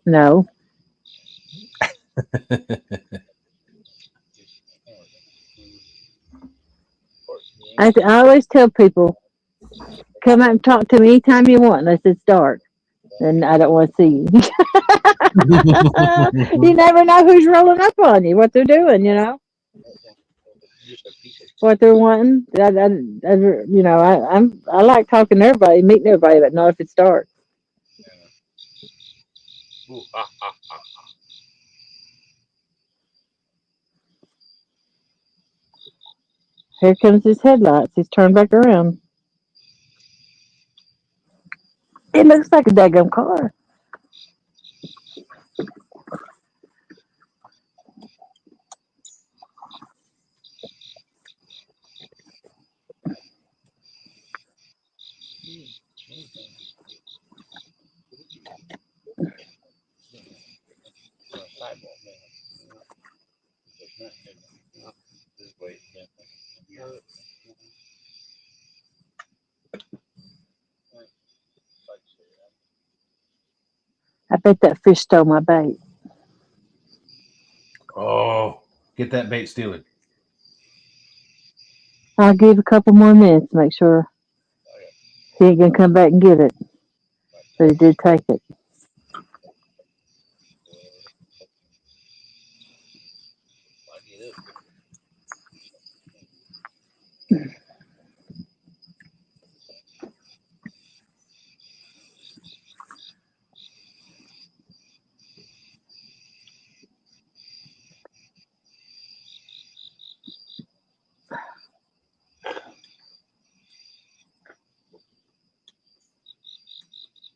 No. I always tell people, come out and talk to me anytime you want, unless it's dark. And I don't want to see you. You never know who's rolling up on you, what they're doing, what they're wanting. I like talking to everybody, meeting everybody, but not if it's dark. Here comes his headlights. He's turned back around. It looks like a daggum car. I bet that fish stole my bait. Oh, get that bait stealing. I'll give a couple more minutes to make sure he ain't gonna come back and get it. But he did take it.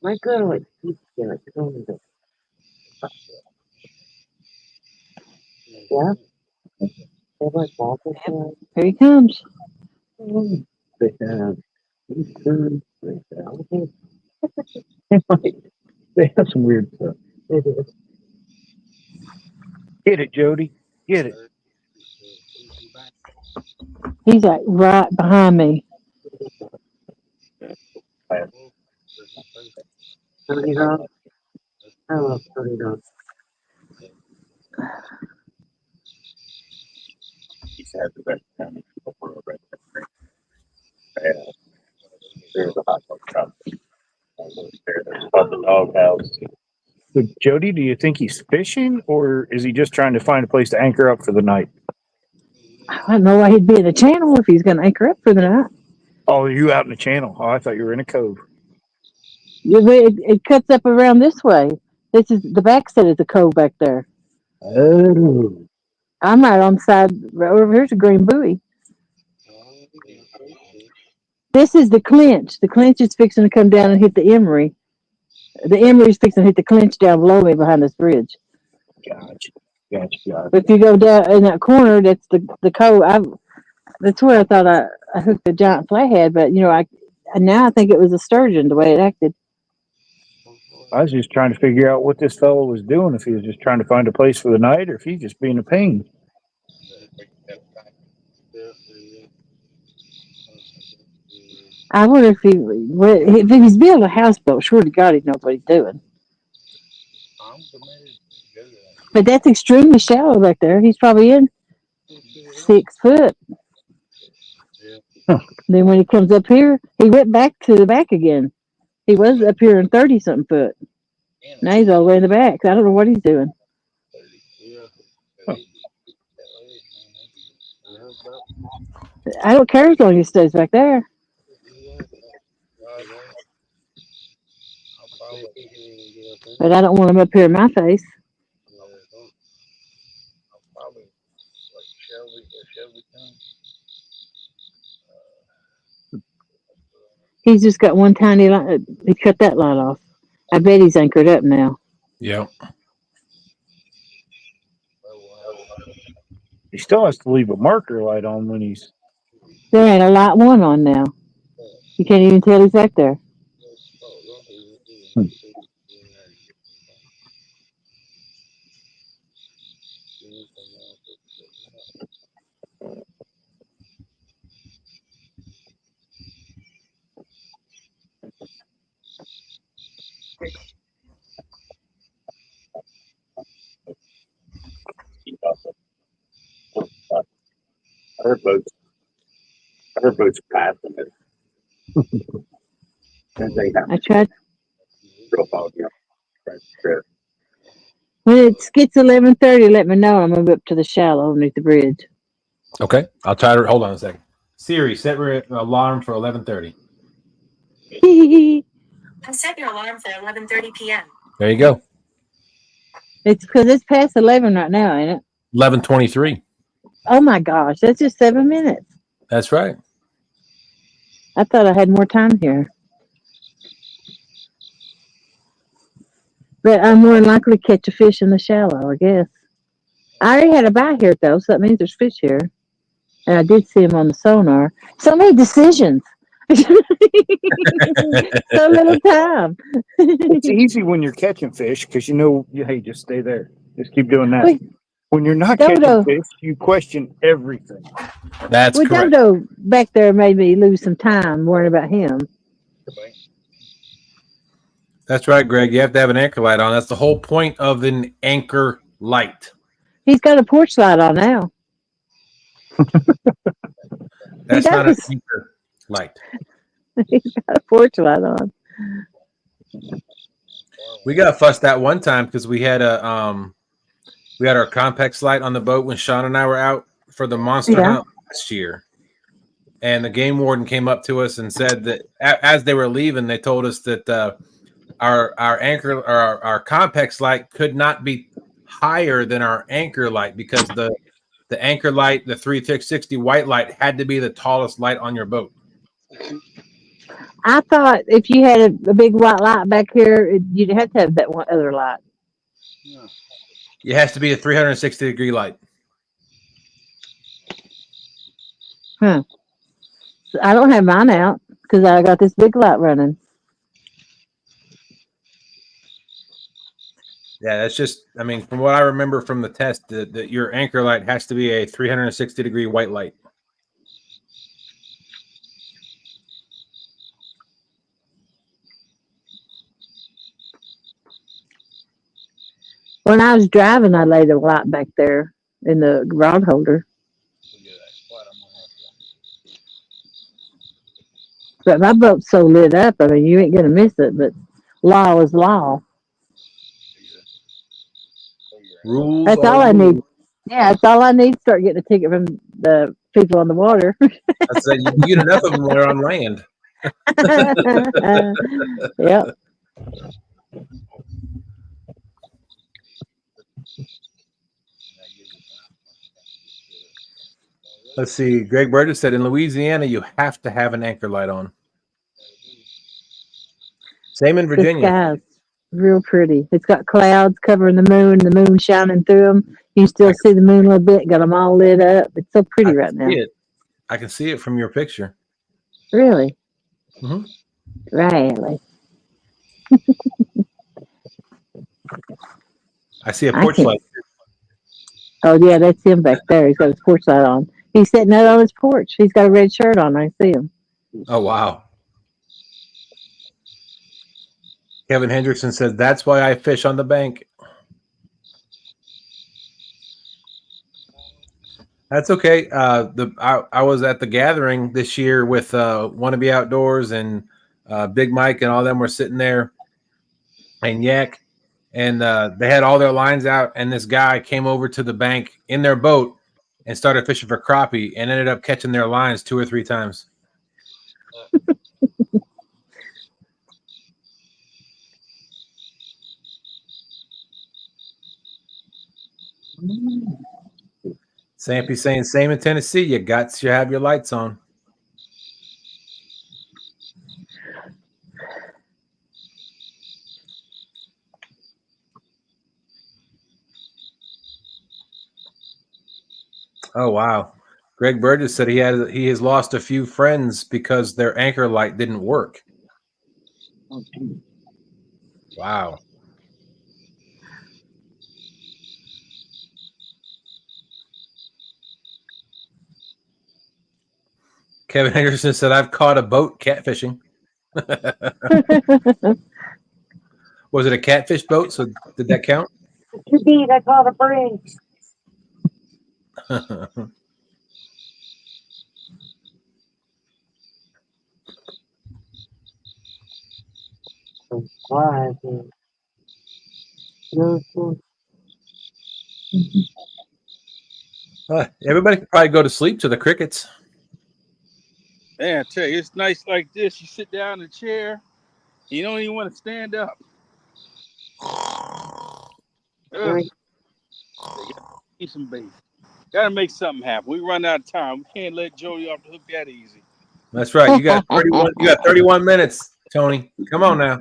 my girl like keeps going to yeah. They like waffles. Here he comes. They have. They have some weird stuff. Get it, Jody. Get it. He's like right behind me. $30. I love $30. He's had the best time before the there's a hot dog shop. There's the doghouse. So, Jody, do you think he's fishing, or is he just trying to find a place to anchor up for the night? I don't know why he'd be in the channel if he's gonna anchor up for the night. Oh, are you out in the channel? Oh, I thought you were in a cove. It cuts up around this way. This is the back side of the cove back there. Oh. I'm right on the side. Right over here's a green buoy. This is the clinch. The clinch is fixing to come down and hit the emery. The emery's fixing to hit the clinch down below me behind this bridge. Gotcha. Gotcha. But if you go down in that corner, that's the cove. That's where I thought I hooked a giant flathead, but now I think it was a sturgeon the way it acted. I was just trying to figure out what this fellow was doing, if he was just trying to find a place for the night or if he's just being a pain. I wonder if he's building a houseboat, sure to God he'd know what he's doing. But that's extremely shallow back there. He's probably in 6 foot. Yeah. Then when he comes up here, he went back to the back again. He was up here in 30 something foot. Now he's all the way in the back. I don't know what he's doing. Yeah. I don't care as long as he stays back there. But I don't want him up here in my face. Probably like Shelby comes. He's just got one tiny light. He cut that light off. I bet he's anchored up now. Yep. He still has to leave a marker light on when he's. There ain't a light one on now. You can't even tell he's back there. Her boat's passing it. And they have I tried. real about you. Right. When it gets 11:30, let me know. I'm gonna go up to the shallow underneath the bridge. Okay. I'll try to hold on a second. Siri, set your alarm for 11:30. Set your alarm for 11:30 p.m. There you go. It's because it's past 11 right now, ain't it? 11:23. Oh my gosh, that's just 7 minutes. That's right. I thought I had more time here. But I'm more likely to catch a fish in the shallow, I guess. I already had a bite here, though, so that means there's fish here. And I did see him on the sonar. So many decisions. So little time. It's easy when you're catching fish because hey, just stay there. Just keep doing that. Wait, When you're not Dodo. catching fish, you question everything. That's Well, correct. Dodo back there made me lose some time worrying about him. That's right, Greg. You have to have an anchor light on. That's the whole point of an anchor light. He's got a porch light on now. That's not an does. anchor light. He's got a porch light on. We got fussed that one time because we had our Compex light on the boat when Sean and I were out for the monster hunt last year. And the game warden came up to us and said that as they were leaving, they told us that our anchor or our Compex light could not be higher than our anchor light because the anchor light, the 360 white light, had to be the tallest light on your boat. I thought if you had a big white light back here, you'd have to have that one other light. It has to be a 360-degree light. So I don't have mine out because I got this big light running. Yeah, that's just, I mean, from what I remember from the test, that your anchor light has to be a 360-degree white light. When I was driving, I laid a light back there in the rod holder. But my boat's so lit up, I mean, you ain't going to miss it, but law is law. Rules That's all I need. Yeah, that's all I need to start getting a ticket from the people on the water. I said, you get enough of them when they're on land. Yep. Let's see. Greg Burgess said in Louisiana, you have to have an anchor light on. Same in The Virginia. sky's real pretty. It's got clouds covering the moon shining through them. You still see the moon a little bit, got them all lit up. It's so pretty right now. I can see it from your picture. Really? Mm-hmm. Really? I see a porch light. Oh, yeah, that's him back there. He's got his porch light on. He's sitting out on his porch. He's got a red shirt on. I see him. Oh, wow. Kevin Hendrickson says, that's why I fish on the bank. That's okay. I was at the gathering this year with Wannabe Outdoors and Big Mike and all them were sitting there and Yak, and they had all their lines out, and this guy came over to the bank in their boat and started fishing for crappie and ended up catching their lines 2 or 3 times. Sampy saying, same in Tennessee. You got to have your lights on. Oh wow! Greg Burgess said he has lost a few friends because their anchor light didn't work. Wow. Kevin Henderson said, "I've caught a boat catfishing." Was it a catfish boat? So did that count? Too deep, I call the bridge. Quiet. Everybody could probably go to sleep to the crickets. Man, I tell you, it's nice like this. You sit down in a chair, you don't even want to stand up. Ugh. Eat some bait. Gotta make something happen. We run out of time. We can't let Jody off the hook that easy. That's right. You got 31. You got 31 minutes, Tony. Come on now.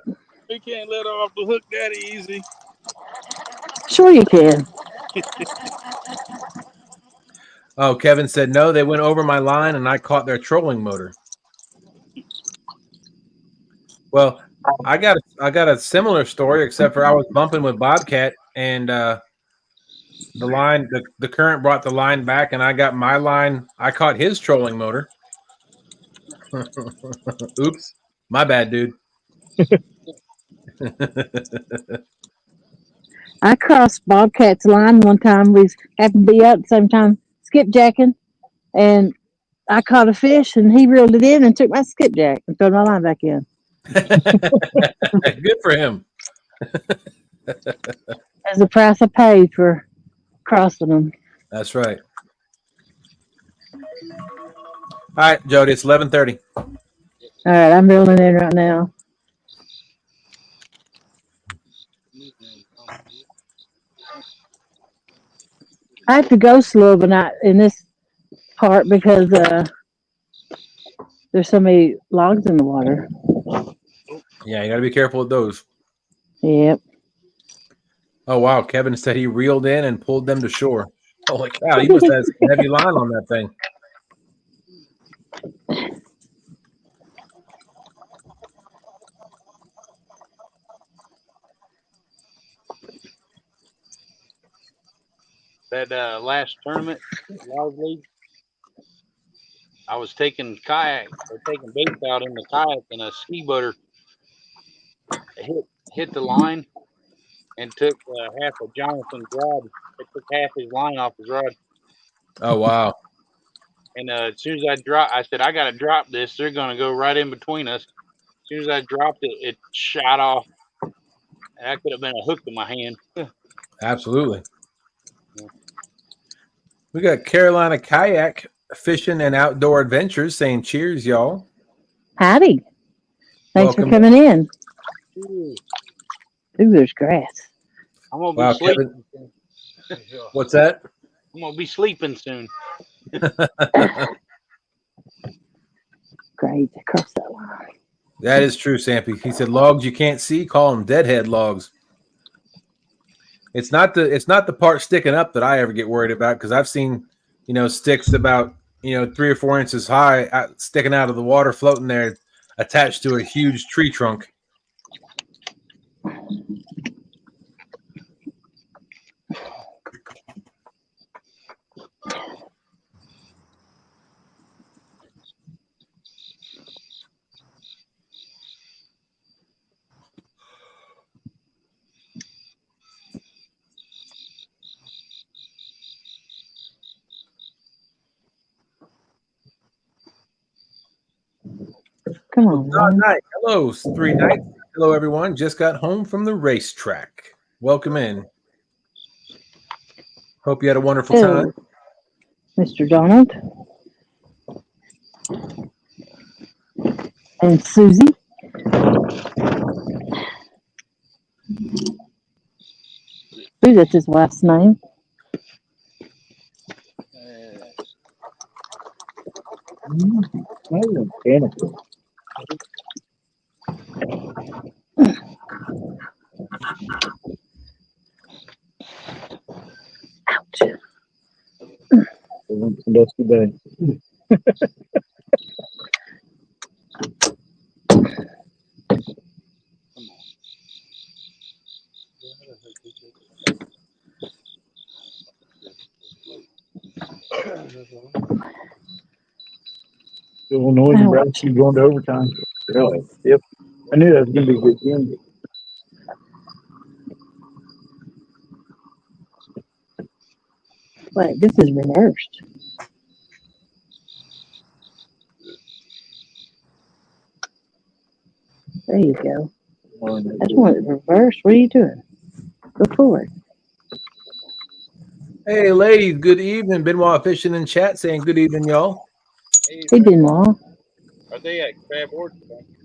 We can't let her off the hook that easy. Sure you can. Oh, Kevin said no. They went over my line, and I caught their trolling motor. Well, I got a similar story, except for I was bumping with Bobcat, and the current brought the line back, and I got my line. I caught his trolling motor. Oops, my bad, dude. I crossed Bobcat's line one time. We happened to be out at the same time skipjacking, and I caught a fish, and he reeled it in and took my skipjack and threw my line back in. Good for him. That's the price I paid for crossing them. That's right. All right, Jody, it's 11:30. All right, I'm reeling in right now. I have to go slow tonight in this part because there's so many logs in the water. Yeah, you got to be careful with those. Yep. Oh wow, Kevin said he reeled in and pulled them to shore. Holy cow, you must have some heavy line on that thing. That last tournament, Live League, I was taking bait out in the kayak, and a ski butter hit the line and took half of Jonathan's rod. It took half his line off his rod. Oh wow! And as soon as I said, I got to drop this. They're going to go right in between us. As soon as I dropped it, it shot off. That could have been a hook in my hand. Absolutely. We got Carolina Kayak Fishing and Outdoor Adventures saying cheers, y'all. Howdy. Thanks Welcome. for coming in. Ooh, there's grass. I'm going to Wow, be sleeping. What's that? I'm going to be sleeping soon. Great, across that line. That is true, Sampy. He said logs you can't see, call them deadhead logs. It's not the part sticking up that I ever get worried about, because I've seen, sticks about 3 or 4 inches high sticking out of the water, floating there, attached to a huge tree trunk. Come on, Don man. Knight. Hello, 3 Nights. Hello, everyone. Just got home from the racetrack. Welcome in. Hope you had a wonderful time. Mr. Donald. And Susie. Ooh, that's his wife's name. Ouch. Dusty day. Illinois and Nebraska going to overtime. Really? Yep. I knew that was going to be a good game. Wait, this is reversed. There you go. That's one that's reversed. What are you doing? Go forward. Hey, ladies. Good evening. Benoit Fishing in chat saying good evening, y'all. Hey, Benoit. Are they at Crab Orchard?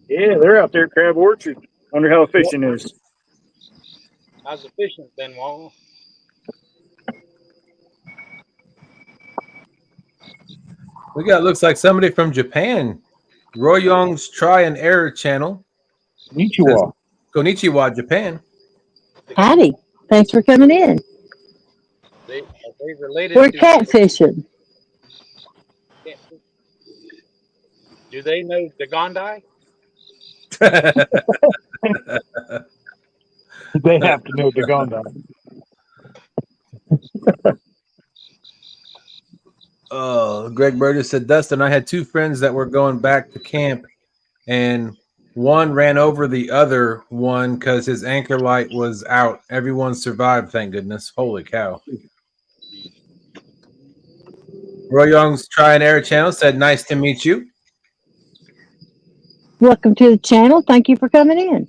Yeah, they're out there at Crab Orchard. Wonder how the fishing is. How's the fishing been, Wall? We got looks like somebody from Japan. Roy Young's Try and Error channel. Konnichiwa. Konnichiwa, Japan. Howdy. Thanks for coming in. Are they related We're to catfishing. Do they know the Gondai? They have to know the Gondai. Greg Burgess said, Dustin, I had 2 friends that were going back to camp, and one ran over the other one because his anchor light was out. Everyone survived, thank goodness. Holy cow. Roy Young's Try and Error channel said, nice to meet you. Welcome to the channel. Thank you for coming in.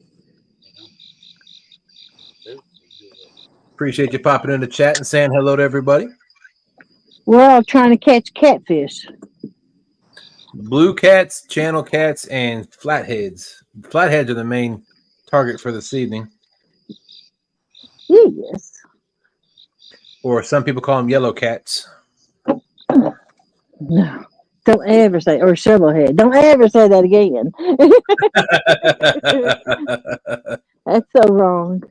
Appreciate you popping in the chat and saying hello to everybody. We're all trying to catch catfish. Blue cats, channel cats, and flatheads. Flatheads are the main target for this evening. Yes. Or some people call them yellow cats. No. Don't ever say, or shovelhead. Don't ever say that again. That's so wrong.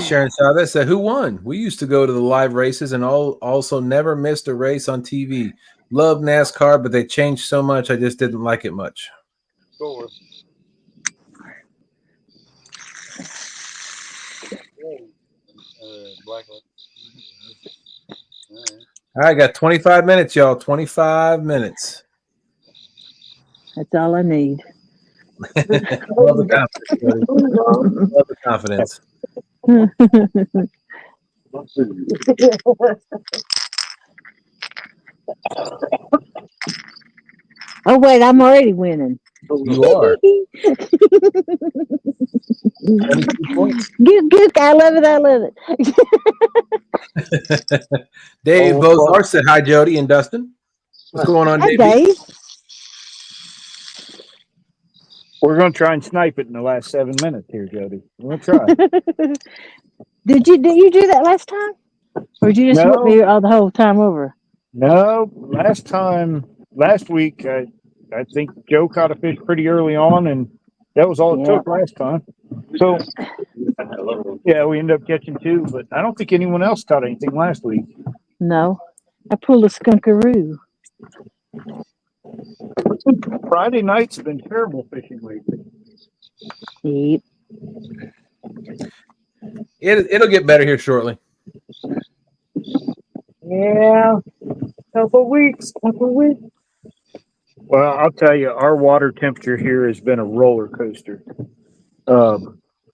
Sharon Chavez said, who won? We used to go to the live races and also never missed a race on TV. Love NASCAR, but they changed so much I just didn't like it much. Score. I got 25 minutes, y'all. 25 minutes. That's all I need. Love the confidence, buddy. Love the confidence. Oh, wait, I'm already winning. You are. 22 points. Good. I love it. I love it. Dave Bozar said, hi, Jody and Dustin. What's going on, Hi, Dave? Dave. We're going to try and snipe it in the last 7 minutes here, Jody. We'll try. Did you do that last time? Or did you just whip me all the whole time over? No, last week, I think Joe caught a fish pretty early on, and that was all it took last time. So, yeah, we ended up catching 2, but I don't think anyone else caught anything last week. No. I pulled a skunkaroo. Friday nights have been terrible fishing lately. Yep. It'll get better here shortly. Yeah, couple weeks. Well, I'll tell you, our water temperature here has been a roller coaster.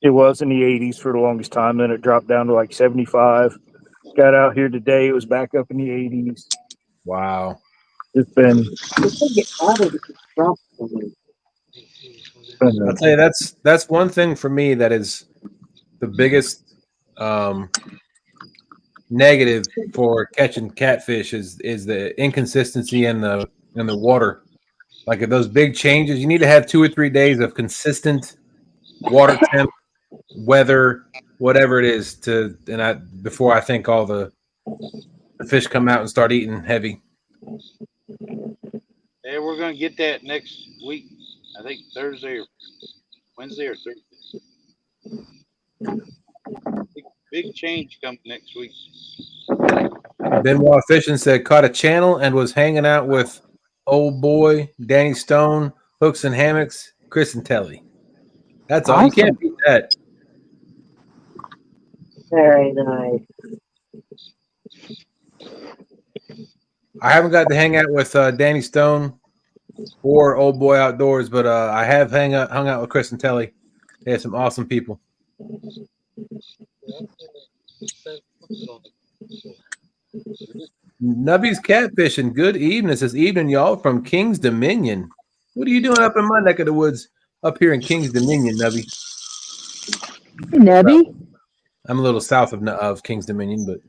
It was in the 80s for the longest time, then it dropped down to like 75. Got out here today, it was back up in the 80s. Wow. It's been. I'll tell you that's one thing for me that is the biggest negative for catching catfish is the inconsistency in the water. Like if those big changes, you need to have 2 or 3 days of consistent water temp, weather, whatever it is before I think all the fish come out and start eating heavy. Yeah, we're gonna get that next week. I think Thursday or Wednesday or Thursday. Big change coming next week. Benoit Fishing said caught a channel and was hanging out with old boy Danny Stone, hooks and hammocks, Chris and Telly. That's all. You can't beat that. Very nice. I haven't got to hang out with Danny Stone or Old Boy Outdoors, but I have hung out with Chris and Telly. They're some awesome people. Nubby's Catfishing. Good evening. This is evening, y'all, from King's Dominion. What are you doing up in my neck of the woods up here in King's Dominion, Nubby? Hey, Nubby. I'm a little south of King's Dominion, but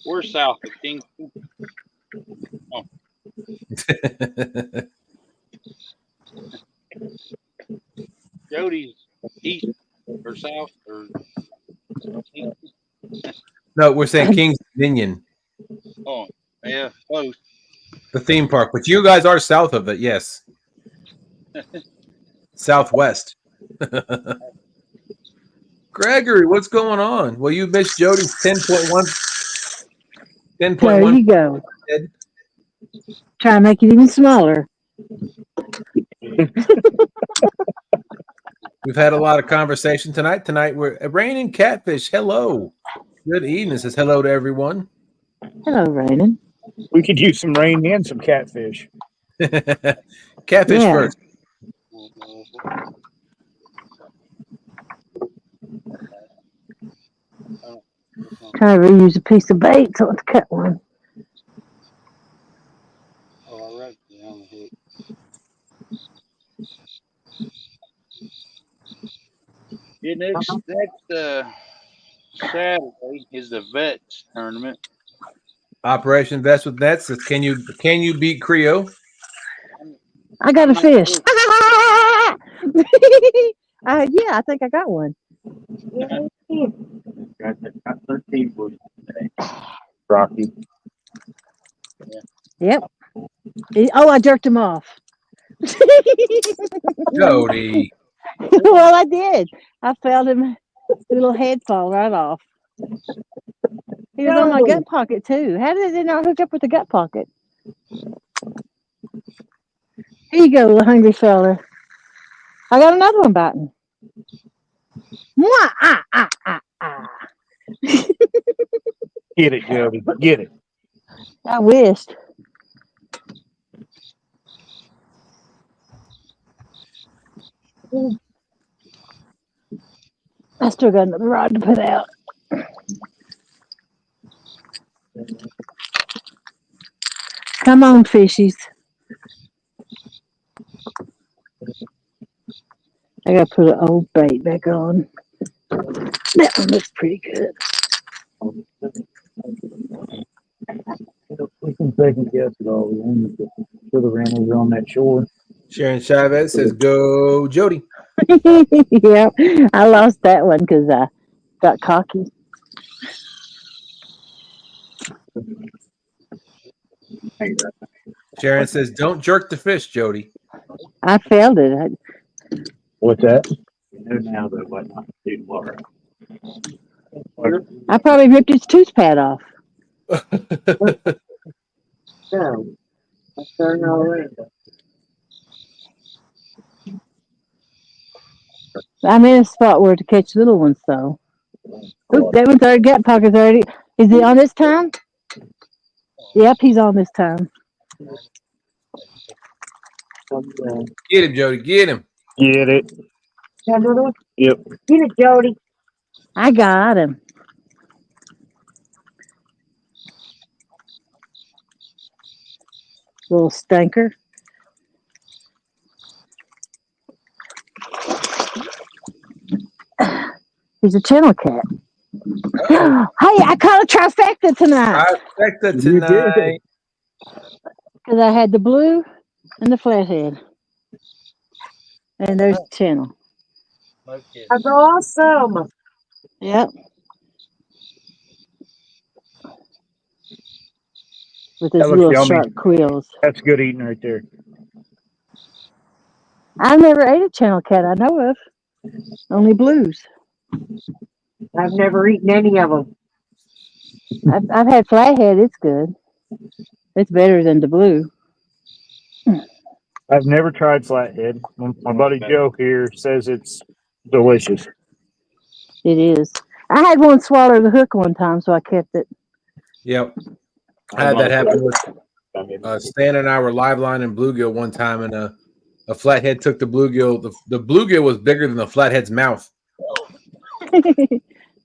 We're south of Kingston. Oh. Jody's east or south or east. No, we're saying King's Dominion. Oh, yeah, close. The theme park, but you guys are south of it, yes. Southwest. Gregory, what's going on? Well, you missed Jody's 10.1. 10.1. There you go. Try to make it even smaller. We've had a lot of conversation tonight. Tonight we're raining catfish. Hello. Good evening. Says hello to everyone. Hello, Raymond. We could use some rain and some catfish. Catfish first. Try to reuse a piece of bait, so let's cut one. Oh, I wrote it on the hook. Yeah, next Saturday is the vets tournament. Operation Vets with Nets. Can you beat Creo? I got a fish. Yeah, I think I got one. Got 13 today. Rocky. Yep. Oh, I jerked him off. Jody. Well, I did. I felt his little head fall right off. He was on my gut pocket too. How did it not hook up with the gut pocket? Here you go, little hungry fella. I got another one biting. Mwah, ah, ah, ah, ah. Get it, Jody. Get it. I wished. I still got another rod to put out. Come on, fishies. I gotta put an old bait back on. That one looks pretty good. We can second guess it all. We should have ran over on that shore. Sharon Chavez says, "Go, Jody." Yeah, I lost that one because I got cocky. Sharon says, "Don't jerk the fish, Jody." I failed it. What's that? We know now that what not to do tomorrow. I probably ripped his tooth pad off. I'm in a spot where to catch little ones, though. Oop, that one's already got pockets already. Is he on this time? Yep, he's on this time. Get him, Jody. Get him. Get it. Yep. Get it, Jody. I got him. Little stinker. He's a channel cat. Hey, I caught a trifecta tonight. Trifecta tonight. Because I had the blue and the flathead. And there's the channel. That's awesome. Yep. With his That looks little yummy. sharp quills. That's good eating right there. I never ate a channel cat I know of. Only blues. I've never eaten any of them. I've had flathead. It's good. It's better than the blue. I've never tried flathead. My buddy Joe here says it's delicious. It is. I had one swallow the hook one time, so I kept it. Yep. I had that happen with Stan and I were live lining bluegill one time, and a flathead took the bluegill. The bluegill was bigger than the flathead's mouth.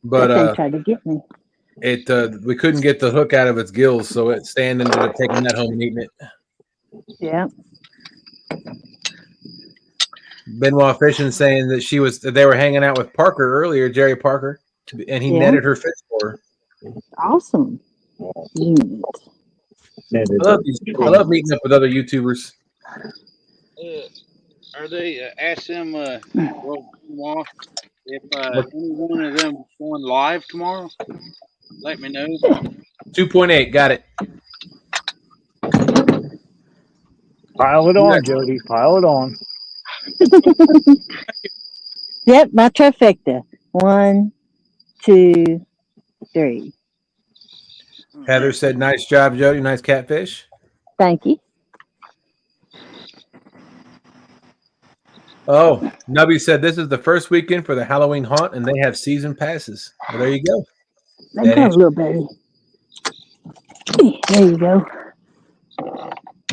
But that thing tried to get me. We couldn't get the hook out of its gills, so Stan ended up taking that home and eating it. Yeah. Benoit Fishing saying that they were hanging out with Parker earlier, Jerry Parker, and he netted her fish for her. Awesome. I love meeting up with other YouTubers. Are they ask them well, if any one of them is going live tomorrow? Let me know. 2.8, got it. Pile it on, Jody. Pile it on. Yep, my trifecta. 1, 2, 3. Heather said, "Nice job, Jody. Nice catfish." Thank you. Oh, Nubby said this is the first weekend for the Halloween haunt, and they have season passes. Well, there you go. Let go, little baby. There you go.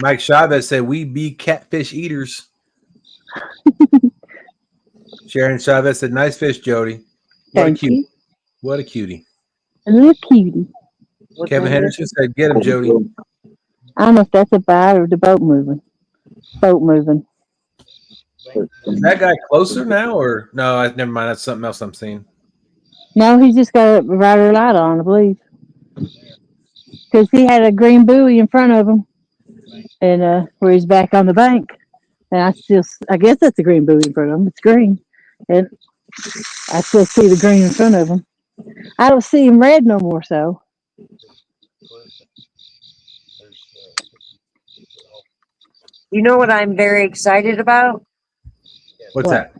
Mike Chavez said, "We be catfish eaters." Sharon Chavez said, "Nice fish, Jody." What a cutie. What a cutie. A little cutie. Kevin Henderson said, "Get him, Jody." I don't know if that's a bite or the boat moving. Boat moving. Is that guy closer now, or no? Never mind. That's something else I'm seeing. No, he's just got a rider light on, I believe. Because he had a green buoy in front of him, and where he's back on the bank. And I guess that's a green buoy in front of him. It's green, and I still see the green in front of him. I don't see him red no more. So You know what I'm very excited about? What's that?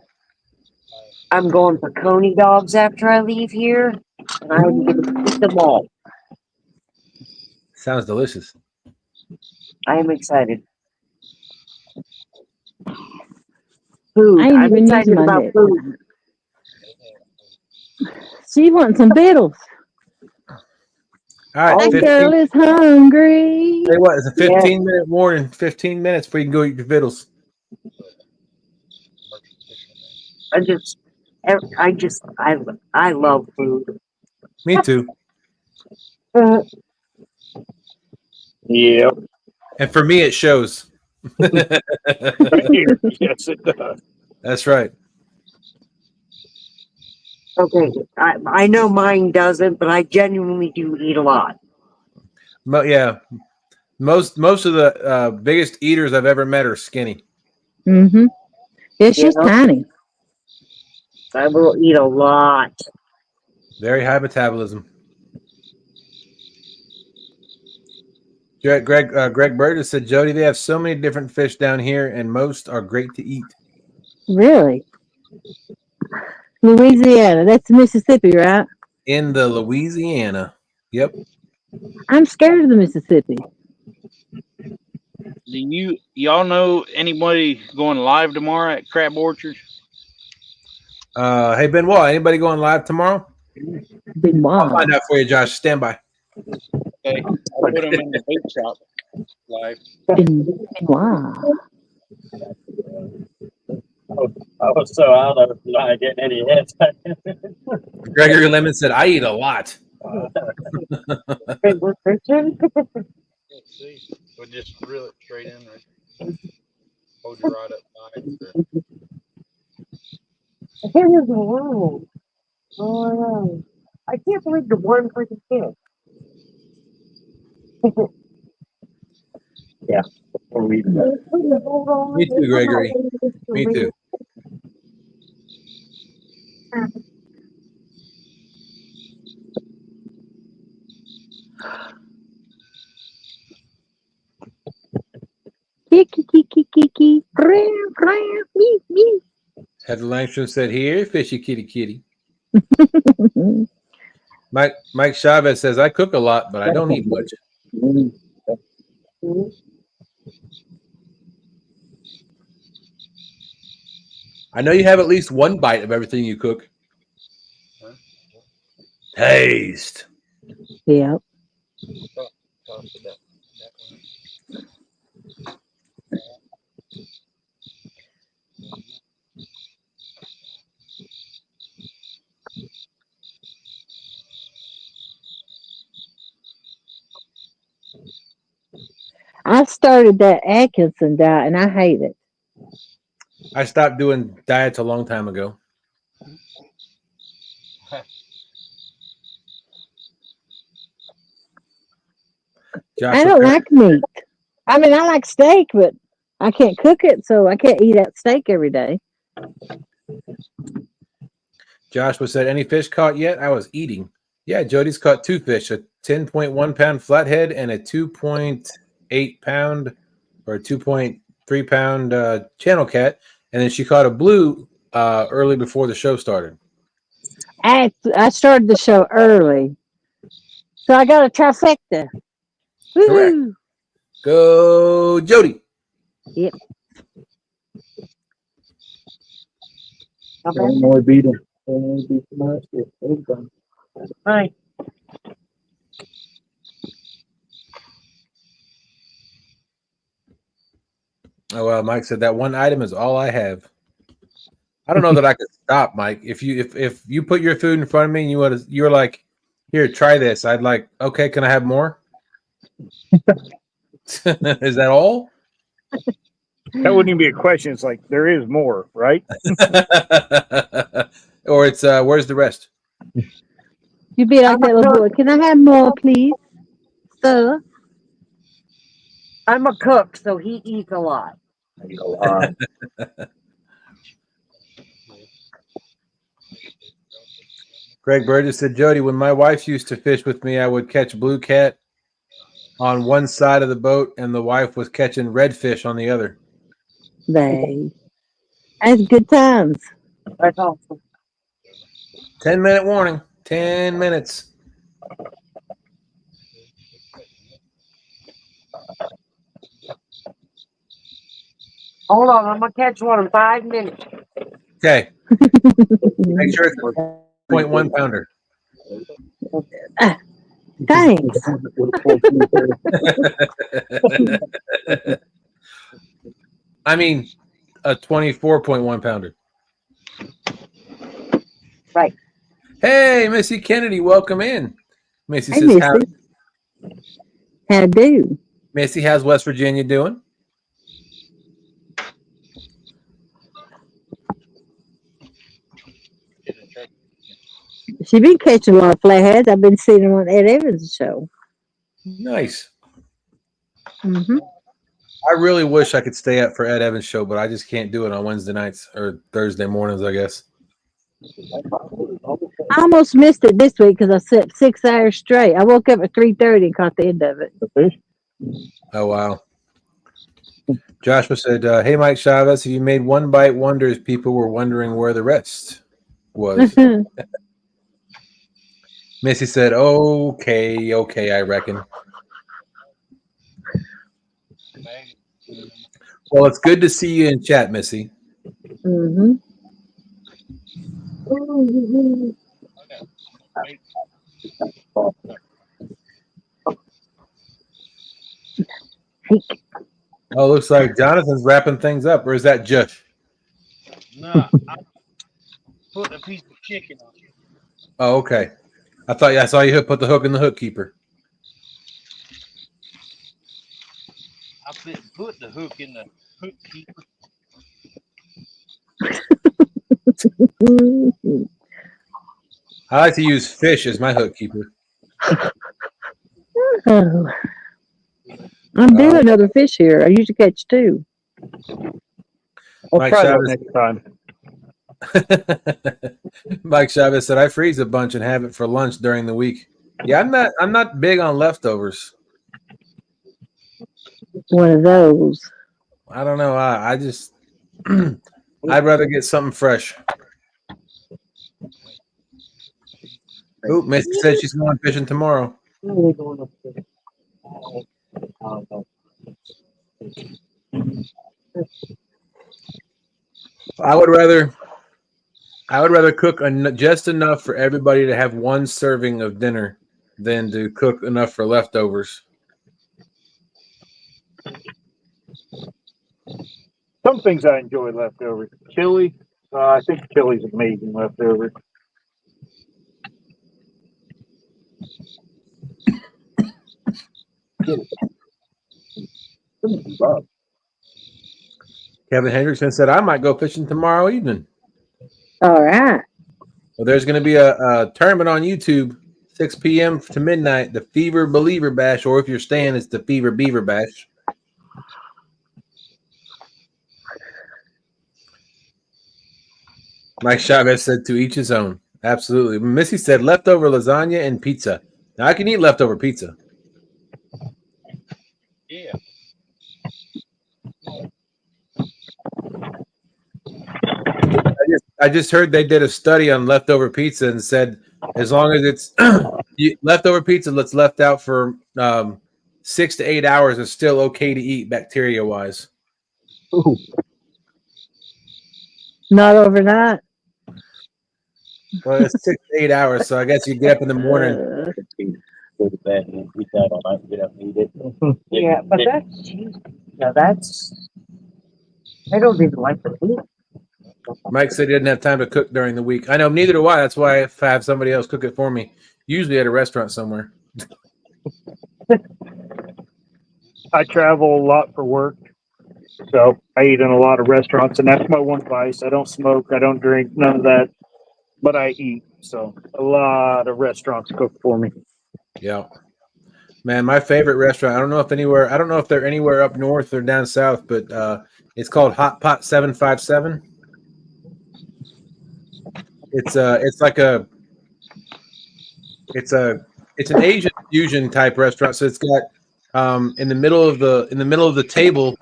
I'm going for coney dogs after I leave here, and I'm going to eat them all. Sounds delicious. I am excited. Food. I ain't I'm even excited using my about net. food. She wants some vittles. All right, that girl is hungry. Say what? It's a 15-minute warning. 15 minutes before you can go eat your vittles. I love food. Me too. Yep. And for me, it shows. Yes, it does. That's right. Okay, I know mine doesn't, but I genuinely do eat a lot. Yeah, most of the biggest eaters I've ever met are skinny. Mm-hmm. It's just tiny. I will eat a lot. Very high metabolism. Greg Burgess said, "Jody, they have so many different fish down here, and most are great to eat." Really? Louisiana. That's Mississippi, right? In the Louisiana. Yep. I'm scared of the Mississippi. Do y'all know anybody going live tomorrow at Crab Orchard? Hey, Benoit, anybody going live tomorrow? Benoit. I'll find out for you, Josh. Stand by. Okay. I'll put them in the bait shop live. Benoit. I was so out of not getting any hits. Gregory Lemon said, "I eat a lot." Hey, we're Christian. Let's see. We'll just reel it straight in, right? Hold your rod up high. Here is the world. Oh, I can't believe the one freaking kid. Yeah. Me too, Gregory. Me too. Kiki, kiki, kiki. Meow, meow, meow, meow. Heather Langstrom said, "Here, fishy kitty kitty." Mike Chavez says, "I cook a lot, but I don't eat much." I know you have at least one bite of everything you cook. Taste. Yep. I started that Atkinson diet and I hate it. I stopped doing diets a long time ago. I don't like meat. I mean, I like steak, but I can't cook it, so I can't eat that steak every day. Joshua said, "Any fish caught yet?" I was eating. Yeah, Jody's caught 2 fish, a 10.1 pound flathead and a 2.8 pound or 2.3 pound channel cat. And then she caught a blue early before the show started. I started the show early, so I got a trifecta. Correct. Woo! Go, Jody. Yep. Illinois beat them. Hi. Oh well, Mike said that one item is all I have. I don't know that I could stop, Mike. If you put your food in front of me and you were like, "Here, try this," I'd like, "Okay, can I have more?" Is that all? That wouldn't even be a question. It's like there is more, right? Or it's where's the rest? You'd be like that little boy. Can I have more, please, sir? I'm a cook, so he eats a lot. Greg Burgess said, "Jody, when my wife used to fish with me, I would catch blue cat on one side of the boat, and the wife was catching redfish on the other." That's good times. That's awesome. 10-minute warning. 10 minutes. Hold on, I'm gonna catch one in 5 minutes. Okay. Make sure it's a 0.1 pounder. Thanks. I mean, a 24.1 pounder. Right. Hey, Missy Kennedy, welcome in. Missy Hey, says, Missy. "Howdy." How do? Missy, how's West Virginia doing? She been catching a lot of flatheads. I've been seeing them on Ed Evans' show. Nice. Mm-hmm. I really wish I could stay up for Ed Evans' show, but I just can't do it on Wednesday nights or Thursday mornings, I guess. I almost missed it this week because I slept 6 hours straight. I woke up at 3:30 and caught the end of it. Oh, wow. Joshua said, "Hey, Mike Chavez, if you made one bite wonders, people were wondering where the rest was." Missy said, okay, I reckon. Well, it's good to see you in chat, Missy. Mm-hmm. Oh, looks like Jonathan's wrapping things up, or is that Josh? No, I put a piece of chicken on it. Oh, okay. I saw you put the hook in the hook keeper. I put the hook in the hook keeper. I like to use fish as my hook keeper. Oh, I'm due another fish here. I usually catch two. I'll Mike try that Chavez. next time. Mike Chavez said, "I freeze a bunch and have it for lunch during the week." Yeah, I'm not big on leftovers. One of those. I don't know. I just I'd rather get something fresh. Oop, Missy said she's going fishing tomorrow. I would rather cook just enough for everybody to have one serving of dinner than to cook enough for leftovers. Some things I enjoy leftovers. Chili. I think chili's amazing leftovers. Kevin Hendrickson said, "I might go fishing tomorrow evening." All right. Well, there's going to be a tournament on YouTube, 6 p.m. to midnight, the Fever Believer Bash, or if you're staying, it's the Fever Beaver Bash. Mike Chavez said, "To each his own." Absolutely. Missy said, "Leftover lasagna and pizza." Now, I can eat leftover pizza. Yeah. I just heard they did a study on leftover pizza and said as long as it's leftover pizza that's left out for 6 to 8 hours is still okay to eat bacteria wise. Ooh. Not overnight. Well, it's 6 to 8 hours, so I guess you get up in the morning. Go to bed and eat that all night. Get up and eat it. Yeah, but that's I don't even like to eat. Mike said he didn't have time to cook during the week. I know, neither do I. That's why I have somebody else cook it for me, usually at a restaurant somewhere. I travel a lot for work, so I eat in a lot of restaurants, and that's my one vice. I don't smoke, I don't drink, none of that, but I eat. So a lot of restaurants cook for me. Yeah. Man, my favorite restaurant, I don't know if they're anywhere up north or down south, but it's called Hot Pot 757. It's an Asian fusion type restaurant. So it's got in the middle of the table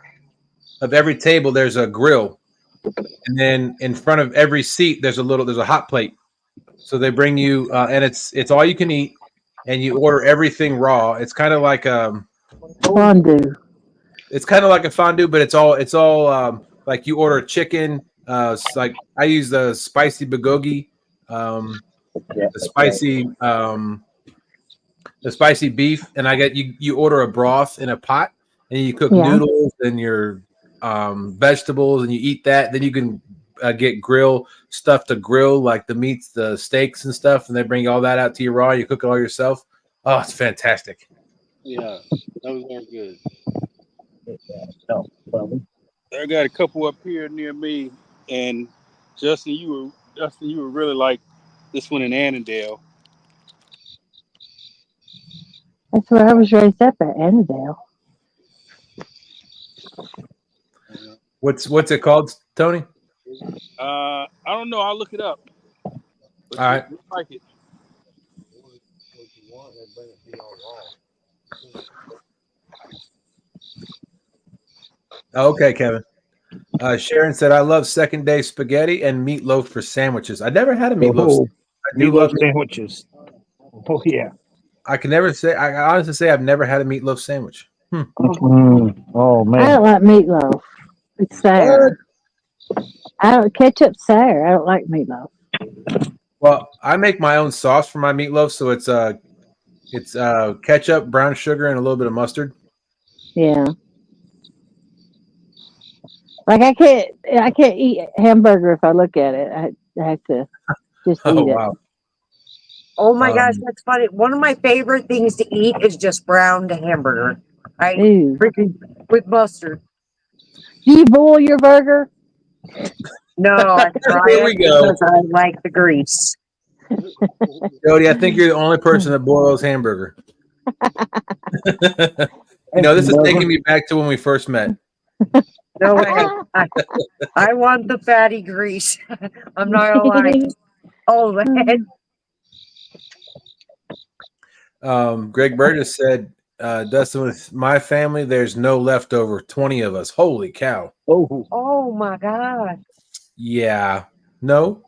of every table there's a grill, and then in front of every seat there's a hot plate. So they bring you and it's all you can eat, and you order everything raw. It's kind of like Fondue. It's kind of like a fondue, but it's all like you order chicken. Like I use the spicy bulgogi, the spicy beef, and I get you order a broth in a pot, and you cook noodles and your vegetables, and you eat that. Then you can get stuff to grill, like the meats, the steaks and stuff, and they bring all that out to you raw. You cook it all yourself. Oh, it's fantastic. Yeah, those are good. I got a couple up here near me, and Justin, you were really like this one in Annandale. That's where I was raised up at Annandale. What's it called, Tony? I don't know. I'll look it up. But all right. You like it. Okay, Kevin. Sharon said, "I love second day spaghetti and meatloaf for sandwiches." I never had a meatloaf. I do Meatloaf sandwiches. Oh yeah. I honestly say I've never had a meatloaf sandwich. Oh man. I don't like meatloaf. It's sour. Ketchup sour. I don't like meatloaf. Well, I make my own sauce for my meatloaf, so it's ketchup, brown sugar, and a little bit of mustard. Yeah. Like I can't eat hamburger if I look at it. I have to just Oh eat it. wow. Oh my gosh, Um, that's funny. One of my favorite things to eat is just browned hamburger. I Ooh. freaking with mustard. Do you boil your burger? No, I fry Here it we go. because I like the grease. Jody, I think you're the only person that boils hamburger. This is taking me back to when we first met. No way. I want the fatty grease. I'm not gonna lie. Oh man. Greg Burgess said, Dustin, with my family, there's no leftover. 20 of us. Holy cow. Oh my god. Yeah. No.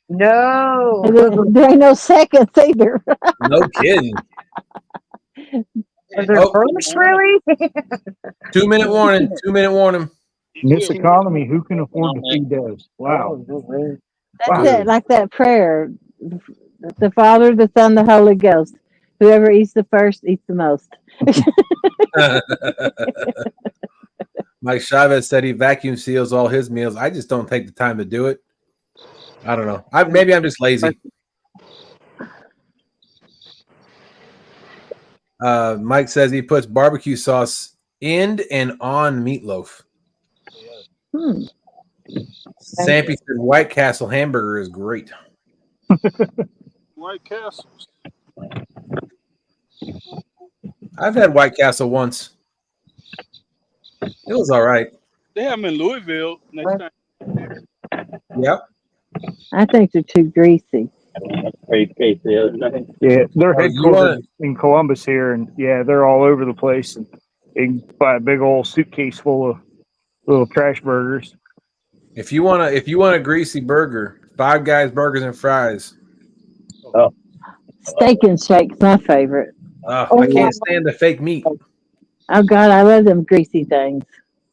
No. There ain't no seconds either. No kidding. Is there first really? 2-minute warning. 2-minute warning. In this economy, who can afford to feed those? Wow. That's it, like that prayer. The Father, the Son, the Holy Ghost. Whoever eats the first eats the most. Mike Chavez said he vacuum seals all his meals. I just don't take the time to do it. I don't know. Maybe I'm just lazy. Mike says he puts barbecue sauce in and on meatloaf. Sampy said White Castle hamburger is great. White Castles. I've had White Castle once. It was all right. They have them in Louisville next time. Yep. I think they're too greasy. Yeah, they're headquartered in Columbus here, and yeah, they're all over the place. And you can buy a big old suitcase full of little trash burgers. If you want a greasy burger, Five Guys Burgers and Fries. Oh. Steak and Shake's my favorite. I can't stand the fake meat. Oh God, I love them greasy things.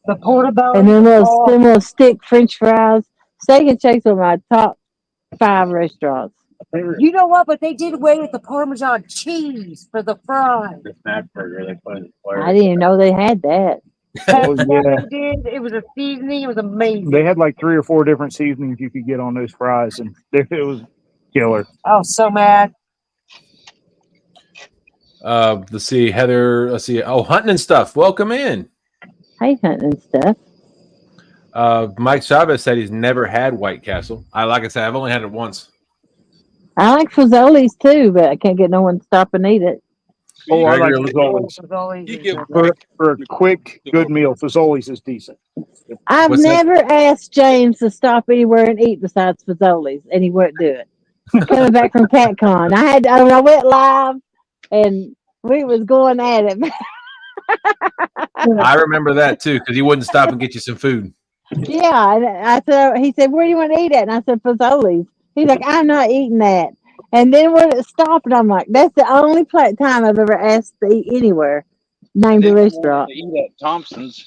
The portobello. And then little stick French fries. Steak and Shake's are my top 5 restaurants. You know what? But they did away with the Parmesan cheese for the fries. The snack burger they put in I didn't even know they had that. Oh, yeah. They did. It was a seasoning. It was amazing. They had like 3 or 4 different seasonings you could get on those fries, and it was killer. I was so mad. Let's see, Heather. Let's see. Oh, Hunting and Stuff. Welcome in. Hey, Hunting and Stuff. Mike Chavez said he's never had White Castle. Like I said, I've only had it once. I like Fazoli's too, but I can't get no one to stop and eat it. Oh, I like Fazoli's. For a quick, good meal, Fazoli's is decent. I've never asked James to stop anywhere and eat besides Fazoli's, and he wouldn't do it. Coming back from CatCon, I went live, and we was going at it. I remember that too, because he wouldn't stop and get you some food. Yeah, and I said, he said, "Where do you want to eat at?" And I said, "Fazoli's." He's like, "I'm not eating that." And then when it stopped, I'm like, "That's the only time I've ever asked to eat anywhere named a restaurant." To eat at Thompson's.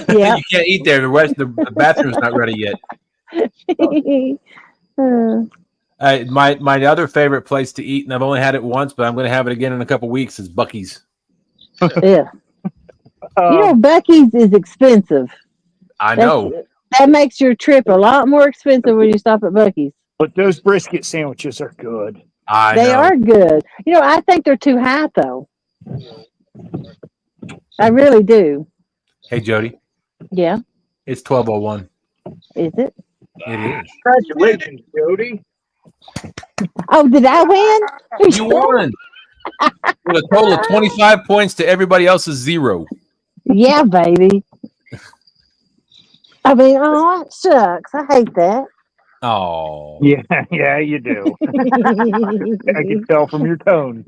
Yeah, You can't eat there. The bathroom's not ready yet. My other favorite place to eat, and I've only had it once, but I'm going to have it again in a couple weeks, is Buc-ee's. Yeah. Buc-ee's is expensive. I know. That makes your trip a lot more expensive when you stop at Buc-ee's. But those brisket sandwiches are good. They are good. I think they're too high, though. I really do. Hey, Jody. Yeah. It's 12:01. Is it? It is. Congratulations, Jody. Oh, did I win? You won. With a total of 25 points to everybody else's 0. Yeah, baby. I mean, oh, it sucks. I hate that. Oh. Yeah, you do. I can tell from your tone.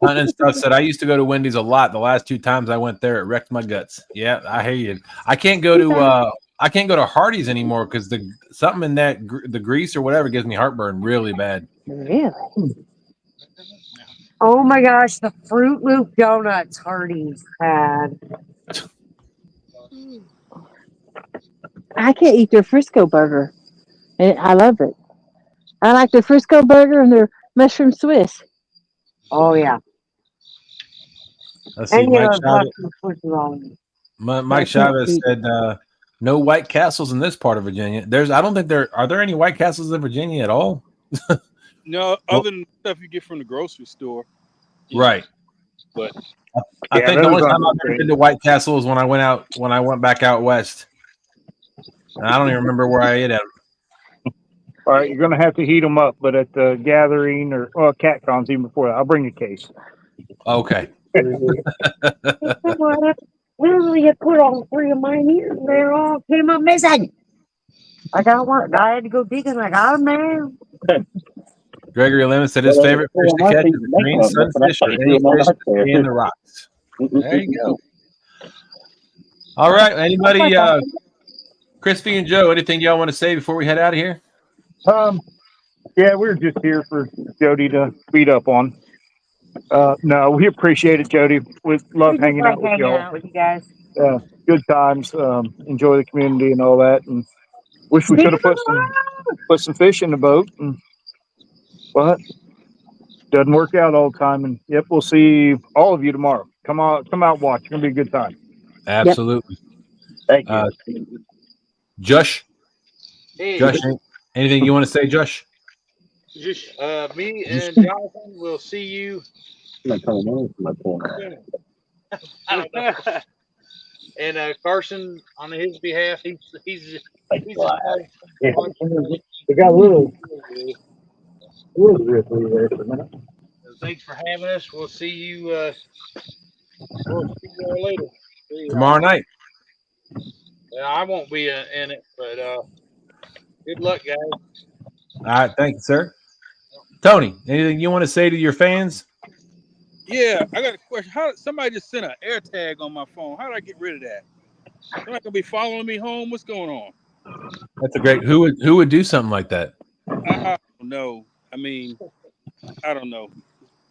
Hunting and Stuff said, I used to go to Wendy's a lot. The last 2 times I went there, it wrecked my guts. Yeah, I hear you. I can't go to Hardee's anymore because something in the grease or whatever gives me heartburn really bad. Really? Oh my gosh, the Fruit Loop donuts Hardee's had. I can't eat their Frisco burger. And I love it. I like their Frisco burger and their mushroom Swiss. Oh yeah. Let's see, Mike Chavez said, "No White Castles in this part of Virginia." I don't think there are there any White Castles in Virginia at all. No, other than stuff you get from the grocery store. Right. But I think the only time I've ever been to White Castle is when I went back out west. And I don't even remember where I ate at. All right, you're going to have to heat them up, but at the gathering or CatCons even before that, I'll bring you a case. Okay. Literally, I put all 3 of mine here, and they're all came up missing. I got one. I had to go digging. I got them there. Gregory Lemon said his favorite fish to catch is a green sunfish or any fish in the rocks. There you go. All right. Anybody, Crispy and Joe, anything y'all want to say before we head out of here? Yeah, we're just here for Jody to beat up on. No, we appreciate it, Jody. We love hanging out with y'all. Out with you guys. Good times. Enjoy the community and all that. And wish we could have put some fish in the boat. But doesn't work out all the time. And yep, we'll see all of you tomorrow. Come out, and watch. It's gonna be a good time. Absolutely. Thank you. Josh. Hey. Josh, anything you want to say, Josh? Just me and Jonathan will see you. And Carson, on his behalf, he's they got a little ripply there for a minute. Thanks for having us. We'll see you. We'll see you all later. Tomorrow night. I won't be in it, but good luck, guys. All right, thank you, sir. Tony, anything you want to say to your fans? Yeah, I got a question. How somebody just sent an air tag on my phone? How do I get rid of that? They're not gonna be following me home. What's going on? That's a great. Who would do something like that? I don't know. I mean, I don't know.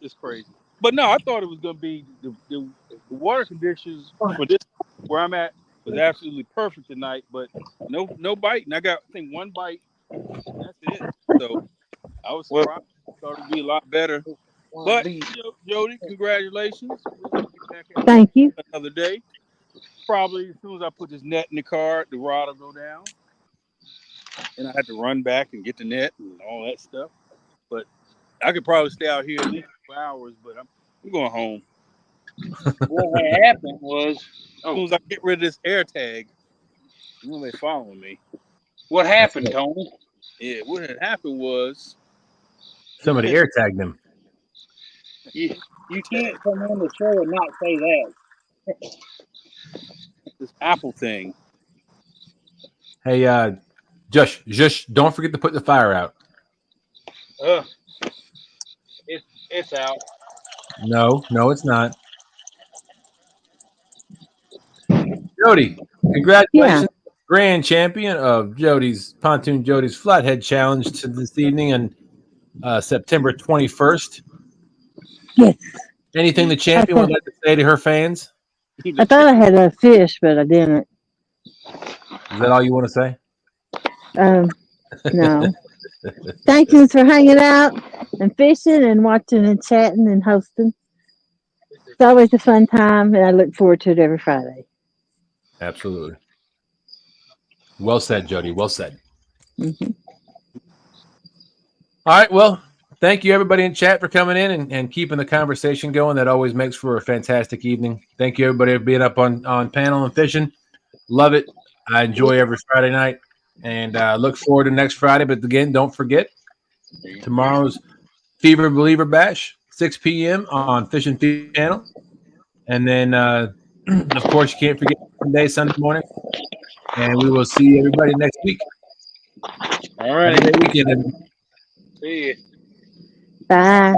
It's crazy. But no, I thought it was gonna be the water conditions for this where I'm at was absolutely perfect tonight. But no bite, and I got I think 1 bite. That's it. So I was surprised. I thought it'd be a lot better. But Jody, congratulations. Thank you. Another day. Probably as soon as I put this net in the car, the rod will go down. And I had to run back and get the net and all that stuff. But I could probably stay out here at least 2 hours, but I'm going home. What happened was, as soon as I get rid of this air tag, they following me. What happened, Tony? Yeah, what had happened was somebody air tagged him. You can't come on the show and not say that. This Apple thing. Hey, Josh, don't forget to put the fire out. It's out. No, it's not. Jody, congratulations. Yeah. Grand champion of Pontoon Jody's Flathead Challenge to this evening on September 21st. Yes. Anything the champion would like to say to her fans? I thought I had a fish, but I didn't. Is that all you want to say? No. Thank you for hanging out and fishing and watching and chatting and hosting. It's always a fun time, and I look forward to it every Friday. Absolutely. Well said, Jody. Well said. Mm-hmm. All right. Well, thank you, everybody in chat, for coming in and keeping the conversation going. That always makes for a fantastic evening. Thank you, everybody, for being up on panel and fishing. Love it. I enjoy every Friday night and look forward to next Friday. But again, don't forget, tomorrow's Fever Believer Bash, 6 p.m. on Fish and Feed channel. And then, of course, you can't forget Sunday morning. And we will see everybody next week. All right. Have a great weekend, everybody. See you. Bye.